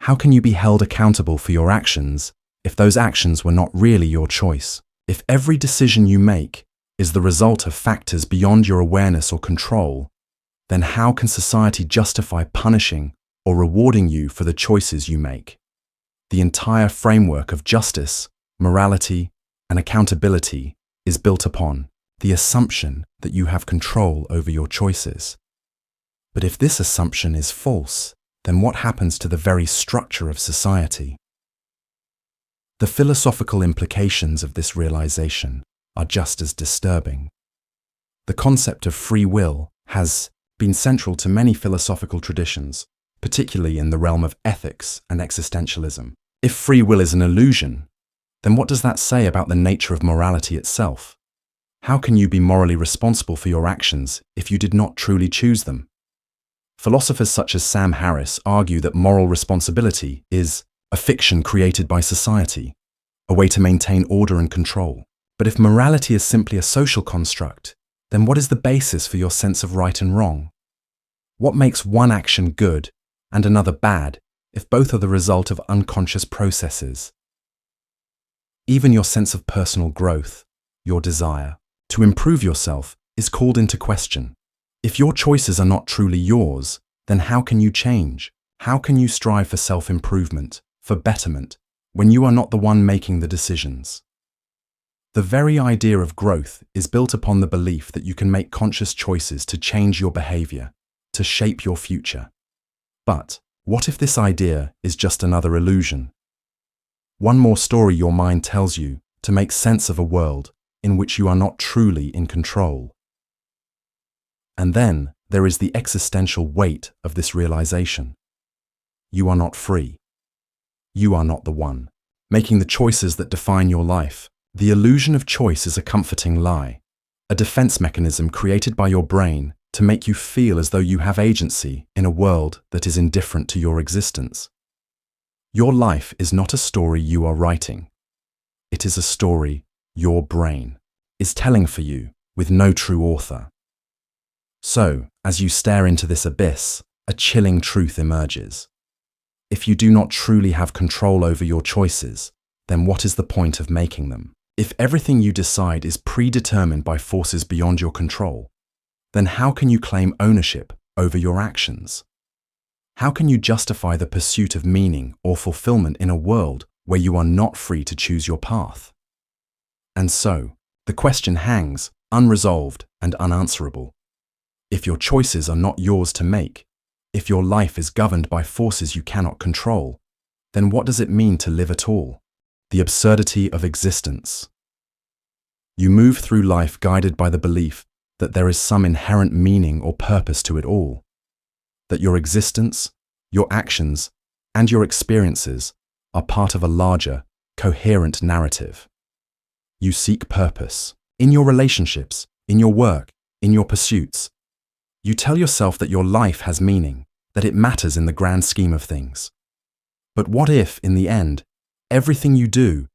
How can you be held accountable for your actions if those actions were not really your choice? If every decision you make is the result of factors beyond your awareness or control, then how can society justify punishing or rewarding you for the choices you make? The entire framework of justice, morality, and accountability is built upon the assumption that you have control over your choices. But if this assumption is false, then what happens to the very structure of society? The philosophical implications of this realization are just as disturbing. The concept of free will has been central to many philosophical traditions, particularly in the realm of ethics and existentialism. If free will is an illusion, then what does that say about the nature of morality itself? How can you be morally responsible for your actions if you did not truly choose them? Philosophers such as Sam Harris argue that moral responsibility is a fiction created by society, a way to maintain order and control. But if morality is simply a social construct, then what is the basis for your sense of right and wrong? What makes one action good and another bad if both are the result of unconscious processes? Even your sense of personal growth, your desire to improve yourself, is called into question. If your choices are not truly yours, then how can you change? How can you strive for self-improvement, for betterment, when you are not the one making the decisions? The very idea of growth is built upon the belief that you can make conscious choices to change your behavior, to shape your future. But what if this idea is just another illusion? One more story your mind tells you to make sense of a world in which you are not truly in control. And then there is the existential weight of this realization. You are not free. You are not the one making the choices that define your life. The illusion of choice is a comforting lie, a defense mechanism created by your brain to make you feel as though you have agency in a world that is indifferent to your existence. Your life is not a story you are writing. It is a story your brain is telling for you with no true author. So, as you stare into this abyss, a chilling truth emerges. If you do not truly have control over your choices, then what is the point of making them? If everything you decide is predetermined by forces beyond your control, then how can you claim ownership over your actions? How can you justify the pursuit of meaning or fulfillment in a world where you are not free to choose your path? And so, the question hangs, unresolved and unanswerable. If your choices are not yours to make, if your life is governed by forces you cannot control, then what does it mean to live at all? The absurdity of existence. You move through life guided by the belief that there is some inherent meaning or purpose to it all, that your existence, your actions, and your experiences are part of a larger, coherent narrative. You seek purpose in your relationships, in your work, in your pursuits. You tell yourself that your life has meaning, that it matters in the grand scheme of things. But what if, in the end, everything you do,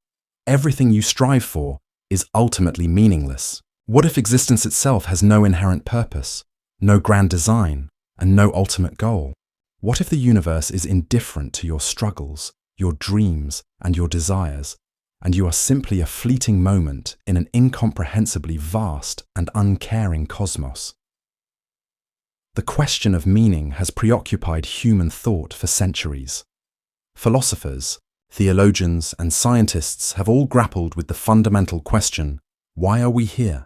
everything you strive for, is ultimately meaningless? What if existence itself has no inherent purpose, no grand design, and no ultimate goal? What if the universe is indifferent to your struggles, your dreams, and your desires, and you are simply a fleeting moment in an incomprehensibly vast and uncaring cosmos? The question of meaning has preoccupied human thought for centuries. Philosophers, theologians, and scientists have all grappled with the fundamental question, why are we here?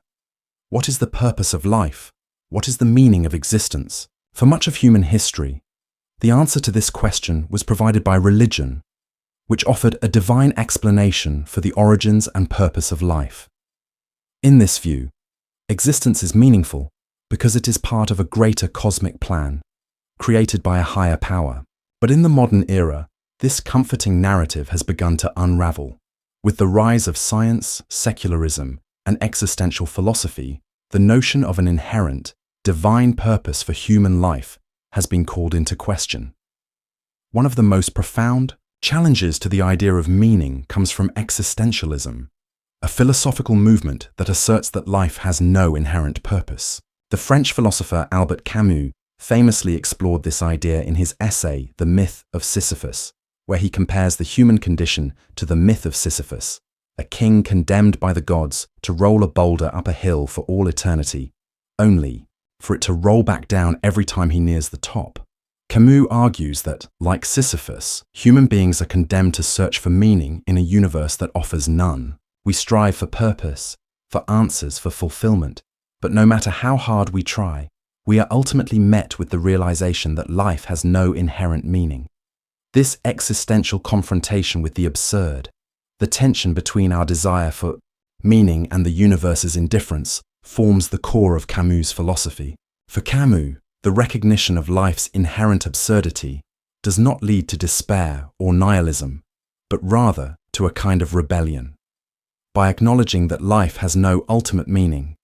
What is the purpose of life? What is the meaning of existence? For much of human history, the answer to this question was provided by religion, which offered a divine explanation for the origins and purpose of life. In this view, existence is meaningful because it is part of a greater cosmic plan, created by a higher power. But in the modern era, this comforting narrative has begun to unravel. With the rise of science, secularism, and existential philosophy, the notion of an inherent, divine purpose for human life has been called into question. One of the most profound challenges to the idea of meaning comes from existentialism, a philosophical movement that asserts that life has no inherent purpose. The French philosopher Albert Camus famously explored this idea in his essay, The Myth of Sisyphus, where he compares the human condition to the myth of Sisyphus, a king condemned by the gods to roll a boulder up a hill for all eternity, only for it to roll back down every time he nears the top. Camus argues that, like Sisyphus, human beings are condemned to search for meaning in a universe that offers none. We strive for purpose, for answers, for fulfillment, but no matter how hard we try, we are ultimately met with the realization that life has no inherent meaning. This existential confrontation with the absurd, the tension between our desire for meaning and the universe's indifference, forms the core of Camus' philosophy. For Camus, the recognition of life's inherent absurdity does not lead to despair or nihilism, but rather to a kind of rebellion. By acknowledging that life has no ultimate meaning,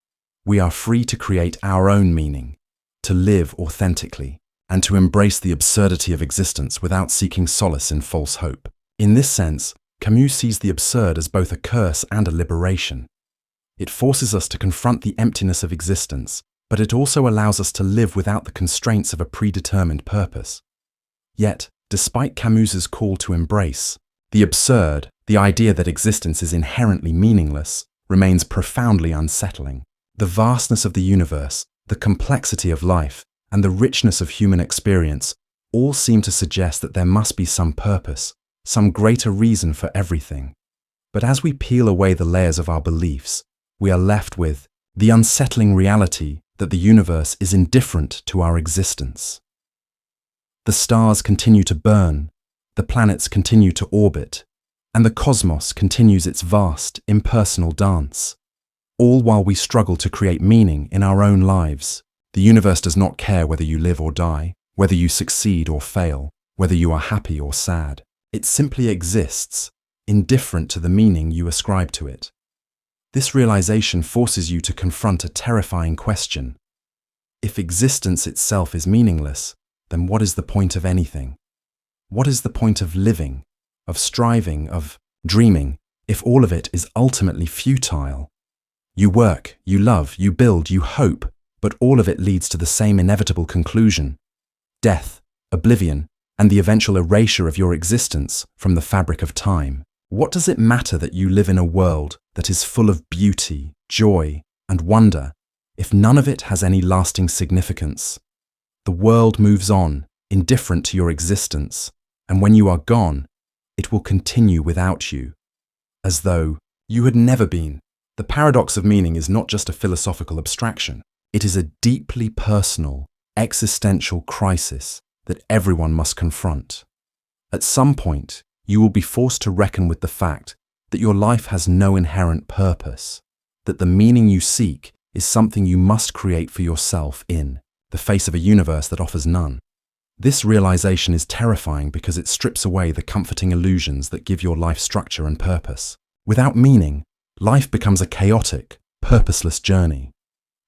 we are free to create our own meaning, to live authentically, and to embrace the absurdity of existence without seeking solace in false hope. In this sense, Camus sees the absurd as both a curse and a liberation. It forces us to confront the emptiness of existence, but it also allows us to live without the constraints of a predetermined purpose. Yet, despite Camus's call to embrace the absurd, the idea that existence is inherently meaningless remains profoundly unsettling. The vastness of the universe, the complexity of life, and the richness of human experience all seem to suggest that there must be some purpose, some greater reason for everything. But as we peel away the layers of our beliefs, we are left with the unsettling reality that the universe is indifferent to our existence. The stars continue to burn, the planets continue to orbit, and the cosmos continues its vast, impersonal dance. All while we struggle to create meaning in our own lives. The universe does not care whether you live or die, whether you succeed or fail, whether you are happy or sad. It simply exists, indifferent to the meaning you ascribe to it. This realization forces you to confront a terrifying question. If existence itself is meaningless, then what is the point of anything? What is the point of living, of striving, of dreaming, if all of it is ultimately futile? You work, you love, you build, you hope, but all of it leads to the same inevitable conclusion: death, oblivion, and the eventual erasure of your existence from the fabric of time. What does it matter that you live in a world that is full of beauty, joy, and wonder, if none of it has any lasting significance? The world moves on, indifferent to your existence, and when you are gone, it will continue without you, as though you had never been. The paradox of meaning is not just a philosophical abstraction. It is a deeply personal, existential crisis that everyone must confront. At some point, you will be forced to reckon with the fact that your life has no inherent purpose, that the meaning you seek is something you must create for yourself in the face of a universe that offers none. This realization is terrifying because it strips away the comforting illusions that give your life structure and purpose. Without meaning, life becomes a chaotic, purposeless journey,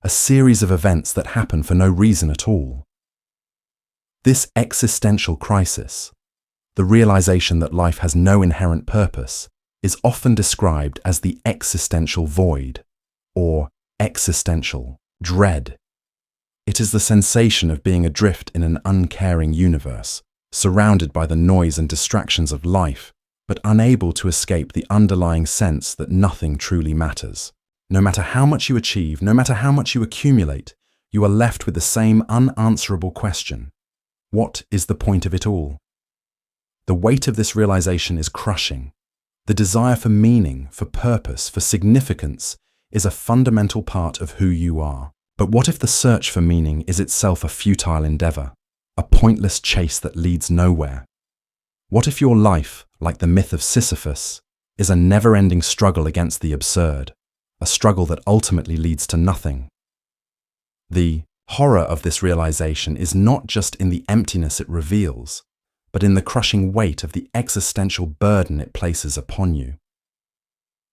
a series of events that happen for no reason at all. This existential crisis, the realization that life has no inherent purpose, is often described as the existential void, or existential dread. It is the sensation of being adrift in an uncaring universe, surrounded by the noise and distractions of life, but unable to escape the underlying sense that nothing truly matters. No matter how much you achieve, no matter how much you accumulate, you are left with the same unanswerable question: what is the point of it all? The weight of this realization is crushing. The desire for meaning, for purpose, for significance is a fundamental part of who you are. But what if the search for meaning is itself a futile endeavor, a pointless chase that leads nowhere? What if your life, like the myth of Sisyphus, is a never-ending struggle against the absurd, a struggle that ultimately leads to nothing? The horror of this realization is not just in the emptiness it reveals, but in the crushing weight of the existential burden it places upon you.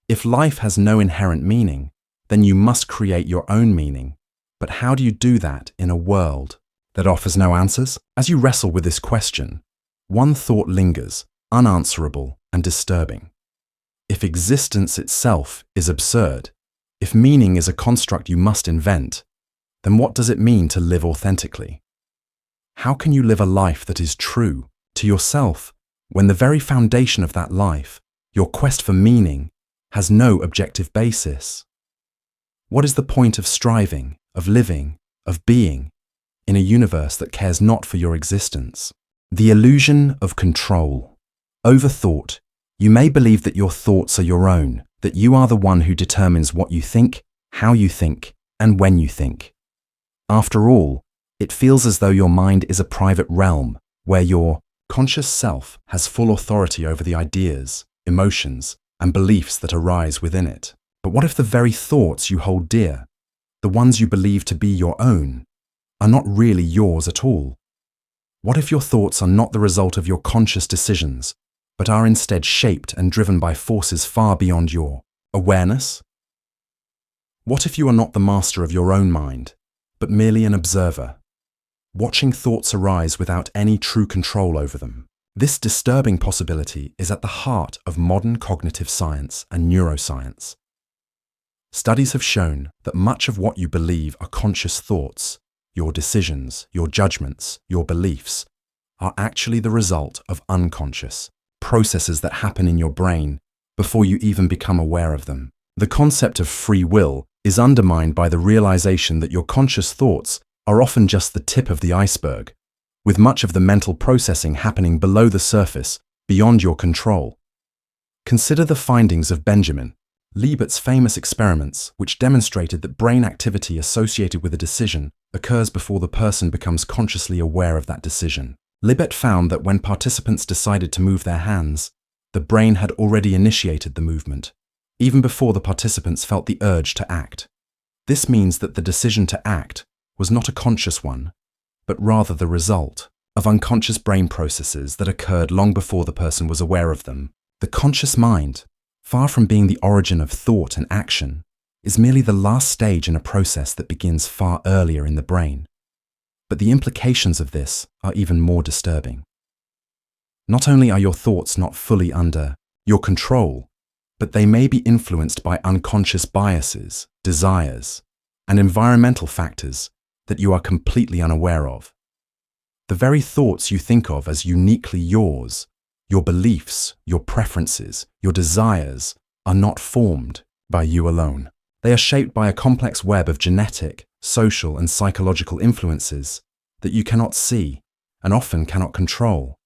If life has no inherent meaning, then you must create your own meaning. But how do you do that in a world that offers no answers? As you wrestle with this question, one thought lingers, unanswerable and disturbing. If existence itself is absurd, if meaning is a construct you must invent, then what does it mean to live authentically? How can you live a life that is true to yourself when the very foundation of that life, your quest for meaning, has no objective basis? What is the point of striving, of living, of being, in a universe that cares not for your existence? The illusion of control. Overthought. You may believe that your thoughts are your own, that you are the one who determines what you think, how you think, and when you think. After all, it feels as though your mind is a private realm where your conscious self has full authority over the ideas, emotions, and beliefs that arise within it. But what if the very thoughts you hold dear, the ones you believe to be your own, are not really yours at all? What if your thoughts are not the result of your conscious decisions, but are instead shaped and driven by forces far beyond your awareness? What if you are not the master of your own mind, but merely an observer, watching thoughts arise without any true control over them? This disturbing possibility is at the heart of modern cognitive science and neuroscience. Studies have shown that much of what you believe are conscious thoughts, your decisions, your judgments, your beliefs, are actually the result of unconscious processes that happen in your brain before you even become aware of them. The concept of free will is undermined by the realization that your conscious thoughts are often just the tip of the iceberg, with much of the mental processing happening below the surface, beyond your control. Consider the findings of Benjamin Libet's famous experiments, which demonstrated that brain activity associated with a decision occurs before the person becomes consciously aware of that decision. Libet found that when participants decided to move their hands, the brain had already initiated the movement, even before the participants felt the urge to act. This means that the decision to act was not a conscious one, but rather the result of unconscious brain processes that occurred long before the person was aware of them. The conscious mind, far from being the origin of thought and action, is merely the last stage in a process that begins far earlier in the brain. But the implications of this are even more disturbing. Not only are your thoughts not fully under your control, but they may be influenced by unconscious biases, desires, and environmental factors that you are completely unaware of. The very thoughts you think of as uniquely yours, your beliefs, your preferences, your desires, are not formed by you alone. They are shaped by a complex web of genetic, social, and psychological influences that you cannot see and often cannot control.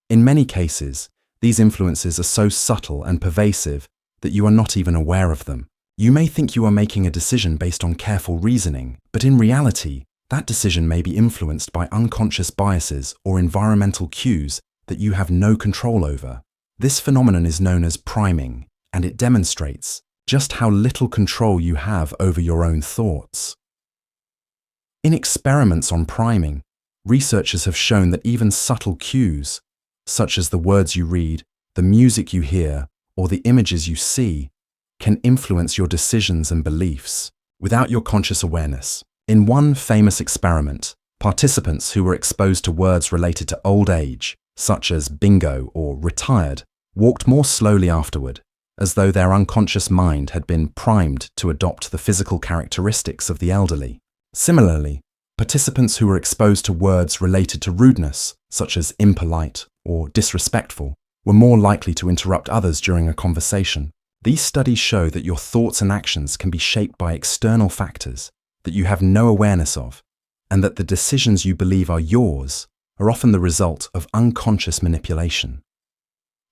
In many cases, these influences are so subtle and pervasive that you are not even aware of them. You may think you are making a decision based on careful reasoning, but in reality, that decision may be influenced by unconscious biases or environmental cues that you have no control over. This phenomenon is known as priming, and it demonstrates just how little control you have over your own thoughts. In experiments on priming, researchers have shown that even subtle cues, such as the words you read, the music you hear, or the images you see, can influence your decisions and beliefs without your conscious awareness. In one famous experiment, participants who were exposed to words related to old age, such as bingo or retired, walked more slowly afterward, as though their unconscious mind had been primed to adopt the physical characteristics of the elderly. Similarly, participants who were exposed to words related to rudeness, such as impolite or disrespectful, were more likely to interrupt others during a conversation. These studies show that your thoughts and actions can be shaped by external factors, that you have no awareness of, and that the decisions you believe are yours are often the result of unconscious manipulation.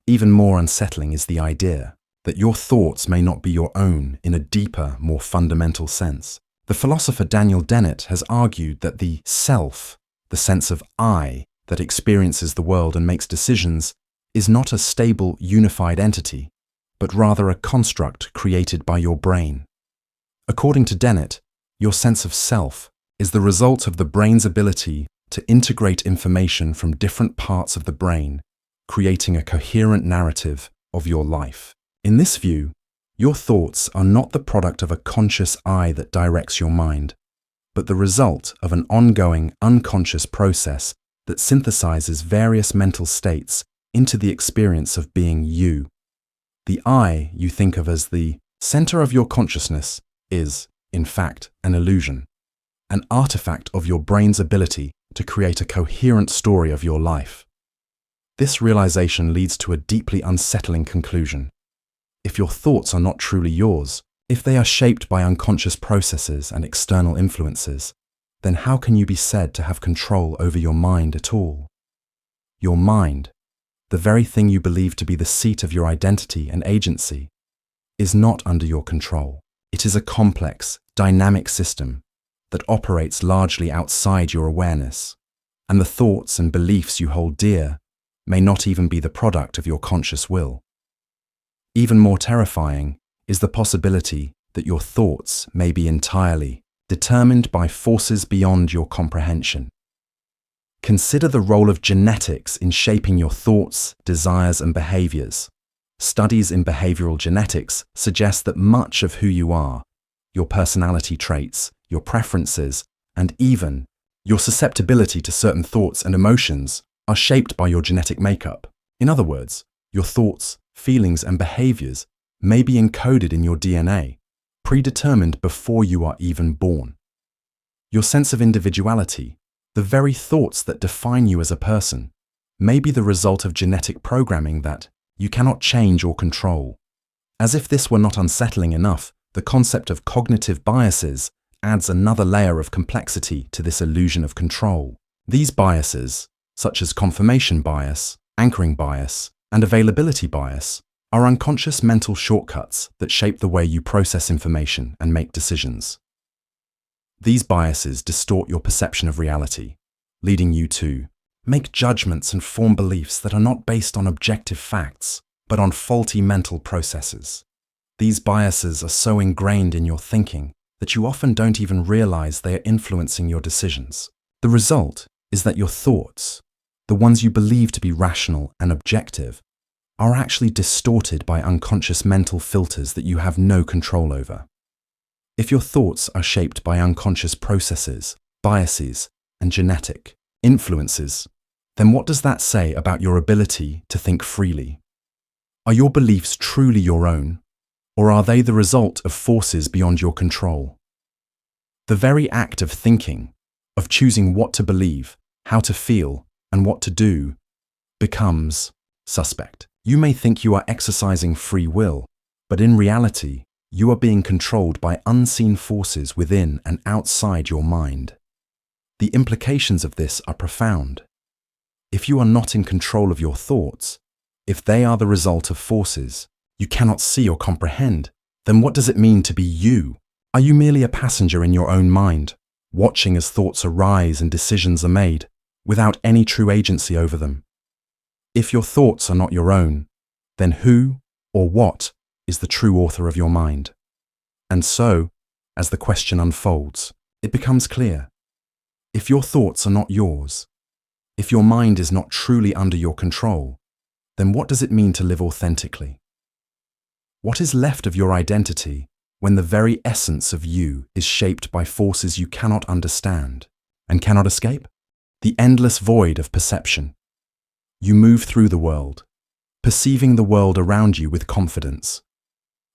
Even more unsettling is the idea that your thoughts may not be your own in a deeper, more fundamental sense. The philosopher Daniel Dennett has argued that the self, the sense of I that experiences the world and makes decisions, is not a stable, unified entity, but rather a construct created by your brain. According to Dennett, your sense of self is the result of the brain's ability to integrate information from different parts of the brain, creating a coherent narrative of your life. In this view, your thoughts are not the product of a conscious I that directs your mind, but the result of an ongoing, unconscious process that synthesizes various mental states into the experience of being you. The I you think of as the center of your consciousness is, in fact, an illusion, an artifact of your brain's ability to create a coherent story of your life. This realization leads to a deeply unsettling conclusion. If your thoughts are not truly yours, if they are shaped by unconscious processes and external influences, then how can you be said to have control over your mind at all? Your mind, the very thing you believe to be the seat of your identity and agency, is not under your control. It is a complex, dynamic system that operates largely outside your awareness, and the thoughts and beliefs you hold dear may not even be the product of your conscious will. Even more terrifying is the possibility that your thoughts may be entirely determined by forces beyond your comprehension. Consider the role of genetics in shaping your thoughts, desires, and behaviors. Studies in behavioral genetics suggest that much of who you are, your personality traits, your preferences, and even your susceptibility to certain thoughts and emotions are shaped by your genetic makeup. In other words, your thoughts, feelings, and behaviors may be encoded in your DNA, predetermined before you are even born. Your sense of individuality, the very thoughts that define you as a person, may be the result of genetic programming that you cannot change or control. As if this were not unsettling enough, the concept of cognitive biases adds another layer of complexity to this illusion of control. These biases, such as confirmation bias, anchoring bias, and availability bias, are unconscious mental shortcuts that shape the way you process information and make decisions. These biases distort your perception of reality, leading you to make judgments and form beliefs that are not based on objective facts, but on faulty mental processes. These biases are so ingrained in your thinking that you often don't even realize they are influencing your decisions. The result is that your thoughts, the ones you believe to be rational and objective, are actually distorted by unconscious mental filters that you have no control over. If your thoughts are shaped by unconscious processes, biases, and genetic influences, then what does that say about your ability to think freely? Are your beliefs truly your own, or are they the result of forces beyond your control? The very act of thinking, of choosing what to believe, how to feel, and what to do, becomes suspect. You may think you are exercising free will, but in reality, you are being controlled by unseen forces within and outside your mind. The implications of this are profound. If you are not in control of your thoughts, if they are the result of forces you cannot see or comprehend, then what does it mean to be you? Are you merely a passenger in your own mind, watching as thoughts arise and decisions are made, without any true agency over them? If your thoughts are not your own, then who or what is the true author of your mind? And so, as the question unfolds, it becomes clear. If your thoughts are not yours, if your mind is not truly under your control, then what does it mean to live authentically? What is left of your identity when the very essence of you is shaped by forces you cannot understand and cannot escape? The endless void of perception. You move through the world, perceiving the world around you with confidence.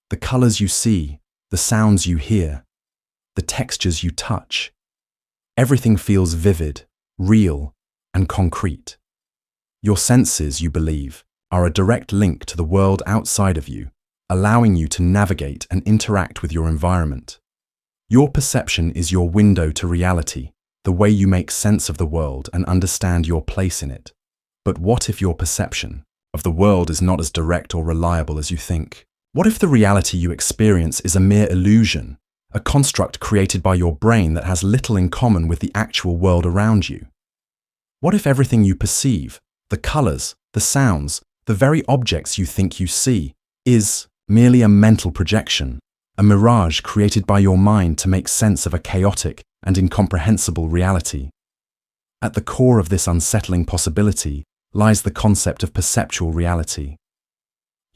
The colors you see, the sounds you hear, the textures you touch. Everything feels vivid, real, and concrete. Your senses, you believe, are a direct link to the world outside of you, allowing you to navigate and interact with your environment. Your perception is your window to reality, the way you make sense of the world and understand your place in it. But what if your perception of the world is not as direct or reliable as you think? What if the reality you experience is a mere illusion, a construct created by your brain that has little in common with the actual world around you? What if everything you perceive, the colors, the sounds, the very objects you think you see, is merely a mental projection, a mirage created by your mind to make sense of a chaotic and incomprehensible reality? At the core of this unsettling possibility lies the concept of perceptual reality.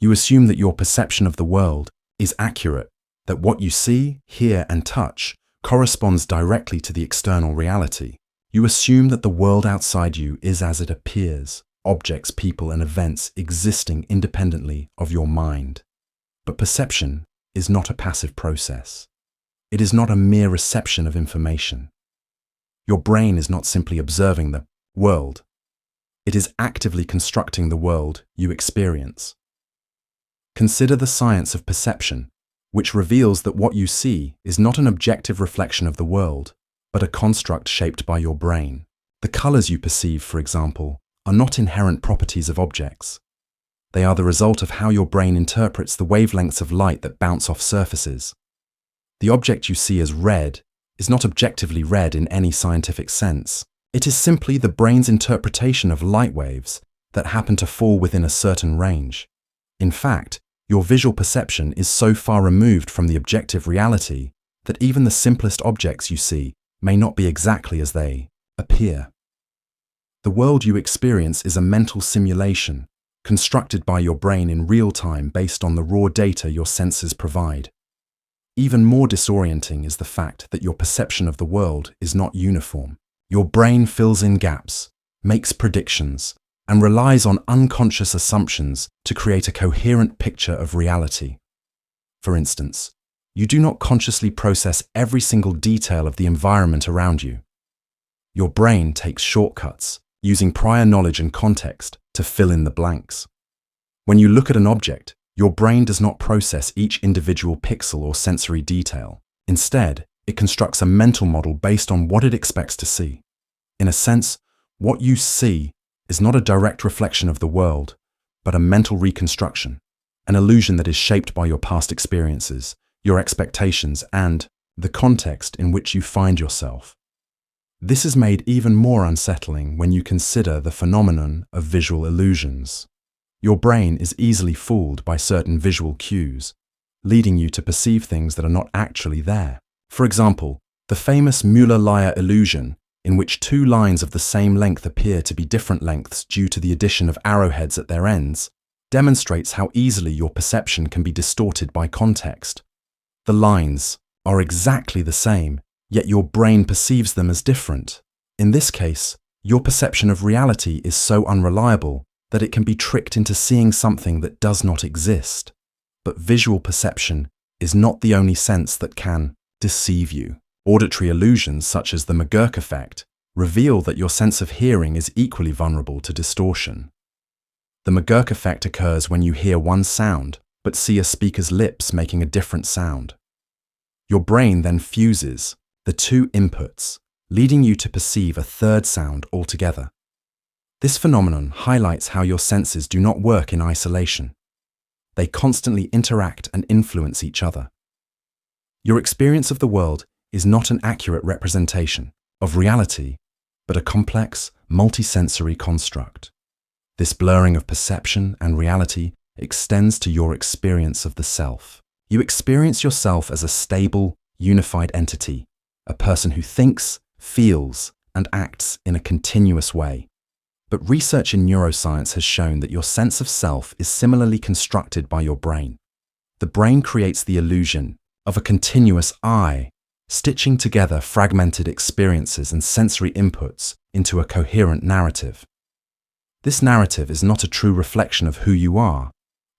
You assume that your perception of the world is accurate, that what you see, hear, and touch corresponds directly to the external reality. You assume that the world outside you is as it appears, objects, people, and events existing independently of your mind. But perception is not a passive process. It is not a mere reception of information. Your brain is not simply observing the world. It is actively constructing the world you experience. Consider the science of perception, which reveals that what you see is not an objective reflection of the world, but a construct shaped by your brain. The colors you perceive, for example, are not inherent properties of objects. They are the result of how your brain interprets the wavelengths of light that bounce off surfaces. The object you see as red is not objectively red in any scientific sense. It is simply the brain's interpretation of light waves that happen to fall within a certain range. In fact, your visual perception is so far removed from the objective reality that even the simplest objects you see may not be exactly as they appear. The world you experience is a mental simulation constructed by your brain in real time based on the raw data your senses provide. Even more disorienting is the fact that your perception of the world is not uniform. Your brain fills in gaps, makes predictions, and relies on unconscious assumptions to create a coherent picture of reality. For instance, you do not consciously process every single detail of the environment around you. Your brain takes shortcuts, using prior knowledge and context to fill in the blanks. When you look at an object, your brain does not process each individual pixel or sensory detail. Instead, it constructs a mental model based on what it expects to see. In a sense, what you see is not a direct reflection of the world, but a mental reconstruction, an illusion that is shaped by your past experiences, your expectations, and the context in which you find yourself. This is made even more unsettling when you consider the phenomenon of visual illusions. Your brain is easily fooled by certain visual cues, leading you to perceive things that are not actually there. For example, the famous Mueller-Lyer illusion, in which two lines of the same length appear to be different lengths due to the addition of arrowheads at their ends, demonstrates how easily your perception can be distorted by context. The lines are exactly the same, yet your brain perceives them as different. In this case, your perception of reality is so unreliable that it can be tricked into seeing something that does not exist. But visual perception is not the only sense that can deceive you. Auditory illusions such as the McGurk effect reveal that your sense of hearing is equally vulnerable to distortion. The McGurk effect occurs when you hear one sound but see a speaker's lips making a different sound. Your brain then fuses the two inputs, leading you to perceive a third sound altogether. This phenomenon highlights how your senses do not work in isolation. They constantly interact and influence each other. Your experience of the world is not an accurate representation of reality, but a complex, multisensory construct. This blurring of perception and reality extends to your experience of the self. You experience yourself as a stable, unified entity, a person who thinks, feels, and acts in a continuous way. But research in neuroscience has shown that your sense of self is similarly constructed by your brain. The brain creates the illusion of a continuous I, stitching together fragmented experiences and sensory inputs into a coherent narrative. This narrative is not a true reflection of who you are,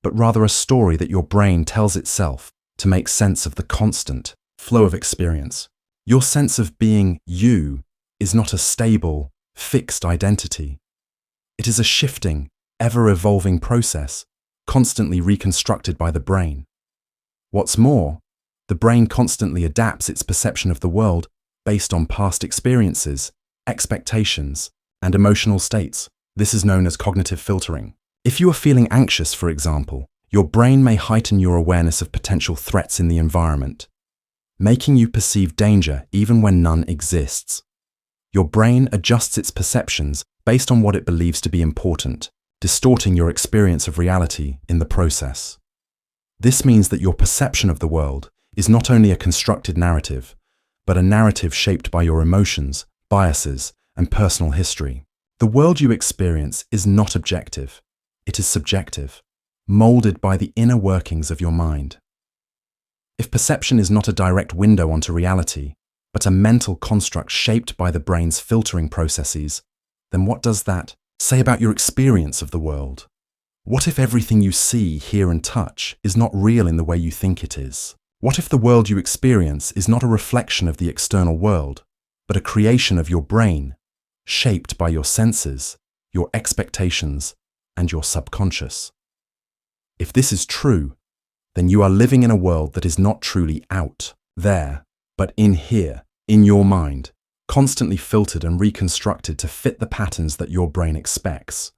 but rather a story that your brain tells itself to make sense of the constant flow of experience. Your sense of being you is not a stable, fixed identity. It is a shifting, ever-evolving process, constantly reconstructed by the brain. What's more, The brain constantly adapts its perception of the world based on past experiences, expectations, and emotional states. This is known as cognitive filtering. If you are feeling anxious, for example, your brain may heighten your awareness of potential threats in the environment, making you perceive danger even when none exists. Your brain adjusts its perceptions based on what it believes to be important, distorting your experience of reality in the process. This means that your perception of the world is not only a constructed narrative, but a narrative shaped by your emotions, biases, and personal history. The world you experience is not objective. It is subjective, molded by the inner workings of your mind. If perception is not a direct window onto reality, but a mental construct shaped by the brain's filtering processes, then what does that say about your experience of the world? What if everything you see, hear, and touch is not real in the way you think it is? What if the world you experience is not a reflection of the external world, but a creation of your brain, shaped by your senses, your expectations, and your subconscious? If this is true, then you are living in a world that is not truly out there, but in here, in your mind, constantly filtered and reconstructed to fit the patterns that your brain expects.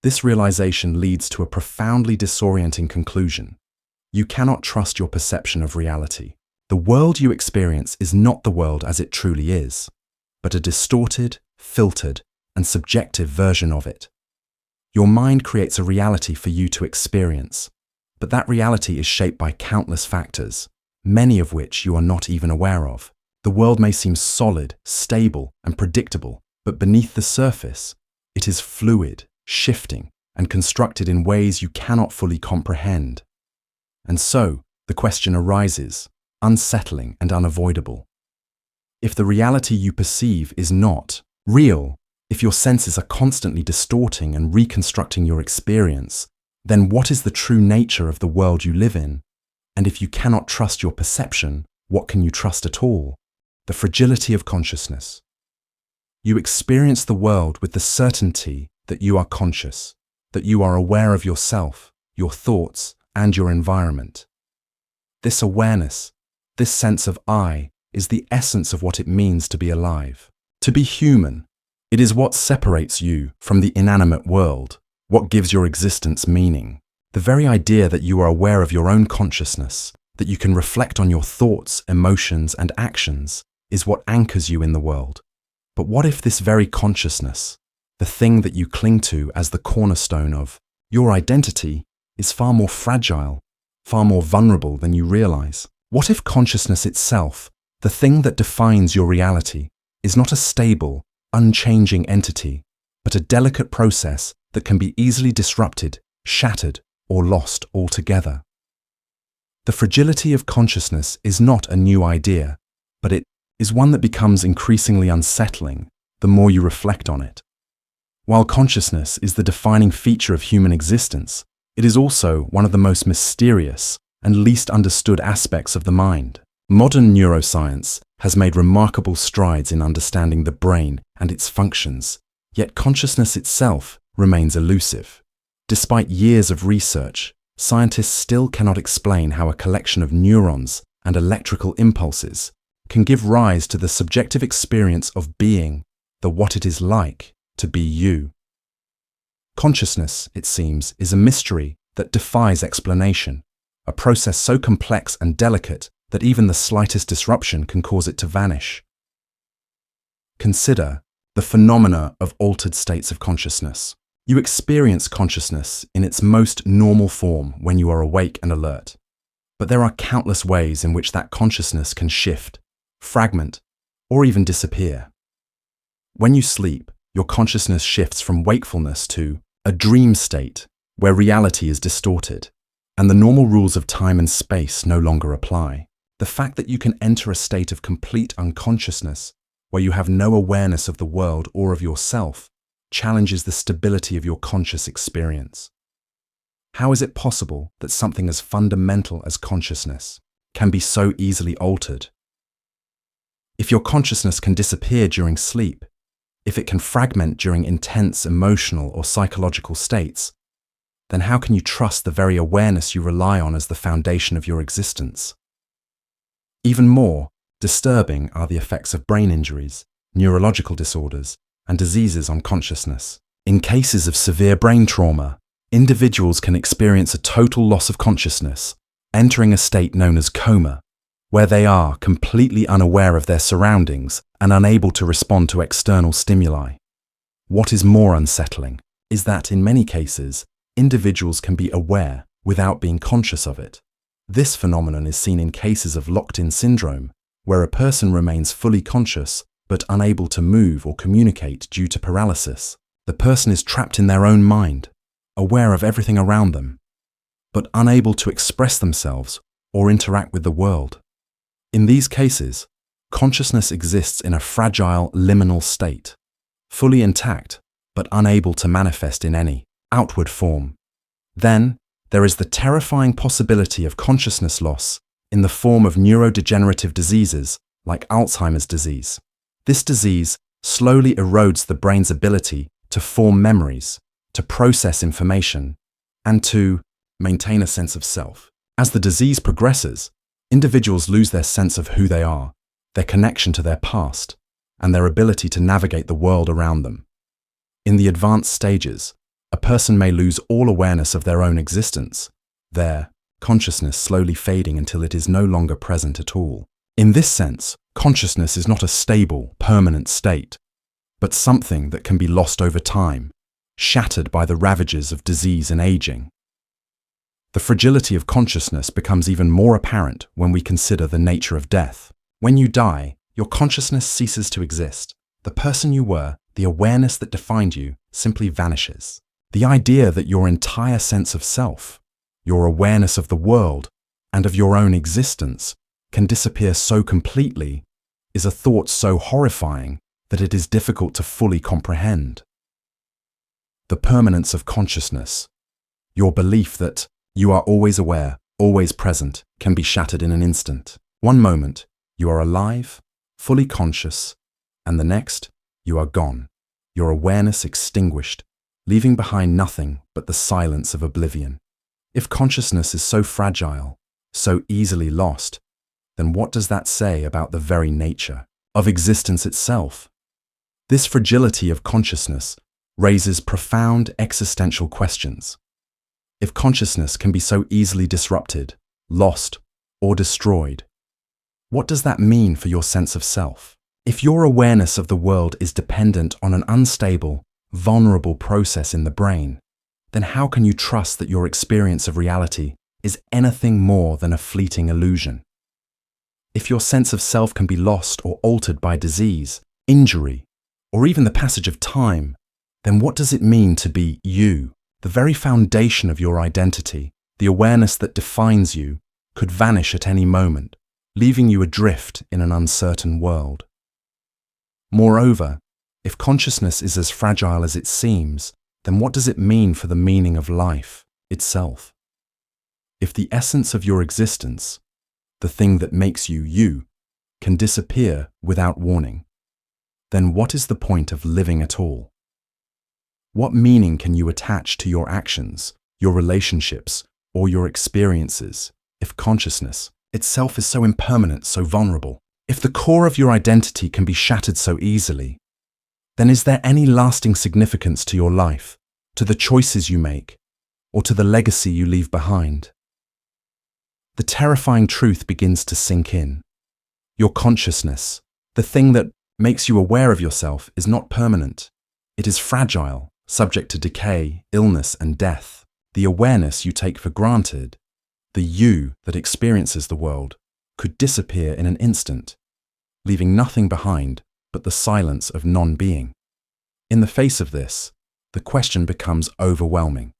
This realization leads to a profoundly disorienting conclusion. You cannot trust your perception of reality. The world you experience is not the world as it truly is, but a distorted, filtered, and subjective version of it. Your mind creates a reality for you to experience, but that reality is shaped by countless factors, many of which you are not even aware of. The world may seem solid, stable, and predictable, but beneath the surface, it is fluid, shifting, and constructed in ways you cannot fully comprehend. And so, the question arises, unsettling and unavoidable. If the reality you perceive is not real, if your senses are constantly distorting and reconstructing your experience, then what is the true nature of the world you live in? And if you cannot trust your perception, what can you trust at all? The fragility of consciousness. You experience the world with the certainty that you are conscious, that you are aware of yourself, your thoughts, and your environment. This awareness, this sense of I, is the essence of what it means to be alive, to be human. It is what separates you from the inanimate world, what gives your existence meaning. The very idea that you are aware of your own consciousness, that you can reflect on your thoughts, emotions, and actions, is what anchors you in the world. But what if this very consciousness, the thing that you cling to as the cornerstone of your identity, is far more fragile, far more vulnerable than you realize? What if consciousness itself, the thing that defines your reality, is not a stable, unchanging entity, but a delicate process that can be easily disrupted, shattered, or lost altogether? The fragility of consciousness is not a new idea, but it is one that becomes increasingly unsettling the more you reflect on it. While consciousness is the defining feature of human existence, it is also one of the most mysterious and least understood aspects of the mind. Modern neuroscience has made remarkable strides in understanding the brain and its functions, yet consciousness itself remains elusive. Despite years of research, scientists still cannot explain how a collection of neurons and electrical impulses can give rise to the subjective experience of being, the what it is like to be you. Consciousness, it seems, is a mystery that defies explanation, a process so complex and delicate that even the slightest disruption can cause it to vanish. Consider the phenomena of altered states of consciousness. You experience consciousness in its most normal form when you are awake and alert, but there are countless ways in which that consciousness can shift, fragment, or even disappear. When you sleep, your consciousness shifts from wakefulness to a dream state where reality is distorted, and the normal rules of time and space no longer apply. The fact that you can enter a state of complete unconsciousness, where you have no awareness of the world or of yourself, challenges the stability of your conscious experience. How is it possible that something as fundamental as consciousness can be so easily altered? If your consciousness can disappear during sleep, if it can fragment during intense emotional or psychological states, then how can you trust the very awareness you rely on as the foundation of your existence? Even more disturbing are the effects of brain injuries, neurological disorders, and diseases on consciousness. In cases of severe brain trauma, individuals can experience a total loss of consciousness, entering a state known as coma, where they are completely unaware of their surroundings and unable to respond to external stimuli. What is more unsettling is that in many cases, individuals can be aware without being conscious of it. This phenomenon is seen in cases of locked-in syndrome, where a person remains fully conscious but unable to move or communicate due to paralysis. The person is trapped in their own mind, aware of everything around them, but unable to express themselves or interact with the world. In these cases, consciousness exists in a fragile liminal state, fully intact but unable to manifest in any outward form. Then, there is the terrifying possibility of consciousness loss in the form of neurodegenerative diseases like Alzheimer's disease. This disease slowly erodes the brain's ability to form memories, to process information, and to maintain a sense of self. As the disease progresses, individuals lose their sense of who they are, their connection to their past, and their ability to navigate the world around them. In the advanced stages, a person may lose all awareness of their own existence, their consciousness slowly fading until it is no longer present at all. In this sense, consciousness is not a stable, permanent state, but something that can be lost over time, shattered by the ravages of disease and aging. The fragility of consciousness becomes even more apparent when we consider the nature of death. When you die, your consciousness ceases to exist. The person you were, the awareness that defined you, simply vanishes. The idea that your entire sense of self, your awareness of the world, and of your own existence can disappear so completely is a thought so horrifying that it is difficult to fully comprehend. The permanence of consciousness, your belief that you are always aware, always present, can be shattered in an instant. One moment, you are alive, fully conscious, and the next, you are gone, your awareness extinguished, leaving behind nothing but the silence of oblivion. If consciousness is so fragile, so easily lost, then what does that say about the very nature of existence itself? This fragility of consciousness raises profound existential questions. If consciousness can be so easily disrupted, lost, or destroyed, what does that mean for your sense of self? If your awareness of the world is dependent on an unstable, vulnerable process in the brain, then how can you trust that your experience of reality is anything more than a fleeting illusion? If your sense of self can be lost or altered by disease, injury, or even the passage of time, then what does it mean to be you? The very foundation of your identity, the awareness that defines you, could vanish at any moment, leaving you adrift in an uncertain world. Moreover, if consciousness is as fragile as it seems, then what does it mean for the meaning of life itself? If the essence of your existence, the thing that makes you you, can disappear without warning, then what is the point of living at all? What meaning can you attach to your actions, your relationships, or your experiences if consciousness itself is so impermanent, so vulnerable? If the core of your identity can be shattered so easily, then is there any lasting significance to your life, to the choices you make, or to the legacy you leave behind? The terrifying truth begins to sink in. Your consciousness, the thing that makes you aware of yourself, is not permanent. It is fragile, subject to decay, illness, and death. The awareness you take for granted, the you that experiences the world, could disappear in an instant, leaving nothing behind but the silence of non-being. In the face of this, the question becomes overwhelming.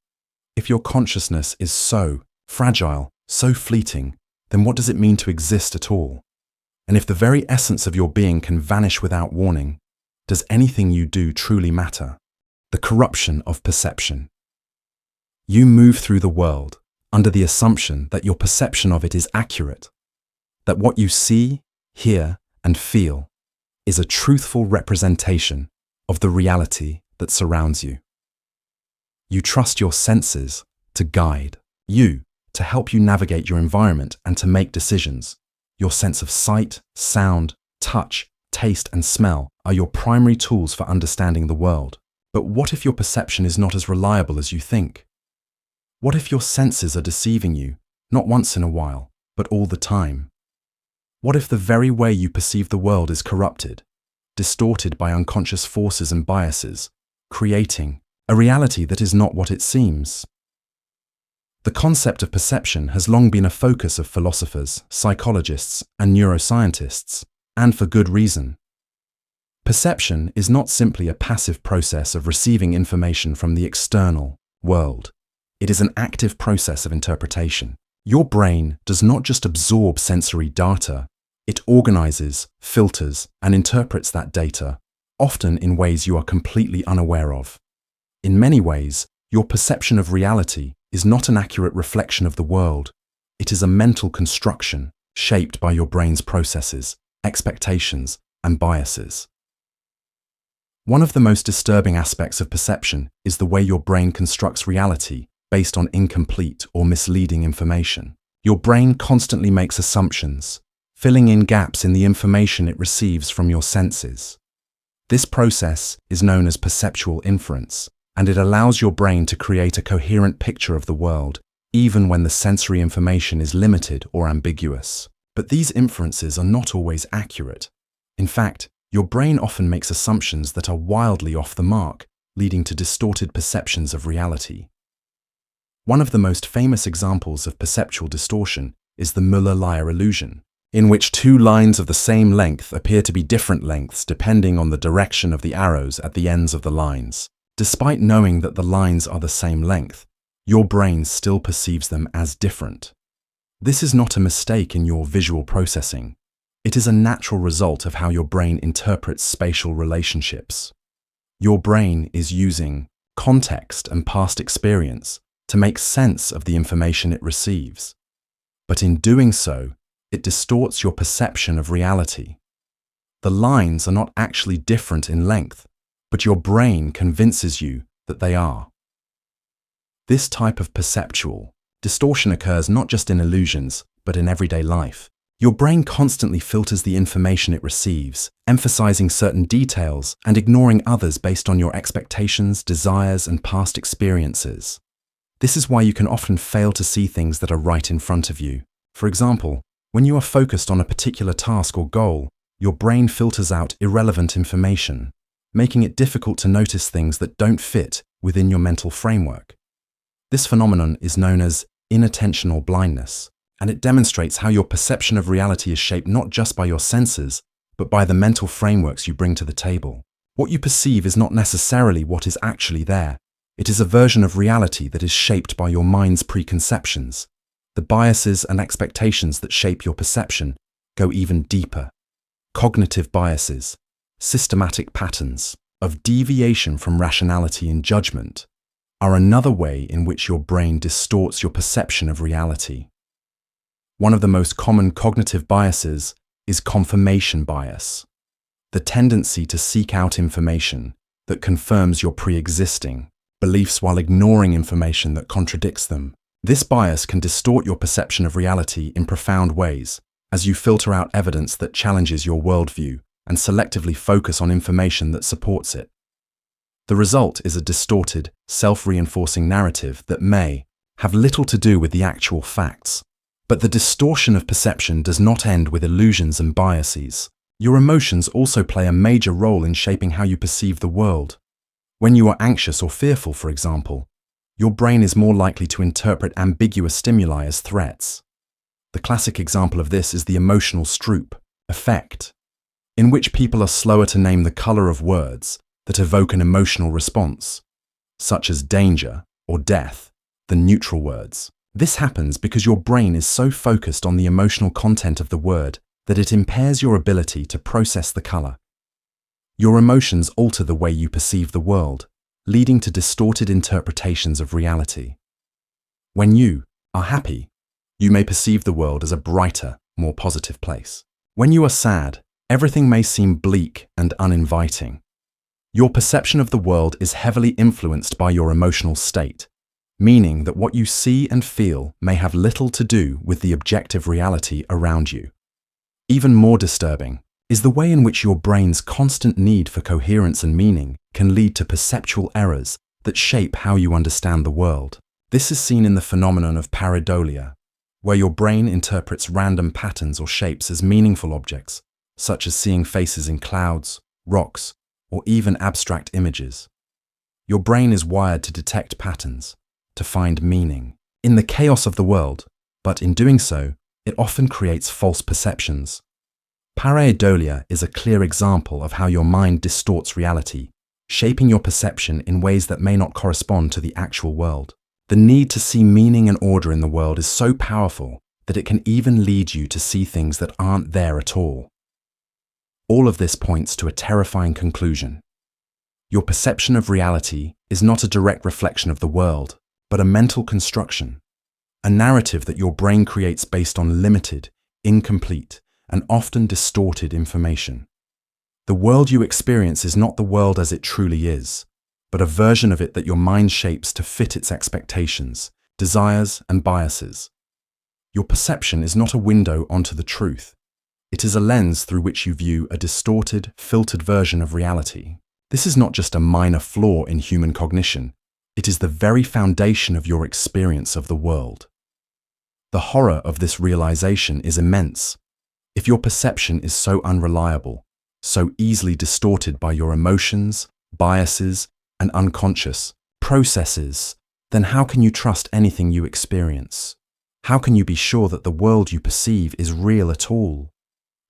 If your consciousness is so fragile, so fleeting, then what does it mean to exist at all? And if the very essence of your being can vanish without warning, does anything you do truly matter? The corruption of perception. You move through the world under the assumption that your perception of it is accurate, that what you see, hear, and feel is a truthful representation of the reality that surrounds you. You trust your senses to guide you, to help you navigate your environment and to make decisions. Your sense of sight, sound, touch, taste, and smell are your primary tools for understanding the world. But what if your perception is not as reliable as you think? What if your senses are deceiving you, not once in a while, but all the time? What if the very way you perceive the world is corrupted, distorted by unconscious forces and biases, creating a reality that is not what it seems? The concept of perception has long been a focus of philosophers, psychologists, and neuroscientists, and for good reason. Perception is not simply a passive process of receiving information from the external world. It is an active process of interpretation. Your brain does not just absorb sensory data, it organizes, filters, and interprets that data, often in ways you are completely unaware of. In many ways, your perception of reality is not an accurate reflection of the world. It is a mental construction shaped by your brain's processes, expectations, and biases. One of the most disturbing aspects of perception is the way your brain constructs reality based on incomplete or misleading information. Your brain constantly makes assumptions, filling in gaps in the information it receives from your senses. This process is known as perceptual inference, and it allows your brain to create a coherent picture of the world, even when the sensory information is limited or ambiguous. But these inferences are not always accurate. In fact, your brain often makes assumptions that are wildly off the mark, leading to distorted perceptions of reality. One of the most famous examples of perceptual distortion is the Muller-Lyer illusion, in which two lines of the same length appear to be different lengths depending on the direction of the arrows at the ends of the lines. Despite knowing that the lines are the same length, your brain still perceives them as different. This is not a mistake in your visual processing. It is a natural result of how your brain interprets spatial relationships. Your brain is using context and past experience to make sense of the information it receives. But in doing so, it distorts your perception of reality. The lines are not actually different in length, but your brain convinces you that they are. This type of perceptual distortion occurs not just in illusions, but in everyday life. Your brain constantly filters the information it receives, emphasizing certain details and ignoring others based on your expectations, desires, and past experiences. This is why you can often fail to see things that are right in front of you. For example, when you are focused on a particular task or goal, your brain filters out irrelevant information, making it difficult to notice things that don't fit within your mental framework. This phenomenon is known as inattentional blindness, and it demonstrates how your perception of reality is shaped not just by your senses, but by the mental frameworks you bring to the table. What you perceive is not necessarily what is actually there. It is a version of reality that is shaped by your mind's preconceptions. The biases and expectations that shape your perception go even deeper. Cognitive biases, systematic patterns of deviation from rationality and judgment, are another way in which your brain distorts your perception of reality. One of the most common cognitive biases is confirmation bias, the tendency to seek out information that confirms your pre-existing beliefs while ignoring information that contradicts them. This bias can distort your perception of reality in profound ways, as you filter out evidence that challenges your worldview and selectively focus on information that supports it. The result is a distorted, self-reinforcing narrative that may have little to do with the actual facts. But the distortion of perception does not end with illusions and biases. Your emotions also play a major role in shaping how you perceive the world. When you are anxious or fearful, for example, your brain is more likely to interpret ambiguous stimuli as threats. The classic example of this is the emotional Stroop effect, in which people are slower to name the color of words that evoke an emotional response, such as danger or death, than neutral words. This happens because your brain is so focused on the emotional content of the word that it impairs your ability to process the color. Your emotions alter the way you perceive the world, leading to distorted interpretations of reality. When you are happy, you may perceive the world as a brighter, more positive place. When you are sad, everything may seem bleak and uninviting. Your perception of the world is heavily influenced by your emotional state, meaning that what you see and feel may have little to do with the objective reality around you. Even more disturbing is the way in which your brain's constant need for coherence and meaning can lead to perceptual errors that shape how you understand the world. This is seen in the phenomenon of pareidolia, where your brain interprets random patterns or shapes as meaningful objects, such as seeing faces in clouds, rocks, or even abstract images. Your brain is wired to detect patterns, to find meaning in the chaos of the world, but in doing so, it often creates false perceptions. Pareidolia is a clear example of how your mind distorts reality, shaping your perception in ways that may not correspond to the actual world. The need to see meaning and order in the world is so powerful that it can even lead you to see things that aren't there at all. All of this points to a terrifying conclusion. Your perception of reality is not a direct reflection of the world, but a mental construction, a narrative that your brain creates based on limited, incomplete, and often distorted information. The world you experience is not the world as it truly is, but a version of it that your mind shapes to fit its expectations, desires, and biases. Your perception is not a window onto the truth. It is a lens through which you view a distorted, filtered version of reality. This is not just a minor flaw in human cognition. It is the very foundation of your experience of the world. The horror of this realization is immense. If your perception is so unreliable, so easily distorted by your emotions, biases, and unconscious processes, then how can you trust anything you experience? How can you be sure that the world you perceive is real at all?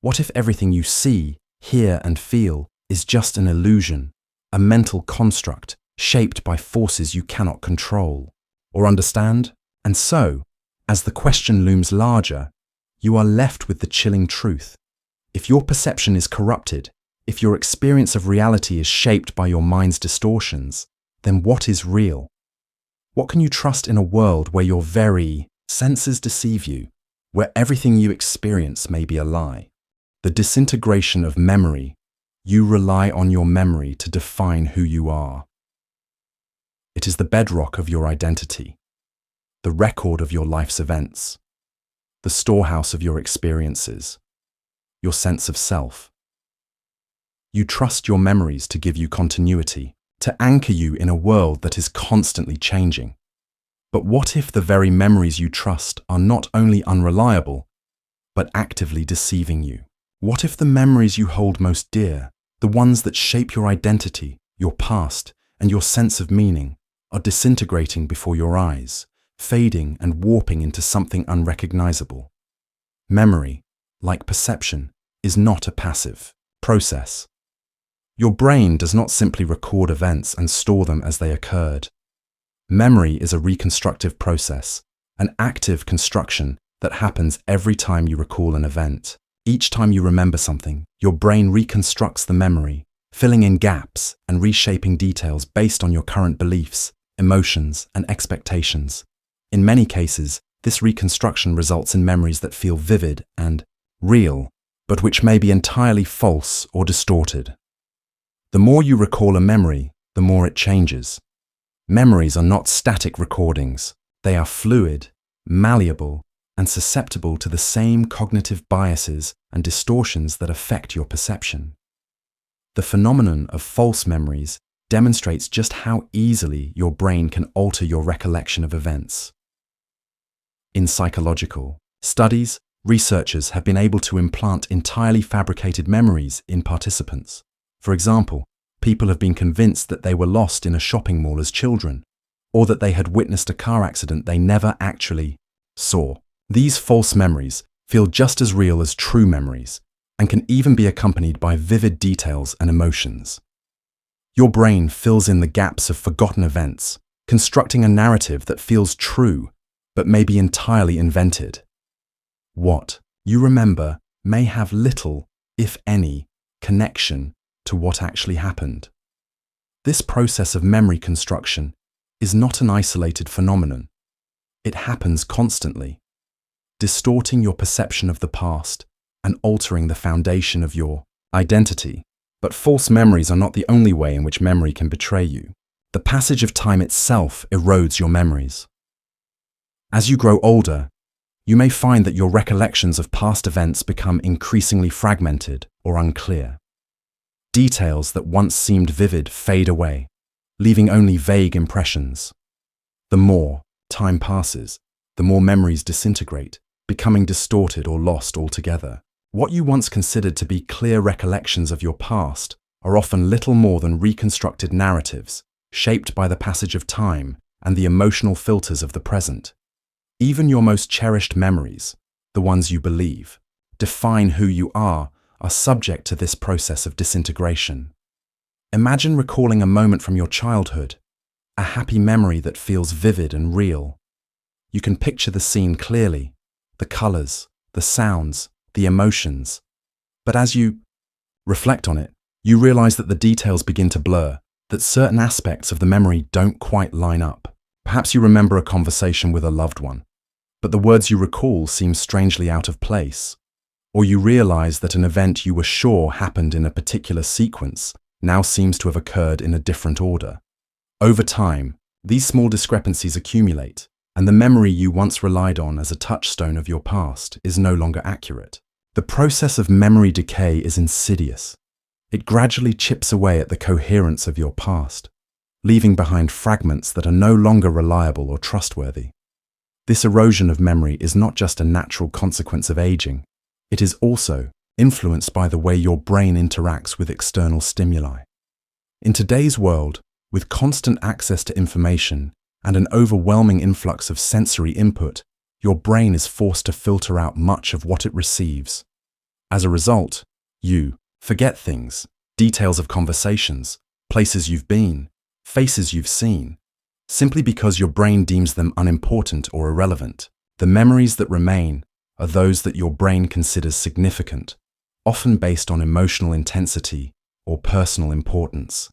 What if everything you see, hear, and feel is just an illusion, a mental construct shaped by forces you cannot control or understand? And so, as the question looms larger, you are left with the chilling truth. If your perception is corrupted, if your experience of reality is shaped by your mind's distortions, then what is real? What can you trust in a world where your very senses deceive you, where everything you experience may be a lie? The disintegration of memory. You rely on your memory to define who you are. It is the bedrock of your identity, the record of your life's events, the storehouse of your experiences, your sense of self. You trust your memories to give you continuity, to anchor you in a world that is constantly changing. But what if the very memories you trust are not only unreliable, but actively deceiving you? What if the memories you hold most dear, the ones that shape your identity, your past, and your sense of meaning, are disintegrating before your eyes, fading and warping into something unrecognizable? Memory, like perception, is not a passive process. Your brain does not simply record events and store them as they occurred. Memory is a reconstructive process, an active construction that happens every time you recall an event. Each time you remember something, your brain reconstructs the memory, filling in gaps and reshaping details based on your current beliefs, emotions, and expectations. In many cases, this reconstruction results in memories that feel vivid and real, but which may be entirely false or distorted. The more you recall a memory, the more it changes. Memories are not static recordings. They are fluid, malleable, and susceptible to the same cognitive biases and distortions that affect your perception. The phenomenon of false memories demonstrates just how easily your brain can alter your recollection of events. In psychological studies, researchers have been able to implant entirely fabricated memories in participants. For example, people have been convinced that they were lost in a shopping mall as children, or that they had witnessed a car accident they never actually saw. These false memories feel just as real as true memories, and can even be accompanied by vivid details and emotions. Your brain fills in the gaps of forgotten events, constructing a narrative that feels true, but may be entirely invented. What you remember may have little, if any, connection to what actually happened. This process of memory construction is not an isolated phenomenon. It happens constantly, distorting your perception of the past and altering the foundation of your identity. But false memories are not the only way in which memory can betray you. The passage of time itself erodes your memories. As you grow older, you may find that your recollections of past events become increasingly fragmented or unclear. Details that once seemed vivid fade away, leaving only vague impressions. The more time passes, the more memories disintegrate, becoming distorted or lost altogether. What you once considered to be clear recollections of your past are often little more than reconstructed narratives, shaped by the passage of time and the emotional filters of the present. Even your most cherished memories, the ones you believe, define who you are subject to this process of disintegration. Imagine recalling a moment from your childhood, a happy memory that feels vivid and real. You can picture the scene clearly, the colors, the sounds, the emotions. But as you reflect on it, you realize that the details begin to blur, that certain aspects of the memory don't quite line up. Perhaps you remember a conversation with a loved one, but the words you recall seem strangely out of place. Or you realize that an event you were sure happened in a particular sequence now seems to have occurred in a different order. Over time, these small discrepancies accumulate, and the memory you once relied on as a touchstone of your past is no longer accurate. The process of memory decay is insidious. It gradually chips away at the coherence of your past, leaving behind fragments that are no longer reliable or trustworthy. This erosion of memory is not just a natural consequence of aging, it is also influenced by the way your brain interacts with external stimuli. In today's world, with constant access to information and an overwhelming influx of sensory input, your brain is forced to filter out much of what it receives. As a result, you forget things, details of conversations, places you've been, faces you've seen, simply because your brain deems them unimportant or irrelevant. The memories that remain are those that your brain considers significant, often based on emotional intensity or personal importance.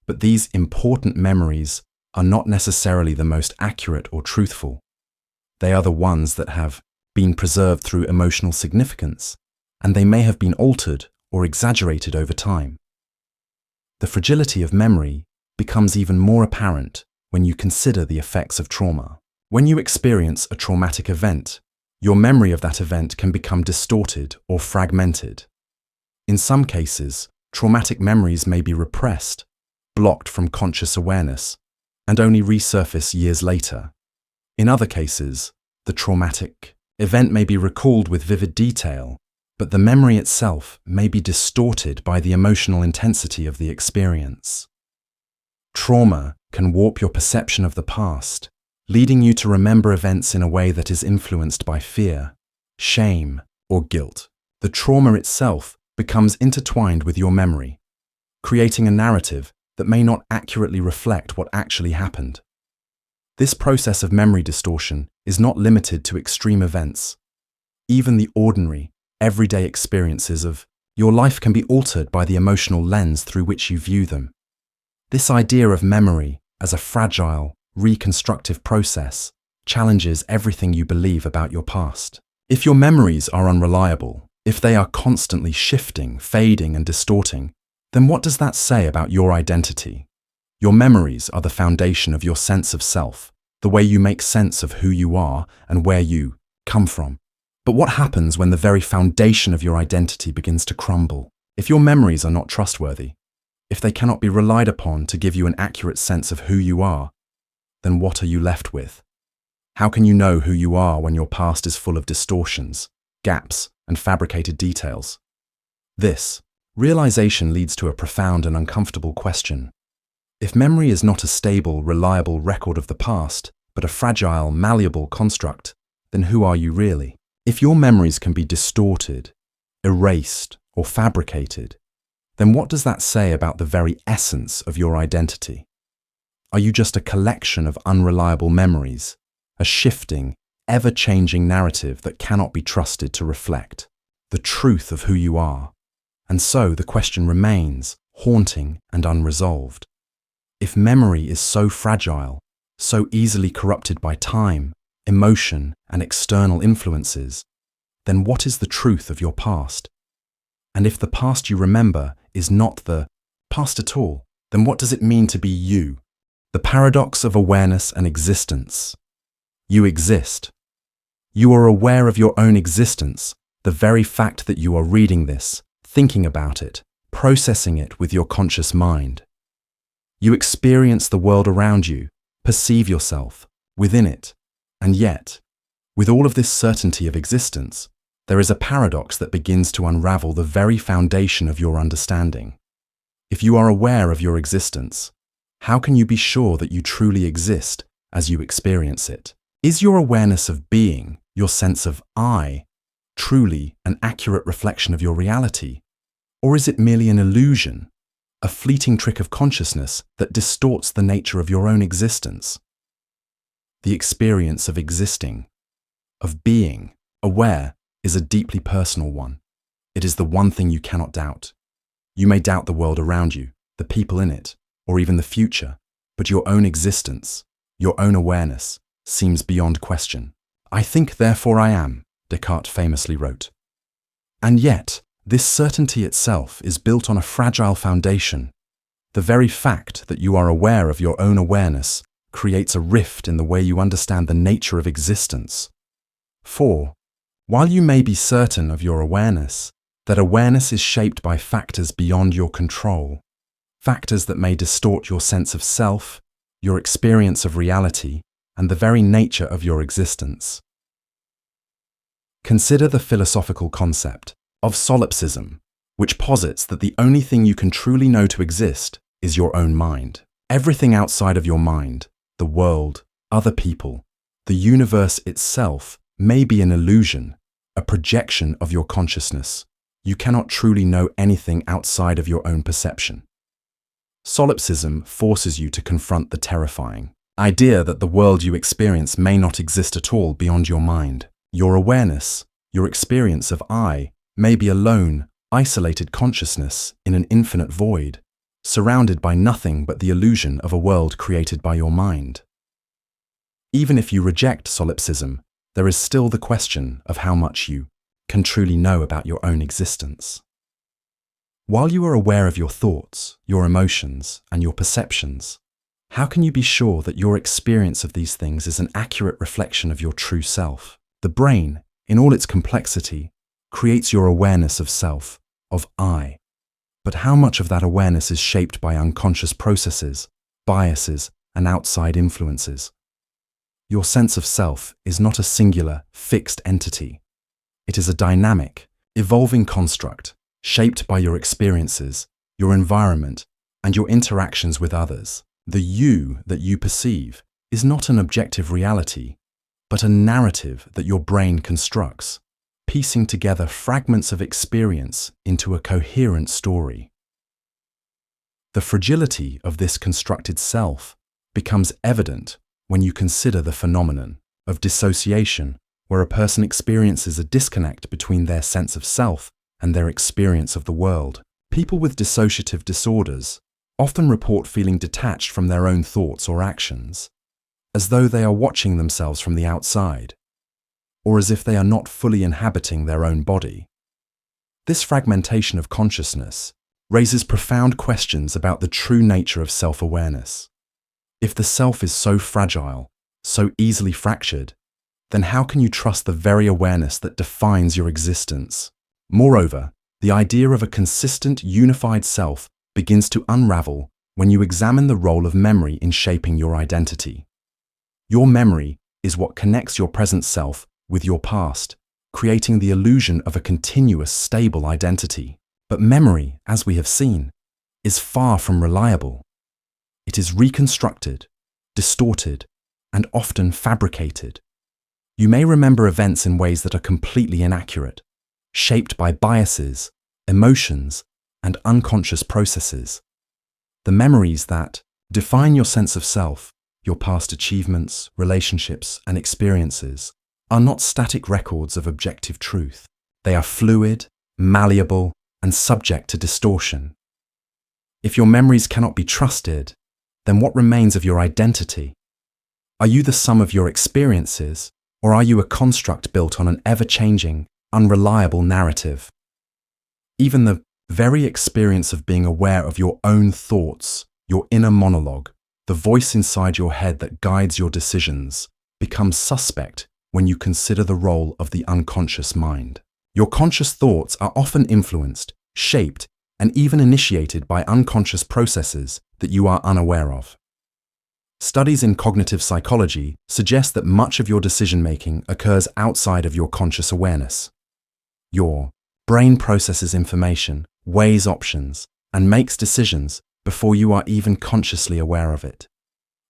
But these important memories are not necessarily the most accurate or truthful. They are the ones that have been preserved through emotional significance, and they may have been altered or exaggerated over time. The fragility of memory becomes even more apparent when you consider the effects of trauma. When you experience a traumatic event, your memory of that event can become distorted or fragmented. In some cases, traumatic memories may be repressed, blocked from conscious awareness, and only resurface years later. In other cases, the traumatic event may be recalled with vivid detail, but the memory itself may be distorted by the emotional intensity of the experience. Trauma can warp your perception of the past, leading you to remember events in a way that is influenced by fear, shame, or guilt. The trauma itself becomes intertwined with your memory, creating a narrative that may not accurately reflect what actually happened. This process of memory distortion is not limited to extreme events. Even the ordinary, everyday experiences of your life can be altered by the emotional lens through which you view them. This idea of memory as a fragile, reconstructive process challenges everything you believe about your past. If your memories are unreliable, if they are constantly shifting, fading, and distorting, then what does that say about your identity? Your memories are the foundation of your sense of self, the way you make sense of who you are and where you come from. But what happens when the very foundation of your identity begins to crumble? If your memories are not trustworthy, if they cannot be relied upon to give you an accurate sense of who you are, then what are you left with? How can you know who you are when your past is full of distortions, gaps, and fabricated details? This realization leads to a profound and uncomfortable question. If memory is not a stable, reliable record of the past, but a fragile, malleable construct, then who are you really? If your memories can be distorted, erased, or fabricated, then what does that say about the very essence of your identity? Are you just a collection of unreliable memories, a shifting, ever-changing narrative that cannot be trusted to reflect the truth of who you are? And so the question remains, haunting and unresolved. If memory is so fragile, so easily corrupted by time, emotion, and external influences, then what is the truth of your past? And if the past you remember is not the past at all, then what does it mean to be you? The paradox of awareness and existence. You exist, You are aware of your own existence, the very fact that you are reading this, thinking about it, processing it with your conscious mind. You experience the world around you, perceive yourself within it, and yet, with all of this certainty of existence, there is a paradox that begins to unravel the very foundation of your understanding. If you are aware of your existence, how can you be sure that you truly exist as you experience it? Is your awareness of being, your sense of I, truly an accurate reflection of your reality? Or is it merely an illusion, a fleeting trick of consciousness that distorts the nature of your own existence? The experience of existing, of being, aware, is a deeply personal one. It is the one thing you cannot doubt. You may doubt the world around you, the people in it, or even the future, but your own existence, your own awareness, seems beyond question. I think, therefore I am, Descartes famously wrote. And yet, this certainty itself is built on a fragile foundation. The very fact that you are aware of your own awareness creates a rift in the way you understand the nature of existence. For, while you may be certain of your awareness, that awareness is shaped by factors beyond your control, factors that may distort your sense of self, your experience of reality, and the very nature of your existence. Consider the philosophical concept of solipsism, which posits that the only thing you can truly know to exist is your own mind. Everything outside of your mind, the world, other people, the universe itself, may be an illusion, a projection of your consciousness. You cannot truly know anything outside of your own perception. Solipsism forces you to confront the terrifying idea that the world you experience may not exist at all beyond your mind. Your awareness, your experience of I, may be a lone, isolated consciousness in an infinite void, surrounded by nothing but the illusion of a world created by your mind. Even if you reject solipsism, there is still the question of how much you can truly know about your own existence. While you are aware of your thoughts, your emotions, and your perceptions, how can you be sure that your experience of these things is an accurate reflection of your true self? The brain, in all its complexity, creates your awareness of self, of I. But how much of that awareness is shaped by unconscious processes, biases, and outside influences? Your sense of self is not a singular, fixed entity. It is a dynamic, evolving construct, shaped by your experiences, your environment, and your interactions with others. The you that you perceive is not an objective reality, but a narrative that your brain constructs, piecing together fragments of experience into a coherent story. The fragility of this constructed self becomes evident when you consider the phenomenon of dissociation, where a person experiences a disconnect between their sense of self and their experience of the world. People with dissociative disorders often report feeling detached from their own thoughts or actions, as though they are watching themselves from the outside, or as if they are not fully inhabiting their own body. This fragmentation of consciousness raises profound questions about the true nature of self-awareness. If the self is so fragile, so easily fractured, then how can you trust the very awareness that defines your existence? Moreover, the idea of a consistent, unified self begins to unravel when you examine the role of memory in shaping your identity. Your memory is what connects your present self with your past, creating the illusion of a continuous, stable identity. But memory, as we have seen, is far from reliable. It is reconstructed, distorted, and often fabricated. You may remember events in ways that are completely inaccurate, shaped by biases, emotions, and unconscious processes. The memories that define your sense of self, your past achievements, relationships, and experiences, are not static records of objective truth. They are fluid, malleable, and subject to distortion. If your memories cannot be trusted, then what remains of your identity? Are you the sum of your experiences, or are you a construct built on an ever-changing, unreliable narrative? Even the very experience of being aware of your own thoughts, your inner monologue, the voice inside your head that guides your decisions, becomes suspect when you consider the role of the unconscious mind. Your conscious thoughts are often influenced, shaped, and even initiated by unconscious processes that you are unaware of. Studies in cognitive psychology suggest that much of your decision-making occurs outside of your conscious awareness. Your brain processes information, weighs options, and makes decisions before you are even consciously aware of it.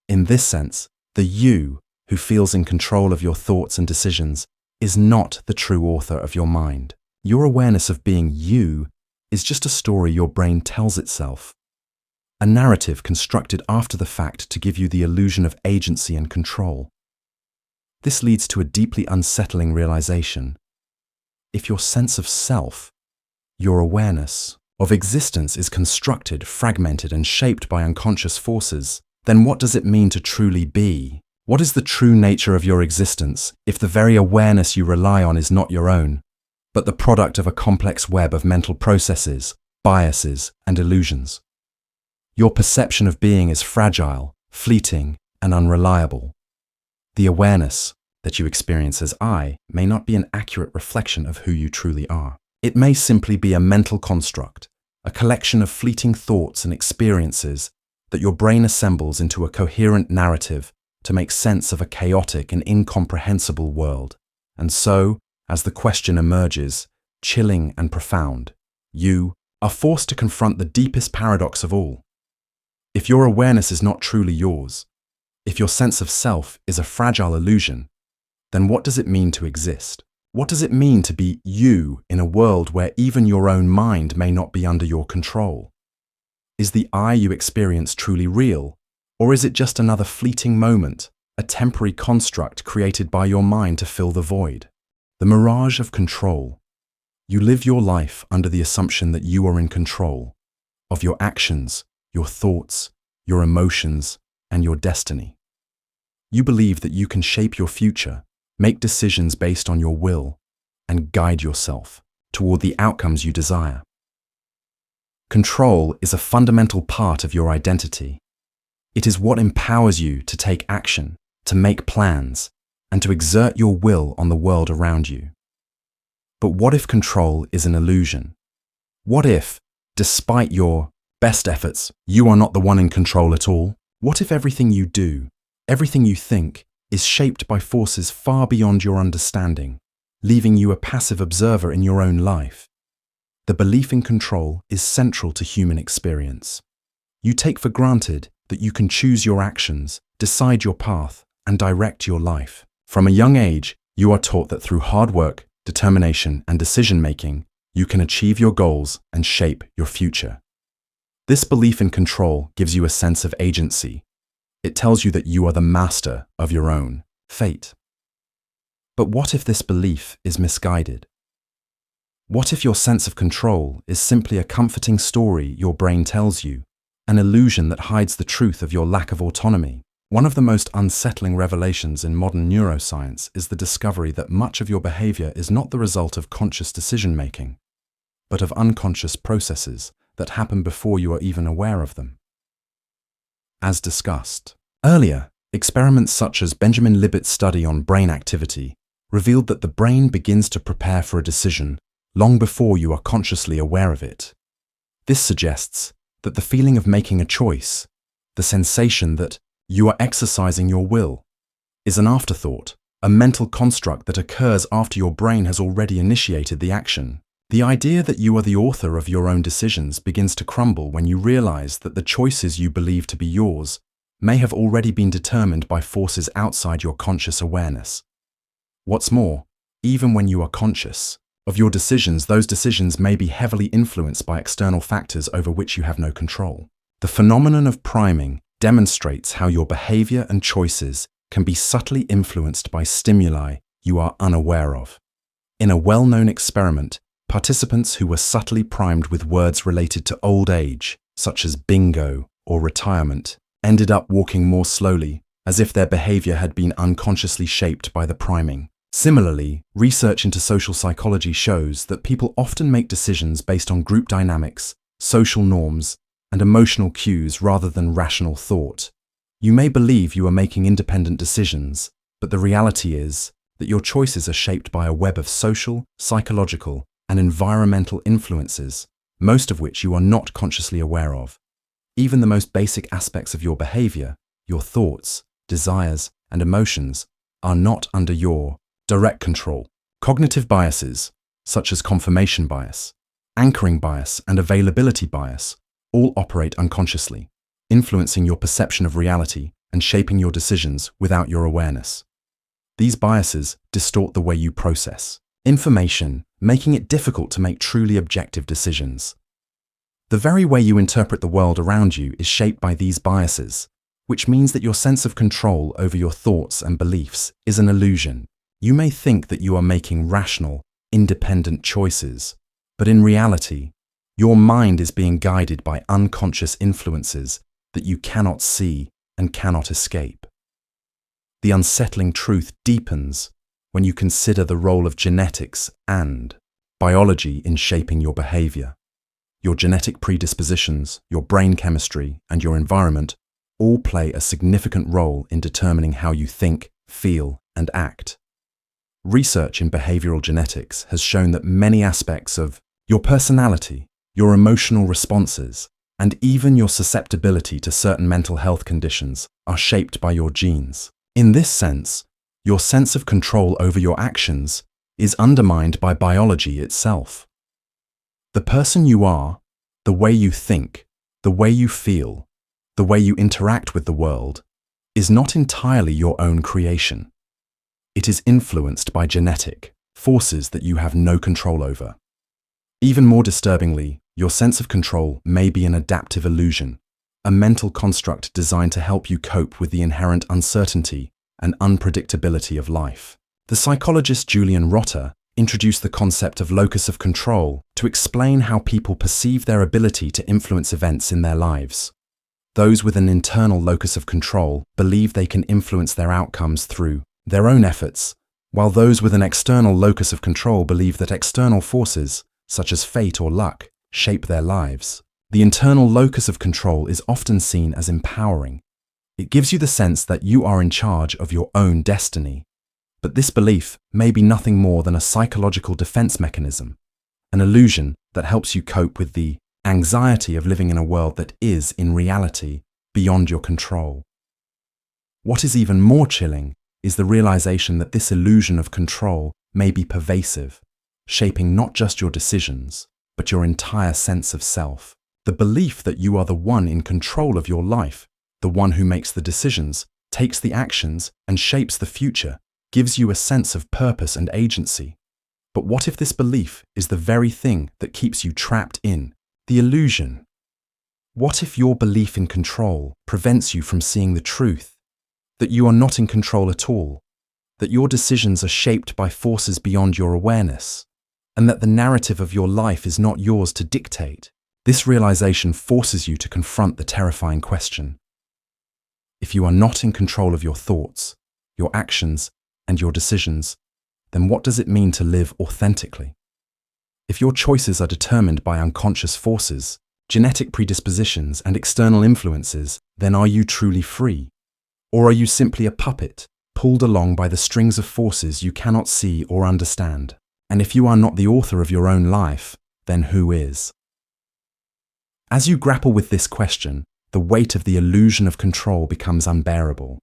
In this sense, the you who feels in control of your thoughts and decisions is not the true author of your mind. Your awareness of being you is just a story your brain tells itself, a narrative constructed after the fact to give you the illusion of agency and control. This leads to a deeply unsettling realization. If your sense of self, your awareness of existence is constructed, fragmented, and shaped by unconscious forces, then what does it mean to truly be? What is the true nature of your existence if the very awareness you rely on is not your own, but the product of a complex web of mental processes, biases, and illusions? Your perception of being is fragile, fleeting, and unreliable. The awareness that you experience as I may not be an accurate reflection of who you truly are. It may simply be a mental construct, a collection of fleeting thoughts and experiences that your brain assembles into a coherent narrative to make sense of a chaotic and incomprehensible world. And so, as the question emerges, chilling and profound, you are forced to confront the deepest paradox of all. If your awareness is not truly yours, if your sense of self is a fragile illusion, then what does it mean to exist? What does it mean to be you in a world where even your own mind may not be under your control? Is the I you experience truly real, or is it just another fleeting moment, a temporary construct created by your mind to fill the void? The mirage of control. You live your life under the assumption that you are in control of your actions, your thoughts, your emotions, and your destiny. You believe that you can shape your future, make decisions based on your will, and guide yourself toward the outcomes you desire. Control is a fundamental part of your identity. It is what empowers you to take action, to make plans, and to exert your will on the world around you. But what if control is an illusion? What if, despite your best efforts, you are not the one in control at all? What if everything you do, everything you think, is shaped by forces far beyond your understanding, leaving you a passive observer in your own life? The belief in control is central to human experience. You take for granted that you can choose your actions, decide your path, and direct your life. From a young age, you are taught that through hard work, determination, and decision-making, you can achieve your goals and shape your future. This belief in control gives you a sense of agency. It tells you that you are the master of your own fate. But what if this belief is misguided? What if your sense of control is simply a comforting story your brain tells you, an illusion that hides the truth of your lack of autonomy? One of the most unsettling revelations in modern neuroscience is the discovery that much of your behavior is not the result of conscious decision-making, but of unconscious processes that happen before you are even aware of them. As discussed earlier, experiments such as Benjamin Libet's study on brain activity revealed that the brain begins to prepare for a decision long before you are consciously aware of it. This suggests that the feeling of making a choice, the sensation that you are exercising your will, is an afterthought, a mental construct that occurs after your brain has already initiated the action. The idea that you are the author of your own decisions begins to crumble when you realize that the choices you believe to be yours may have already been determined by forces outside your conscious awareness. What's more, even when you are conscious of your decisions, those decisions may be heavily influenced by external factors over which you have no control. The phenomenon of priming demonstrates how your behavior and choices can be subtly influenced by stimuli you are unaware of. In a well-known experiment, participants who were subtly primed with words related to old age, such as bingo or retirement, ended up walking more slowly, as if their behavior had been unconsciously shaped by the priming. Similarly, research into social psychology shows that people often make decisions based on group dynamics, social norms, and emotional cues rather than rational thought. You may believe you are making independent decisions, but the reality is that your choices are shaped by a web of social, psychological, and environmental influences, most of which you are not consciously aware of. Even the most basic aspects of your behavior, your thoughts, desires, and emotions, are not under your direct control. Cognitive biases, such as confirmation bias, anchoring bias, and availability bias, all operate unconsciously, influencing your perception of reality and shaping your decisions without your awareness. These biases distort the way you process information, making it difficult to make truly objective decisions. The very way you interpret the world around you is shaped by these biases, which means that your sense of control over your thoughts and beliefs is an illusion. You may think that you are making rational, independent choices, but in reality, your mind is being guided by unconscious influences that you cannot see and cannot escape. The unsettling truth deepens when you consider the role of genetics and biology in shaping your behavior. Your genetic predispositions, your brain chemistry, and your environment all play a significant role in determining how you think, feel, and act. Research in behavioral genetics has shown that many aspects of your personality, your emotional responses, and even your susceptibility to certain mental health conditions are shaped by your genes. In this sense, your sense of control over your actions is undermined by biology itself. The person you are, the way you think, the way you feel, the way you interact with the world, is not entirely your own creation. It is influenced by genetic forces that you have no control over. Even more disturbingly, your sense of control may be an adaptive illusion, a mental construct designed to help you cope with the inherent uncertainty and unpredictability of life. The psychologist Julian Rotter introduced the concept of locus of control to explain how people perceive their ability to influence events in their lives. Those with an internal locus of control believe they can influence their outcomes through their own efforts, while those with an external locus of control believe that external forces, such as fate or luck, shape their lives. The internal locus of control is often seen as empowering. It gives you the sense that you are in charge of your own destiny. But this belief may be nothing more than a psychological defense mechanism, an illusion that helps you cope with the anxiety of living in a world that is, in reality, beyond your control. What is even more chilling is the realization that this illusion of control may be pervasive, shaping not just your decisions, but your entire sense of self. The belief that you are the one in control of your life, the one who makes the decisions, takes the actions, and shapes the future, gives you a sense of purpose and agency. But what if this belief is the very thing that keeps you trapped in the illusion? What if your belief in control prevents you from seeing the truth, that you are not in control at all, that your decisions are shaped by forces beyond your awareness, and that the narrative of your life is not yours to dictate? This realization forces you to confront the terrifying question. If you are not in control of your thoughts, your actions, and your decisions, then what does it mean to live authentically? If your choices are determined by unconscious forces, genetic predispositions, and external influences, then are you truly free? Or are you simply a puppet, pulled along by the strings of forces you cannot see or understand? And if you are not the author of your own life, then who is? As you grapple with this question, the weight of the illusion of control becomes unbearable.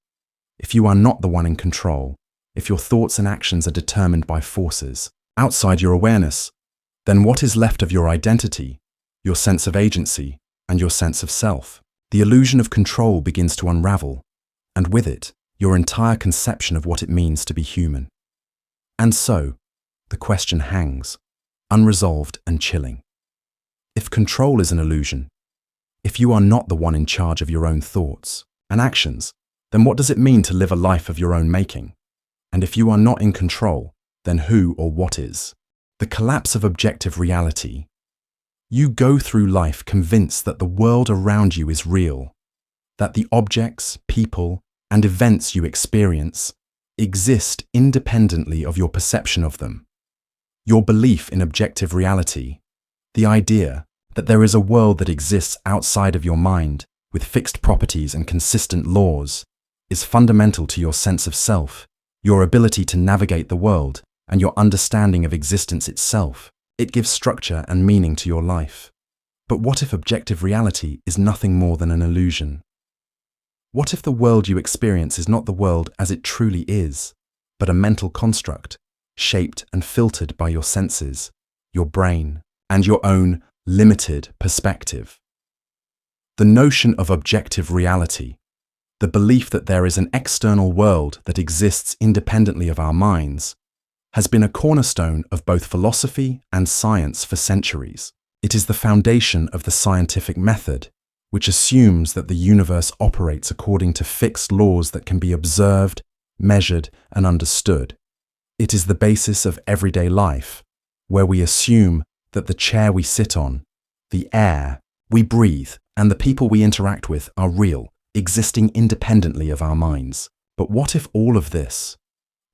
If you are not the one in control, if your thoughts and actions are determined by forces outside your awareness, then what is left of your identity, your sense of agency, and your sense of self? The illusion of control begins to unravel, and with it, your entire conception of what it means to be human. And so, the question hangs, unresolved and chilling. If control is an illusion, if you are not the one in charge of your own thoughts and actions, then what does it mean to live a life of your own making? And if you are not in control, then who or what is? The collapse of objective reality. You go through life convinced that the world around you is real, that the objects, people, and events you experience exist independently of your perception of them. Your belief in objective reality, the idea that there is a world that exists outside of your mind with fixed properties and consistent laws, is fundamental to your sense of self, your ability to navigate the world, and your understanding of existence itself. It gives structure and meaning to your life. But what if objective reality is nothing more than an illusion? What if the world you experience is not the world as it truly is, but a mental construct, shaped and filtered by your senses, your brain, and your own limited perspective? The notion of objective reality, the belief that there is an external world that exists independently of our minds, has been a cornerstone of both philosophy and science for centuries. It is the foundation of the scientific method, which assumes that the universe operates according to fixed laws that can be observed, measured, and understood. It is the basis of everyday life, where we assume that the chair we sit on, the air we breathe, and the people we interact with are real, existing independently of our minds. But what if all of this,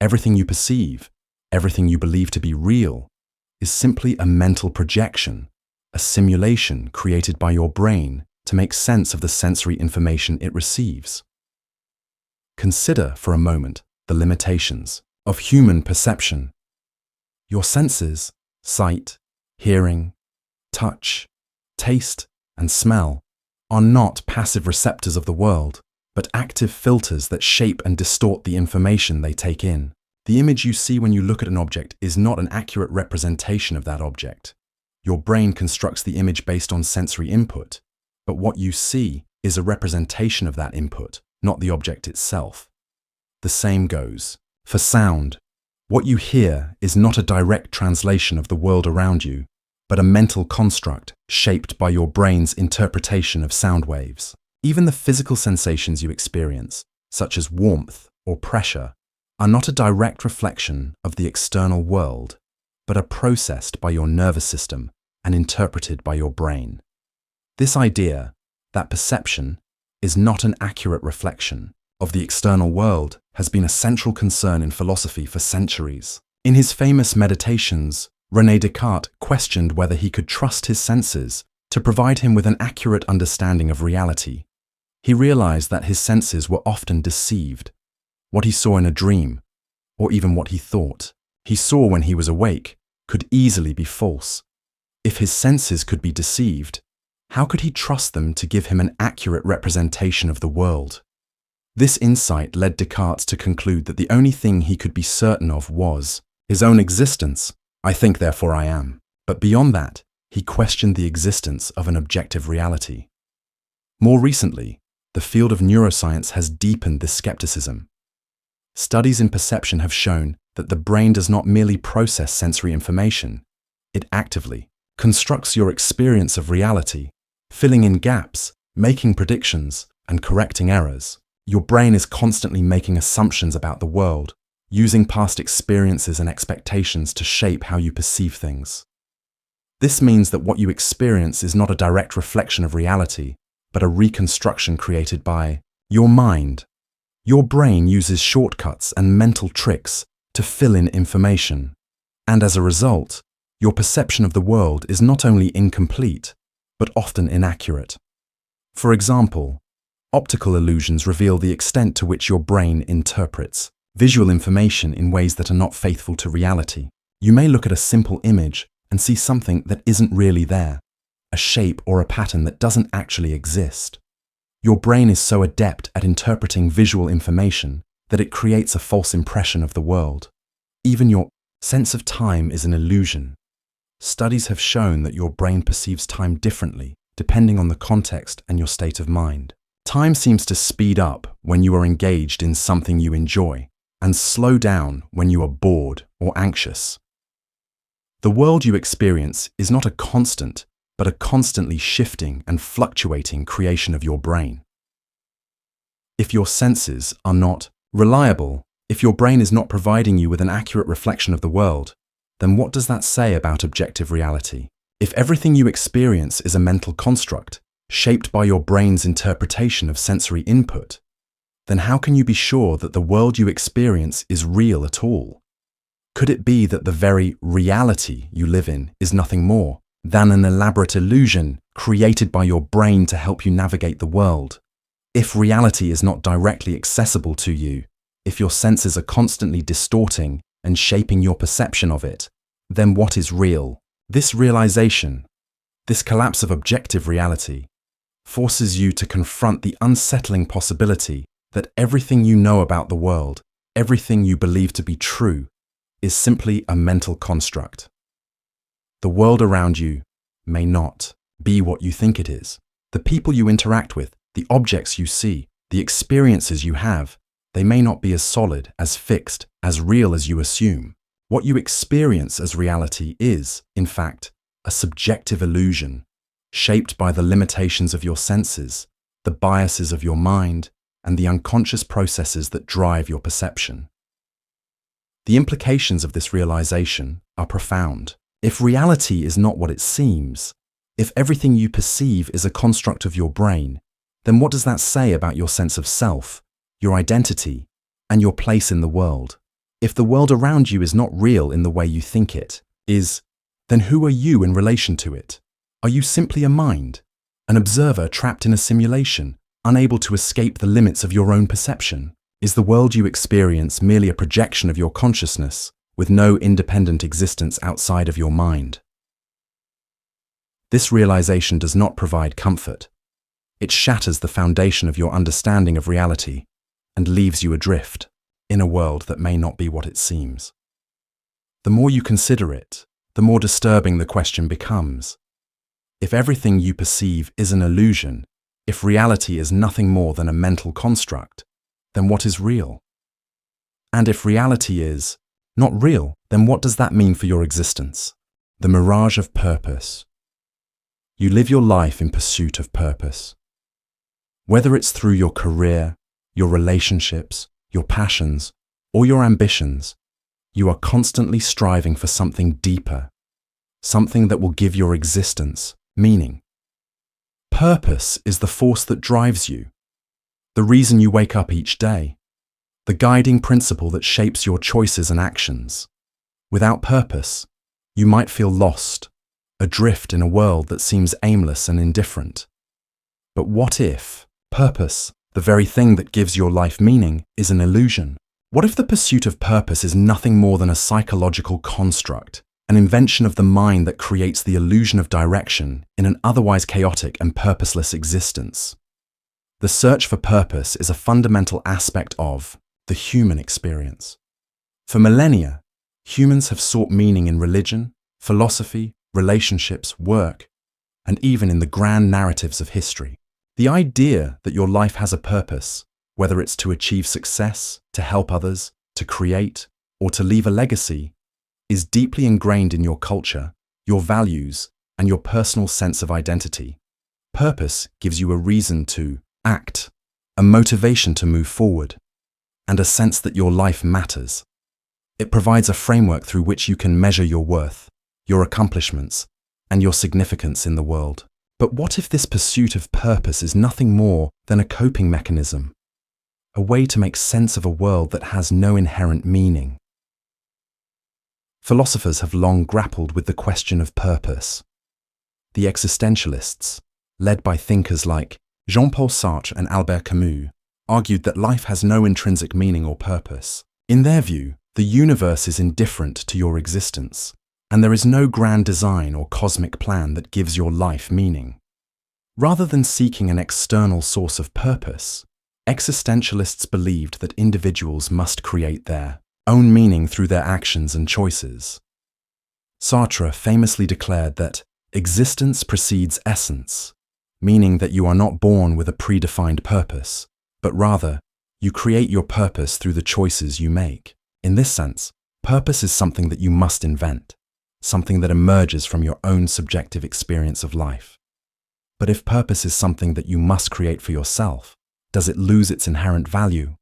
everything you perceive, everything you believe to be real, is simply a mental projection, a simulation created by your brain to make sense of the sensory information it receives? Consider for a moment the limitations of human perception. Your senses, sight, hearing, touch, taste, and smell, are not passive receptors of the world, but active filters that shape and distort the information they take in. The image you see when you look at an object is not an accurate representation of that object. Your brain constructs the image based on sensory input, but what you see is a representation of that input, not the object itself. The same goes for sound. What you hear is not a direct translation of the world around you, but a mental construct shaped by your brain's interpretation of sound waves. Even the physical sensations you experience, such as warmth or pressure, are not a direct reflection of the external world, but are processed by your nervous system and interpreted by your brain. This idea, that perception is not an accurate reflection of the external world, has been a central concern in philosophy for centuries. In his famous Meditations, René Descartes questioned whether he could trust his senses to provide him with an accurate understanding of reality. He realized that his senses were often deceived. What he saw in a dream, or even what he thought he saw when he was awake, could easily be false. If his senses could be deceived, how could he trust them to give him an accurate representation of the world? This insight led Descartes to conclude that the only thing he could be certain of was his own existence. I think, therefore I am. But beyond that, he questioned the existence of an objective reality. More recently, the field of neuroscience has deepened this skepticism. Studies in perception have shown that the brain does not merely process sensory information, it actively constructs your experience of reality, filling in gaps, making predictions, and correcting errors. Your brain is constantly making assumptions about the world, using past experiences and expectations to shape how you perceive things. This means that what you experience is not a direct reflection of reality, but a reconstruction created by your mind. Your brain uses shortcuts and mental tricks to fill in information, and as a result, your perception of the world is not only incomplete, but often inaccurate. For example, optical illusions reveal the extent to which your brain interprets visual information in ways that are not faithful to reality. You may look at a simple image and see something that isn't really there, a shape or a pattern that doesn't actually exist. Your brain is so adept at interpreting visual information that it creates a false impression of the world. Even your sense of time is an illusion. Studies have shown that your brain perceives time differently depending on the context and your state of mind. Time seems to speed up when you are engaged in something you enjoy, and slow down when you are bored or anxious. The world you experience is not a constant, but a constantly shifting and fluctuating creation of your brain. If your senses are not reliable, if your brain is not providing you with an accurate reflection of the world, then what does that say about objective reality? If everything you experience is a mental construct, shaped by your brain's interpretation of sensory input, then how can you be sure that the world you experience is real at all? Could it be that the very reality you live in is nothing more than an elaborate illusion created by your brain to help you navigate the world? If reality is not directly accessible to you, if your senses are constantly distorting and shaping your perception of it, then what is real? This realization, this collapse of objective reality, forces you to confront the unsettling possibility that everything you know about the world, everything you believe to be true, is simply a mental construct. The world around you may not be what you think it is. The people you interact with, the objects you see, the experiences you have, they may not be as solid, as fixed, as real as you assume. What you experience as reality is, in fact, a subjective illusion, shaped by the limitations of your senses, the biases of your mind, and the unconscious processes that drive your perception. The implications of this realization are profound. If reality is not what it seems, if everything you perceive is a construct of your brain, then what does that say about your sense of self, your identity, and your place in the world? If the world around you is not real in the way you think it is, then who are you in relation to it? Are you simply a mind, an observer trapped in a simulation, unable to escape the limits of your own perception? Is the world you experience merely a projection of your consciousness, with no independent existence outside of your mind? This realization does not provide comfort. It shatters the foundation of your understanding of reality and leaves you adrift in a world that may not be what it seems. The more you consider it, the more disturbing the question becomes. If everything you perceive is an illusion, if reality is nothing more than a mental construct, then what is real? And if reality is not real, then what does that mean for your existence? The mirage of purpose. You live your life in pursuit of purpose. Whether it's through your career, your relationships, your passions, or your ambitions, you are constantly striving for something deeper, something that will give your existence meaning. Purpose is the force that drives you, the reason you wake up each day, the guiding principle that shapes your choices and actions. Without purpose, you might feel lost, adrift in a world that seems aimless and indifferent. But what if purpose, the very thing that gives your life meaning, is an illusion? What if the pursuit of purpose is nothing more than a psychological construct, an invention of the mind that creates the illusion of direction in an otherwise chaotic and purposeless existence? The search for purpose is a fundamental aspect of the human experience. For millennia, humans have sought meaning in religion, philosophy, relationships, work, and even in the grand narratives of history. The idea that your life has a purpose, whether it's to achieve success, to help others, to create, or to leave a legacy, is deeply ingrained in your culture, your values, and your personal sense of identity. Purpose gives you a reason to act, a motivation to move forward, and a sense that your life matters. It provides a framework through which you can measure your worth, your accomplishments, and your significance in the world. But what if this pursuit of purpose is nothing more than a coping mechanism, a way to make sense of a world that has no inherent meaning? Philosophers have long grappled with the question of purpose. The existentialists, led by thinkers like Jean-Paul Sartre and Albert Camus, argued that life has no intrinsic meaning or purpose. In their view, the universe is indifferent to your existence, and there is no grand design or cosmic plan that gives your life meaning. Rather than seeking an external source of purpose, existentialists believed that individuals must create their own meaning through their actions and choices. Sartre famously declared that existence precedes essence, meaning that you are not born with a predefined purpose, but rather, you create your purpose through the choices you make. In this sense, purpose is something that you must invent, something that emerges from your own subjective experience of life. But if purpose is something that you must create for yourself, does it lose its inherent value?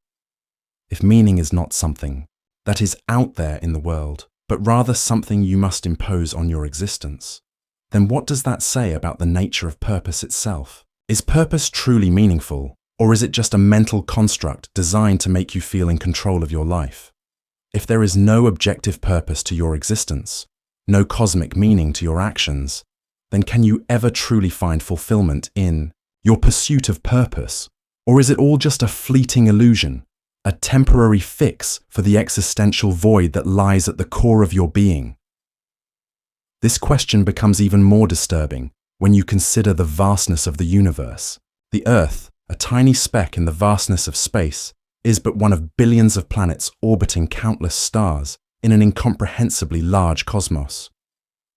If meaning is not something that is out there in the world, but rather something you must impose on your existence, then what does that say about the nature of purpose itself? Is purpose truly meaningful, or is it just a mental construct designed to make you feel in control of your life? If there is no objective purpose to your existence, no cosmic meaning to your actions, then can you ever truly find fulfillment in your pursuit of purpose? Or is it all just a fleeting illusion, a temporary fix for the existential void that lies at the core of your being? This question becomes even more disturbing when you consider the vastness of the universe. The Earth, a tiny speck in the vastness of space, is but one of billions of planets orbiting countless stars in an incomprehensibly large cosmos.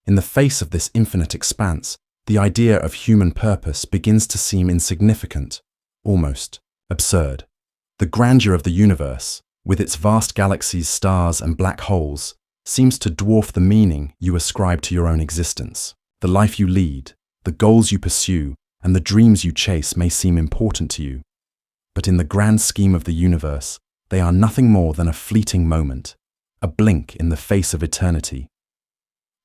In the face of this infinite expanse, the idea of human purpose begins to seem insignificant, almost absurd. The grandeur of the universe, with its vast galaxies, stars, and black holes, seems to dwarf the meaning you ascribe to your own existence. The life you lead, the goals you pursue, and the dreams you chase may seem important to you, but in the grand scheme of the universe, they are nothing more than a fleeting moment, a blink in the face of eternity.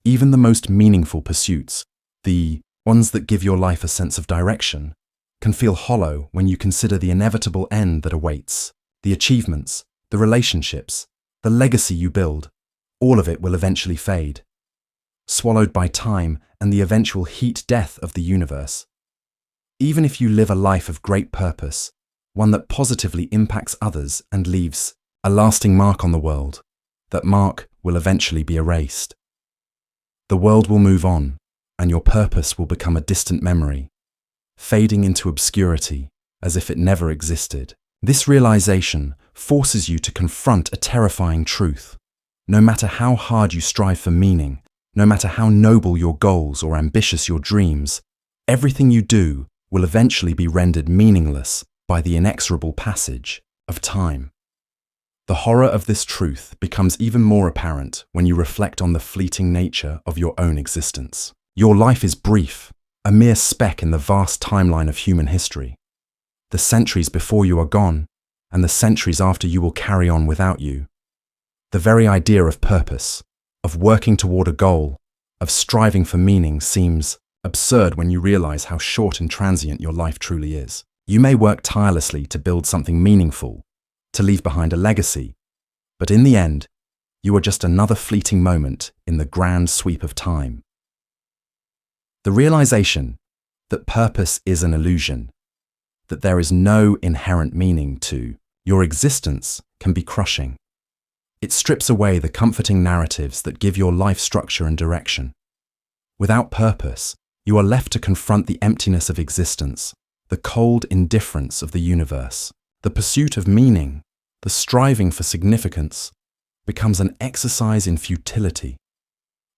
Even the most meaningful pursuits, the ones that give your life a sense of direction, can feel hollow when you consider the inevitable end that awaits. The achievements, the relationships, the legacy you build, all of it will eventually fade, swallowed by time and the eventual heat death of the universe. Even if you live a life of great purpose, one that positively impacts others and leaves a lasting mark on the world, that mark will eventually be erased. The world will move on, and your purpose will become a distant memory, fading into obscurity as if it never existed. This realization forces you to confront a terrifying truth. No matter how hard you strive for meaning, no matter how noble your goals or ambitious your dreams, everything you do will eventually be rendered meaningless by the inexorable passage of time. The horror of this truth becomes even more apparent when you reflect on the fleeting nature of your own existence. Your life is brief, a mere speck in the vast timeline of human history. The centuries before you are gone, and the centuries after you will carry on without you. The very idea of purpose, of working toward a goal, of striving for meaning seems absurd when you realize how short and transient your life truly is. You may work tirelessly to build something meaningful, to leave behind a legacy, but in the end, you are just another fleeting moment in the grand sweep of time. The realization that purpose is an illusion, that there is no inherent meaning to your existence, can be crushing. It strips away the comforting narratives that give your life structure and direction. Without purpose, you are left to confront the emptiness of existence, the cold indifference of the universe. The pursuit of meaning, the striving for significance, becomes an exercise in futility,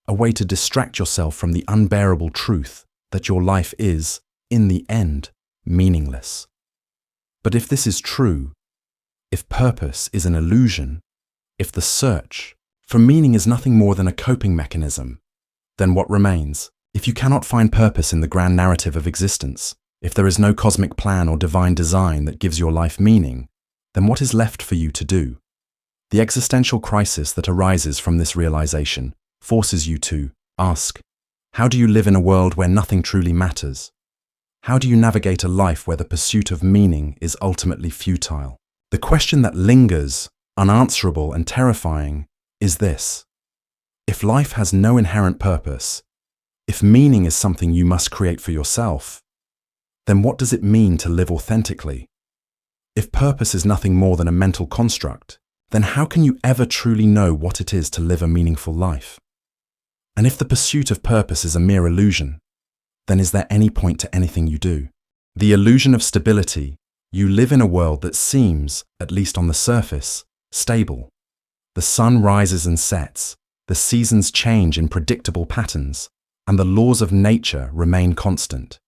a way to distract yourself from the unbearable truth that your life is, in the end, meaningless. But if this is true, if purpose is an illusion, if the search for meaning is nothing more than a coping mechanism, then what remains? If you cannot find purpose in the grand narrative of existence, if there is no cosmic plan or divine design that gives your life meaning, then what is left for you to do? The existential crisis that arises from this realization forces you to ask, how do you live in a world where nothing truly matters? How do you navigate a life where the pursuit of meaning is ultimately futile? The question that lingers, unanswerable and terrifying, is this: if life has no inherent purpose, if meaning is something you must create for yourself, then what does it mean to live authentically? If purpose is nothing more than a mental construct, then how can you ever truly know what it is to live a meaningful life? And if the pursuit of purpose is a mere illusion, then is there any point to anything you do? The illusion of stability. You live in a world that seems, at least on the surface, stable. The sun rises and sets, the seasons change in predictable patterns, and the laws of nature remain constant.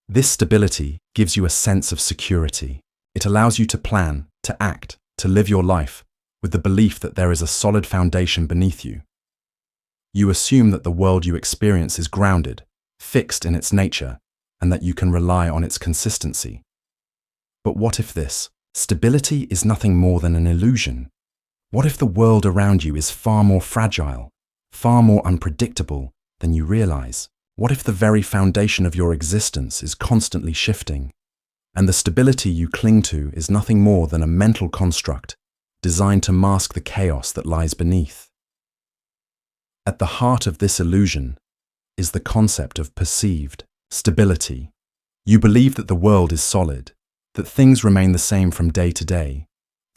This stability gives you a sense of security. It allows you to plan, to act, to live your life with the belief that there is a solid foundation beneath you. You assume that the world you experience is grounded, fixed in its nature, and that you can rely on its consistency. But what if this stability is nothing more than an illusion? What if the world around you is far more fragile, far more unpredictable than you realize? What if the very foundation of your existence is constantly shifting, and the stability you cling to is nothing more than a mental construct designed to mask the chaos that lies beneath? At the heart of this illusion is the concept of perceived stability. You believe that the world is solid, that things remain the same from day to day,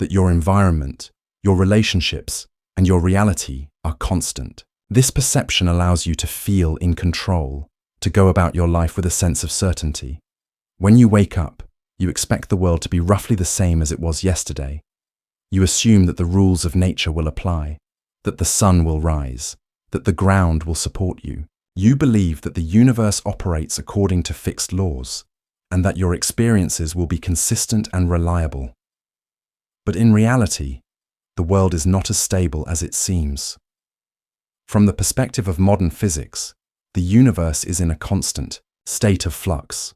that your environment, your relationships, and your reality are constant. This perception allows you to feel in control, to go about your life with a sense of certainty. When you wake up, you expect the world to be roughly the same as it was yesterday. You assume that the rules of nature will apply, that the sun will rise, that the ground will support you. You believe that the universe operates according to fixed laws, and that your experiences will be consistent and reliable. But in reality, the world is not as stable as it seems. From the perspective of modern physics, the universe is in a constant state of flux.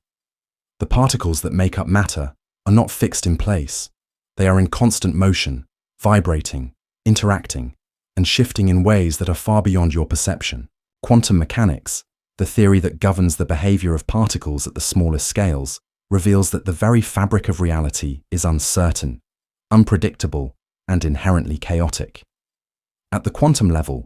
The particles that make up matter are not fixed in place. They are in constant motion, vibrating, interacting, and shifting in ways that are far beyond your perception. Quantum mechanics, the theory that governs the behavior of particles at the smallest scales, reveals that the very fabric of reality is uncertain, unpredictable, and inherently chaotic. At the quantum level,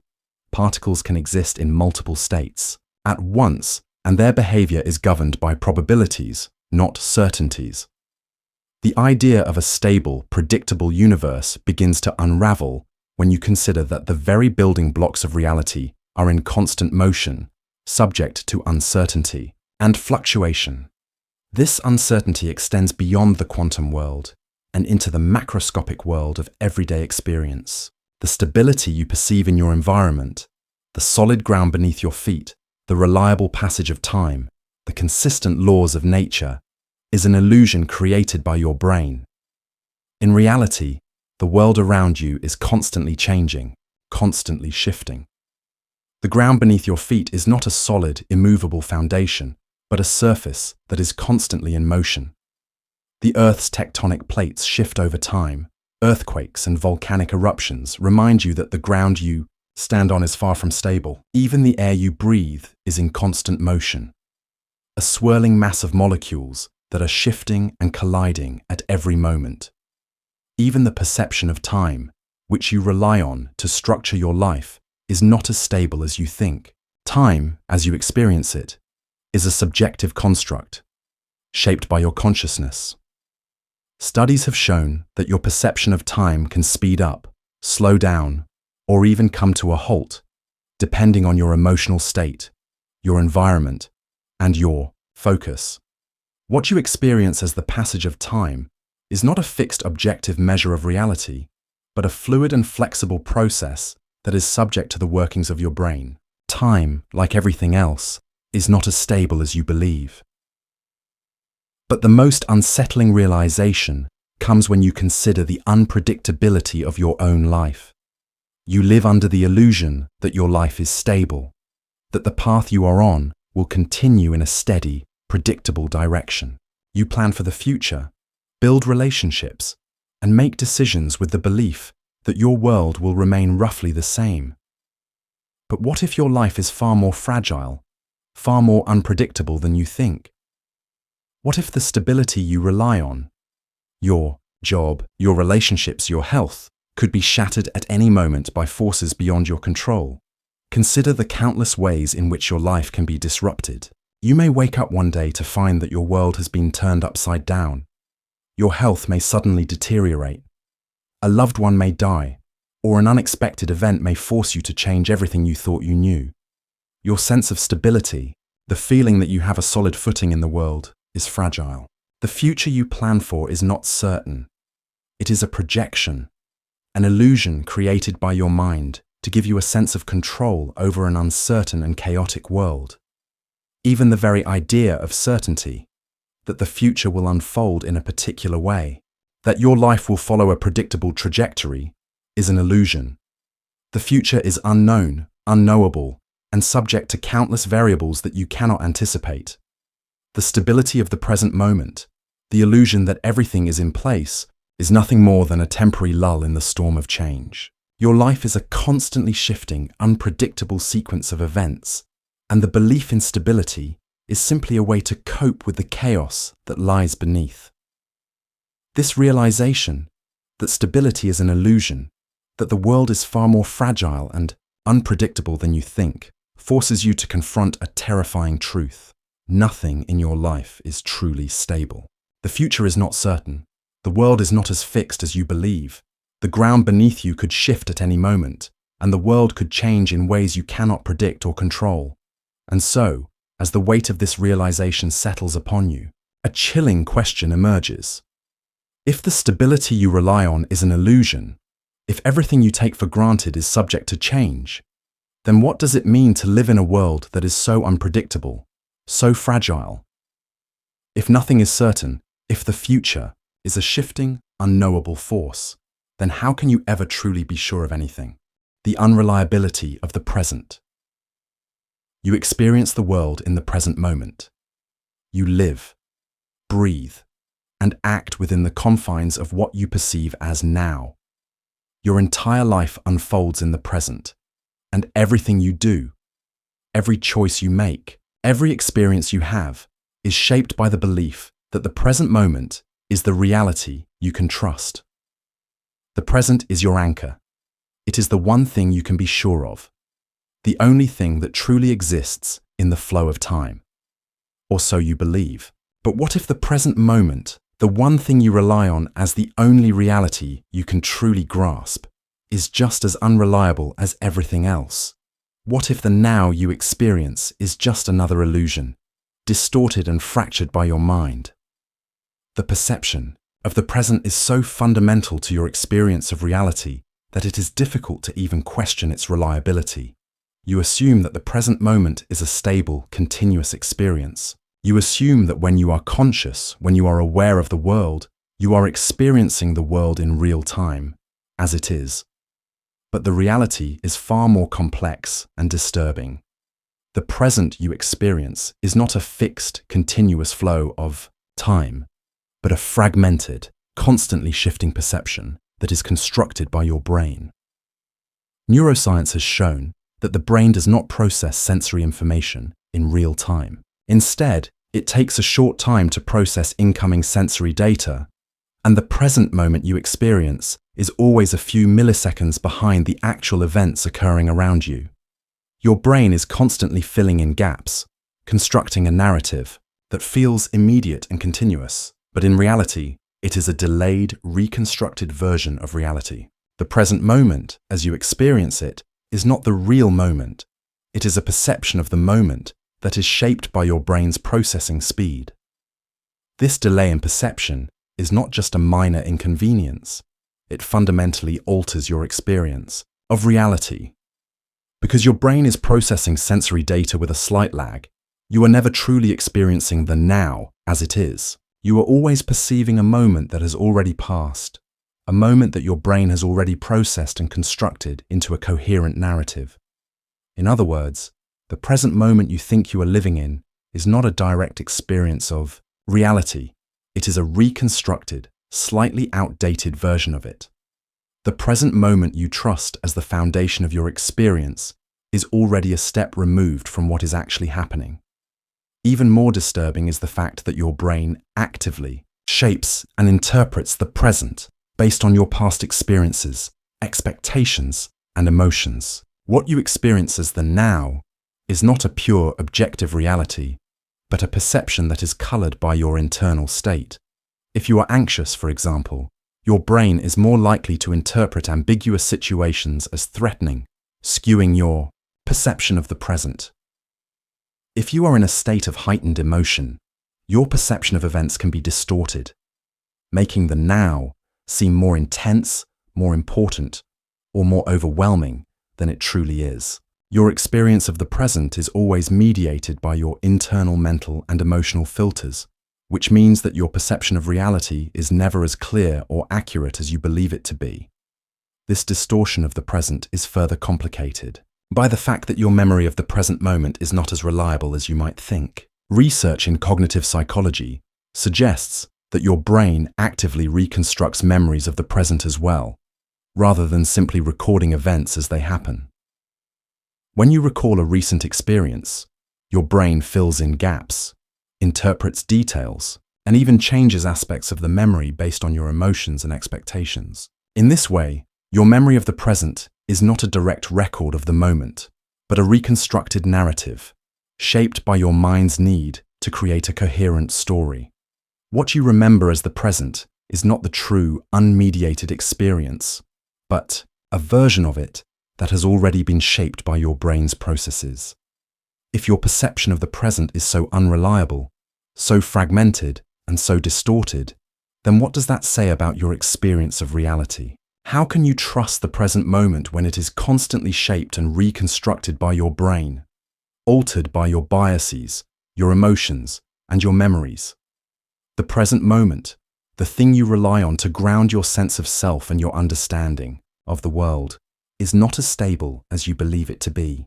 particles can exist in multiple states at once, and their behavior is governed by probabilities, not certainties. The idea of a stable, predictable universe begins to unravel when you consider that the very building blocks of reality are in constant motion, subject to uncertainty and fluctuation. This uncertainty extends beyond the quantum world and into the macroscopic world of everyday experience. The stability you perceive in your environment, the solid ground beneath your feet, the reliable passage of time, the consistent laws of nature, is an illusion created by your brain. In reality, the world around you is constantly changing, constantly shifting. The ground beneath your feet is not a solid, immovable foundation, but a surface that is constantly in motion. The Earth's tectonic plates shift over time. Earthquakes and volcanic eruptions remind you that the ground you stand on is far from stable. Even the air you breathe is in constant motion, a swirling mass of molecules that are shifting and colliding at every moment. Even the perception of time, which you rely on to structure your life, is not as stable as you think. Time, as you experience it, is a subjective construct, shaped by your consciousness. Studies have shown that your perception of time can speed up, slow down, or even come to a halt, depending on your emotional state, your environment, and your focus. What you experience as the passage of time is not a fixed objective measure of reality, but a fluid and flexible process that is subject to the workings of your brain. Time, like everything else, is not as stable as you believe. But the most unsettling realization comes when you consider the unpredictability of your own life. You live under the illusion that your life is stable, that the path you are on will continue in a steady, predictable direction. You plan for the future, build relationships, and make decisions with the belief that your world will remain roughly the same. But what if your life is far more fragile, far more unpredictable than you think? What if the stability you rely on, your job, your relationships, your health, could be shattered at any moment by forces beyond your control? Consider the countless ways in which your life can be disrupted. You may wake up one day to find that your world has been turned upside down. Your health may suddenly deteriorate. A loved one may die, or an unexpected event may force you to change everything you thought you knew. Your sense of stability, the feeling that you have a solid footing in the world, is fragile. The future you plan for is not certain. It is a projection, an illusion created by your mind to give you a sense of control over an uncertain and chaotic world. Even the very idea of certainty, that the future will unfold in a particular way, that your life will follow a predictable trajectory, is an illusion. The future is unknown, unknowable, and subject to countless variables that you cannot anticipate. The stability of the present moment, the illusion that everything is in place, is nothing more than a temporary lull in the storm of change. Your life is a constantly shifting, unpredictable sequence of events, and the belief in stability is simply a way to cope with the chaos that lies beneath. This realization that stability is an illusion, that the world is far more fragile and unpredictable than you think, forces you to confront a terrifying truth. Nothing in your life is truly stable. The future is not certain. The world is not as fixed as you believe. The ground beneath you could shift at any moment, and the world could change in ways you cannot predict or control. And so, as the weight of this realization settles upon you, a chilling question emerges. If the stability you rely on is an illusion, if everything you take for granted is subject to change, then what does it mean to live in a world that is so unpredictable, so fragile? If nothing is certain, if the future is a shifting, unknowable force, then how can you ever truly be sure of anything? The unreliability of the present. You experience the world in the present moment. You live, breathe, and act within the confines of what you perceive as now. Your entire life unfolds in the present, and everything you do, every choice you make, every experience you have, is shaped by the belief that the present moment is the reality you can trust. The present is your anchor. It is the one thing you can be sure of, the only thing that truly exists in the flow of time. Or so you believe. But what if the present moment, the one thing you rely on as the only reality you can truly grasp, is just as unreliable as everything else? What if the now you experience is just another illusion, distorted and fractured by your mind? The perception of the present is so fundamental to your experience of reality that it is difficult to even question its reliability. You assume that the present moment is a stable, continuous experience. You assume that when you are conscious, when you are aware of the world, you are experiencing the world in real time, as it is. But the reality is far more complex and disturbing. The present you experience is not a fixed, continuous flow of time, but a fragmented, constantly shifting perception that is constructed by your brain. Neuroscience has shown that the brain does not process sensory information in real time. Instead, it takes a short time to process incoming sensory data, and the present moment you experience is always a few milliseconds behind the actual events occurring around you. Your brain is constantly filling in gaps, constructing a narrative that feels immediate and continuous, but in reality, it is a delayed, reconstructed version of reality. The present moment, as you experience it, is not the real moment. It is a perception of the moment that is shaped by your brain's processing speed. This delay in perception is not just a minor inconvenience. It fundamentally alters your experience of reality. Because your brain is processing sensory data with a slight lag, you are never truly experiencing the now as it is. You are always perceiving a moment that has already passed, a moment that your brain has already processed and constructed into a coherent narrative. In other words, the present moment you think you are living in is not a direct experience of reality. It is a reconstructed, slightly outdated version of it. The present moment you trust as the foundation of your experience is already a step removed from what is actually happening. Even more disturbing is the fact that your brain actively shapes and interprets the present based on your past experiences, expectations, and emotions. What you experience as the now is not a pure objective reality, but a perception that is colored by your internal state. If you are anxious, for example, your brain is more likely to interpret ambiguous situations as threatening, skewing your perception of the present. If you are in a state of heightened emotion, your perception of events can be distorted, making the now seem more intense, more important, or more overwhelming than it truly is. Your experience of the present is always mediated by your internal mental and emotional filters, which means that your perception of reality is never as clear or accurate as you believe it to be. This distortion of the present is further complicated by the fact that your memory of the present moment is not as reliable as you might think. Research in cognitive psychology suggests that your brain actively reconstructs memories of the present as well, rather than simply recording events as they happen. When you recall a recent experience, your brain fills in gaps, interprets details, and even changes aspects of the memory based on your emotions and expectations. In this way, your memory of the present is not a direct record of the moment, but a reconstructed narrative, shaped by your mind's need to create a coherent story. What you remember as the present is not the true, unmediated experience, but a version of it that has already been shaped by your brain's processes. If your perception of the present is so unreliable, so fragmented, and so distorted, then what does that say about your experience of reality? How can you trust the present moment when it is constantly shaped and reconstructed by your brain, altered by your biases, your emotions, and your memories? The present moment, the thing you rely on to ground your sense of self and your understanding of the world, is not as stable as you believe it to be.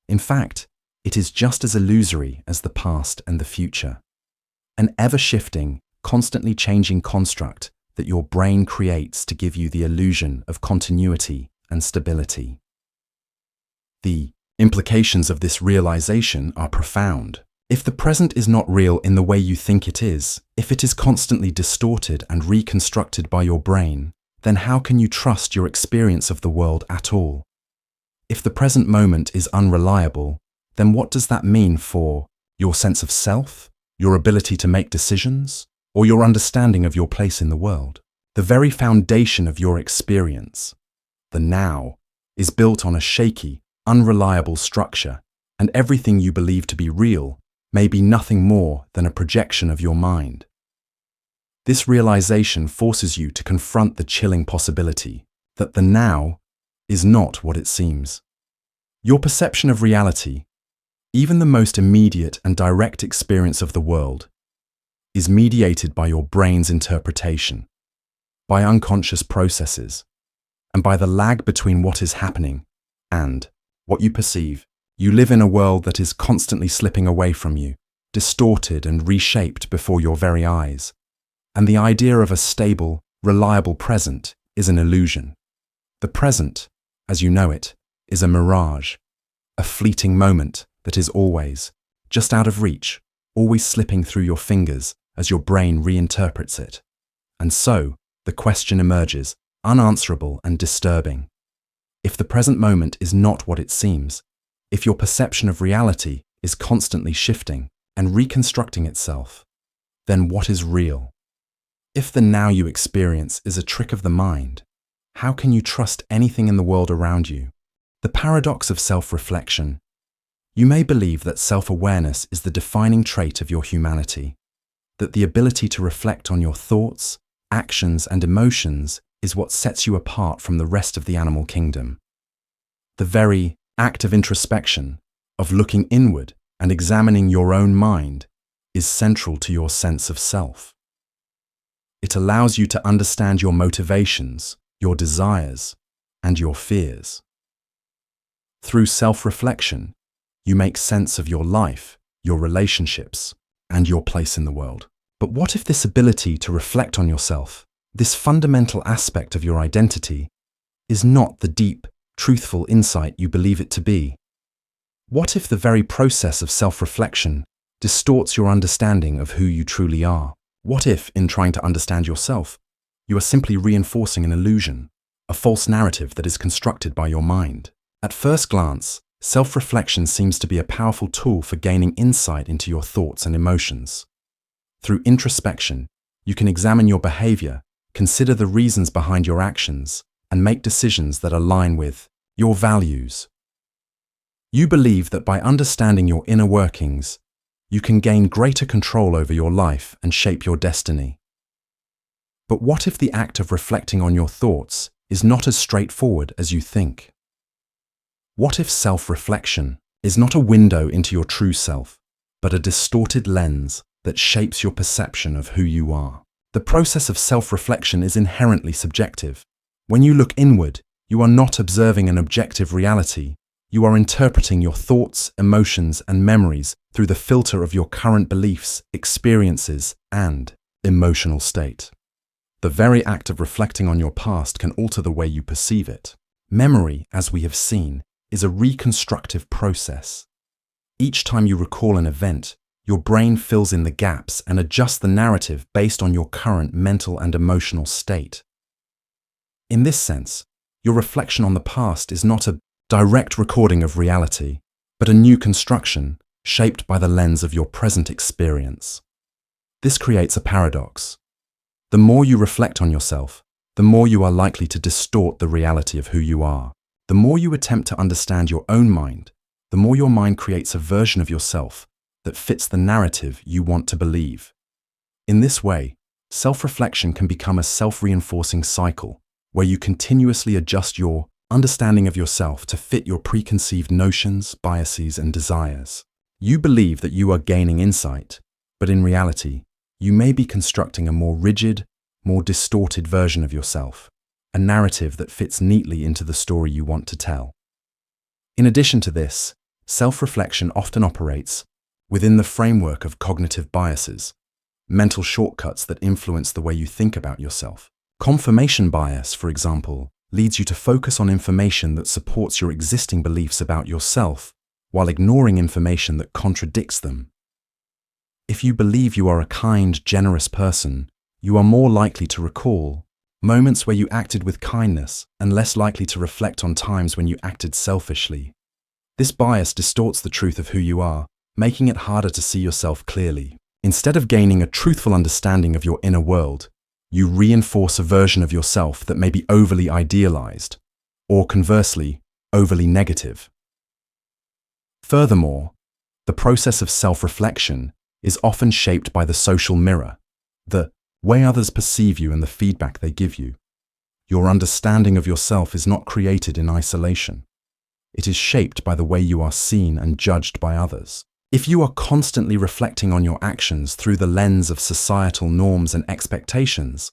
In fact, it is just as illusory as the past and the future. An ever-shifting, constantly changing construct that your brain creates to give you the illusion of continuity and stability. The implications of this realization are profound. If the present is not real in the way you think it is, if it is constantly distorted and reconstructed by your brain, then how can you trust your experience of the world at all? If the present moment is unreliable, then what does that mean for your sense of self, your ability to make decisions, or your understanding of your place in the world? The very foundation of your experience, the now, is built on a shaky, unreliable structure, and everything you believe to be real may be nothing more than a projection of your mind. This realization forces you to confront the chilling possibility that the now is not what it seems. Your perception of reality, even the most immediate and direct experience of the world, is mediated by your brain's interpretation, by unconscious processes, and by the lag between what is happening and what you perceive. You live in a world that is constantly slipping away from you, distorted and reshaped before your very eyes. And the idea of a stable, reliable present is an illusion. The present, as you know it, is a mirage, a fleeting moment that is always just out of reach, always slipping through your fingers as your brain reinterprets it. And so, the question emerges, unanswerable and disturbing. If the present moment is not what it seems, if your perception of reality is constantly shifting and reconstructing itself, then what is real? If the now you experience is a trick of the mind, how can you trust anything in the world around you? The paradox of self-reflection. You may believe that self-awareness is the defining trait of your humanity, that the ability to reflect on your thoughts, actions, and emotions is what sets you apart from the rest of the animal kingdom. The very act of introspection, of looking inward and examining your own mind, is central to your sense of self. It allows you to understand your motivations, your desires, and your fears. Through self-reflection, you make sense of your life, your relationships, and your place in the world. But what if this ability to reflect on yourself, this fundamental aspect of your identity, is not the deep, truthful insight you believe it to be? What if the very process of self-reflection distorts your understanding of who you truly are? What if, in trying to understand yourself, you are simply reinforcing an illusion, a false narrative that is constructed by your mind? At first glance, self-reflection seems to be a powerful tool for gaining insight into your thoughts and emotions. Through introspection, you can examine your behavior, consider the reasons behind your actions, and make decisions that align with your values. You believe that by understanding your inner workings, you can gain greater control over your life and shape your destiny. But what if the act of reflecting on your thoughts is not as straightforward as you think? What if self-reflection is not a window into your true self, but a distorted lens that shapes your perception of who you are? The process of self-reflection is inherently subjective. When you look inward, you are not observing an objective reality. You are interpreting your thoughts, emotions, and memories through the filter of your current beliefs, experiences, and emotional state. The very act of reflecting on your past can alter the way you perceive it. Memory, as we have seen, is a reconstructive process. Each time you recall an event, your brain fills in the gaps and adjusts the narrative based on your current mental and emotional state. In this sense, your reflection on the past is not a direct recording of reality, but a new construction shaped by the lens of your present experience. This creates a paradox. The more you reflect on yourself, the more you are likely to distort the reality of who you are. The more you attempt to understand your own mind, the more your mind creates a version of yourself that fits the narrative you want to believe. In this way, self-reflection can become a self-reinforcing cycle where you continuously adjust your understanding of yourself to fit your preconceived notions, biases, and desires. You believe that you are gaining insight, but in reality, you may be constructing a more rigid, more distorted version of yourself, a narrative that fits neatly into the story you want to tell. In addition to this, self-reflection often operates within the framework of cognitive biases, mental shortcuts that influence the way you think about yourself. Confirmation bias, for example, leads you to focus on information that supports your existing beliefs about yourself while ignoring information that contradicts them. If you believe you are a kind, generous person, you are more likely to recall moments where you acted with kindness and less likely to reflect on times when you acted selfishly. This bias distorts the truth of who you are, making it harder to see yourself clearly. Instead of gaining a truthful understanding of your inner world, you reinforce a version of yourself that may be overly idealized, or conversely, overly negative. Furthermore, the process of self-reflection is often shaped by the social mirror, the way others perceive you and the feedback they give you. Your understanding of yourself is not created in isolation. It is shaped by the way you are seen and judged by others. If you are constantly reflecting on your actions through the lens of societal norms and expectations,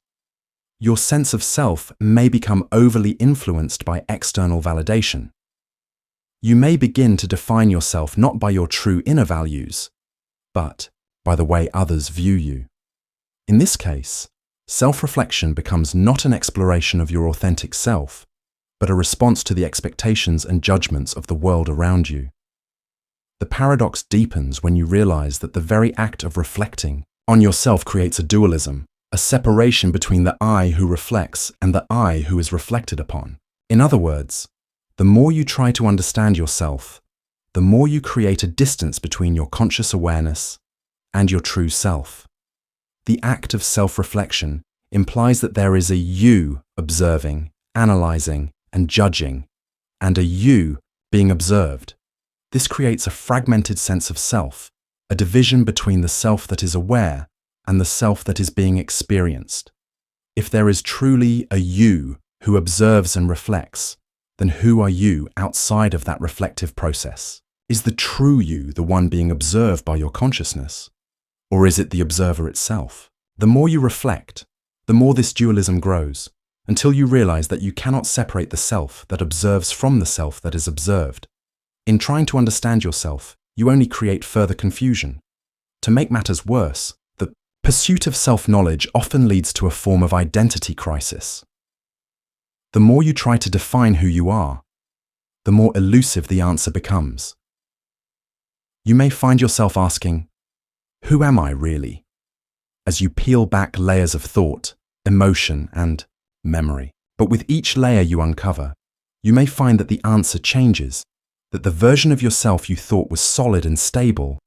your sense of self may become overly influenced by external validation. You may begin to define yourself not by your true inner values, but by the way others view you. In this case, self-reflection becomes not an exploration of your authentic self, but a response to the expectations and judgments of the world around you. The paradox deepens when you realize that the very act of reflecting on yourself creates a dualism, a separation between the I who reflects and the I who is reflected upon. In other words, the more you try to understand yourself, the more you create a distance between your conscious awareness and your true self. The act of self-reflection implies that there is a you observing, analyzing, and judging, and a you being observed. This creates a fragmented sense of self, a division between the self that is aware and the self that is being experienced. If there is truly a you who observes and reflects, then who are you outside of that reflective process? Is the true you the one being observed by your consciousness? Or is it the observer itself? The more you reflect, the more this dualism grows, until you realize that you cannot separate the self that observes from the self that is observed. In trying to understand yourself, you only create further confusion. To make matters worse, the pursuit of self-knowledge often leads to a form of identity crisis. The more you try to define who you are, the more elusive the answer becomes. You may find yourself asking, "Who am I really?" as you peel back layers of thought, emotion, and memory. But with each layer you uncover, you may find that the answer changes, that the version of yourself you thought was solid and stable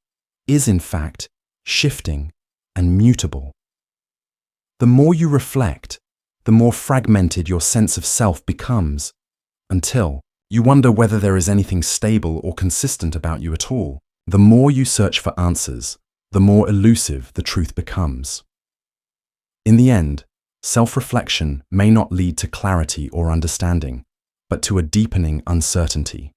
is in fact shifting and mutable. The more you reflect, the more fragmented your sense of self becomes, until you wonder whether there is anything stable or consistent about you at all. The more you search for answers, the more elusive the truth becomes. In the end, self-reflection may not lead to clarity or understanding, but to a deepening uncertainty.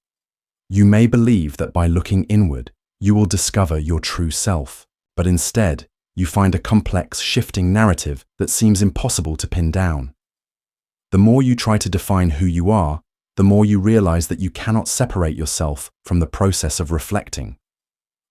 You may believe that by looking inward, you will discover your true self, but instead, you find a complex, shifting narrative that seems impossible to pin down. The more you try to define who you are, the more you realize that you cannot separate yourself from the process of reflecting.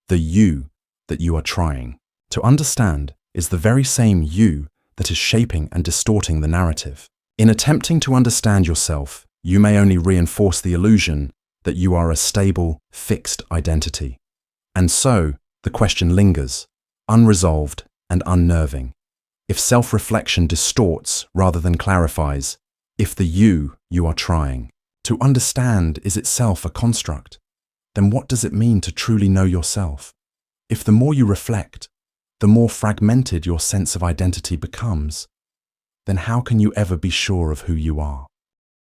The you that you are trying to understand is the very same you that is shaping and distorting the narrative. In attempting to understand yourself, you may only reinforce the illusion that you are a stable, fixed identity. And so, the question lingers, unresolved and unnerving. If self-reflection distorts rather than clarifies, if the you are trying to understand is itself a construct, then what does it mean to truly know yourself? If the more you reflect, the more fragmented your sense of identity becomes, then how can you ever be sure of who you are?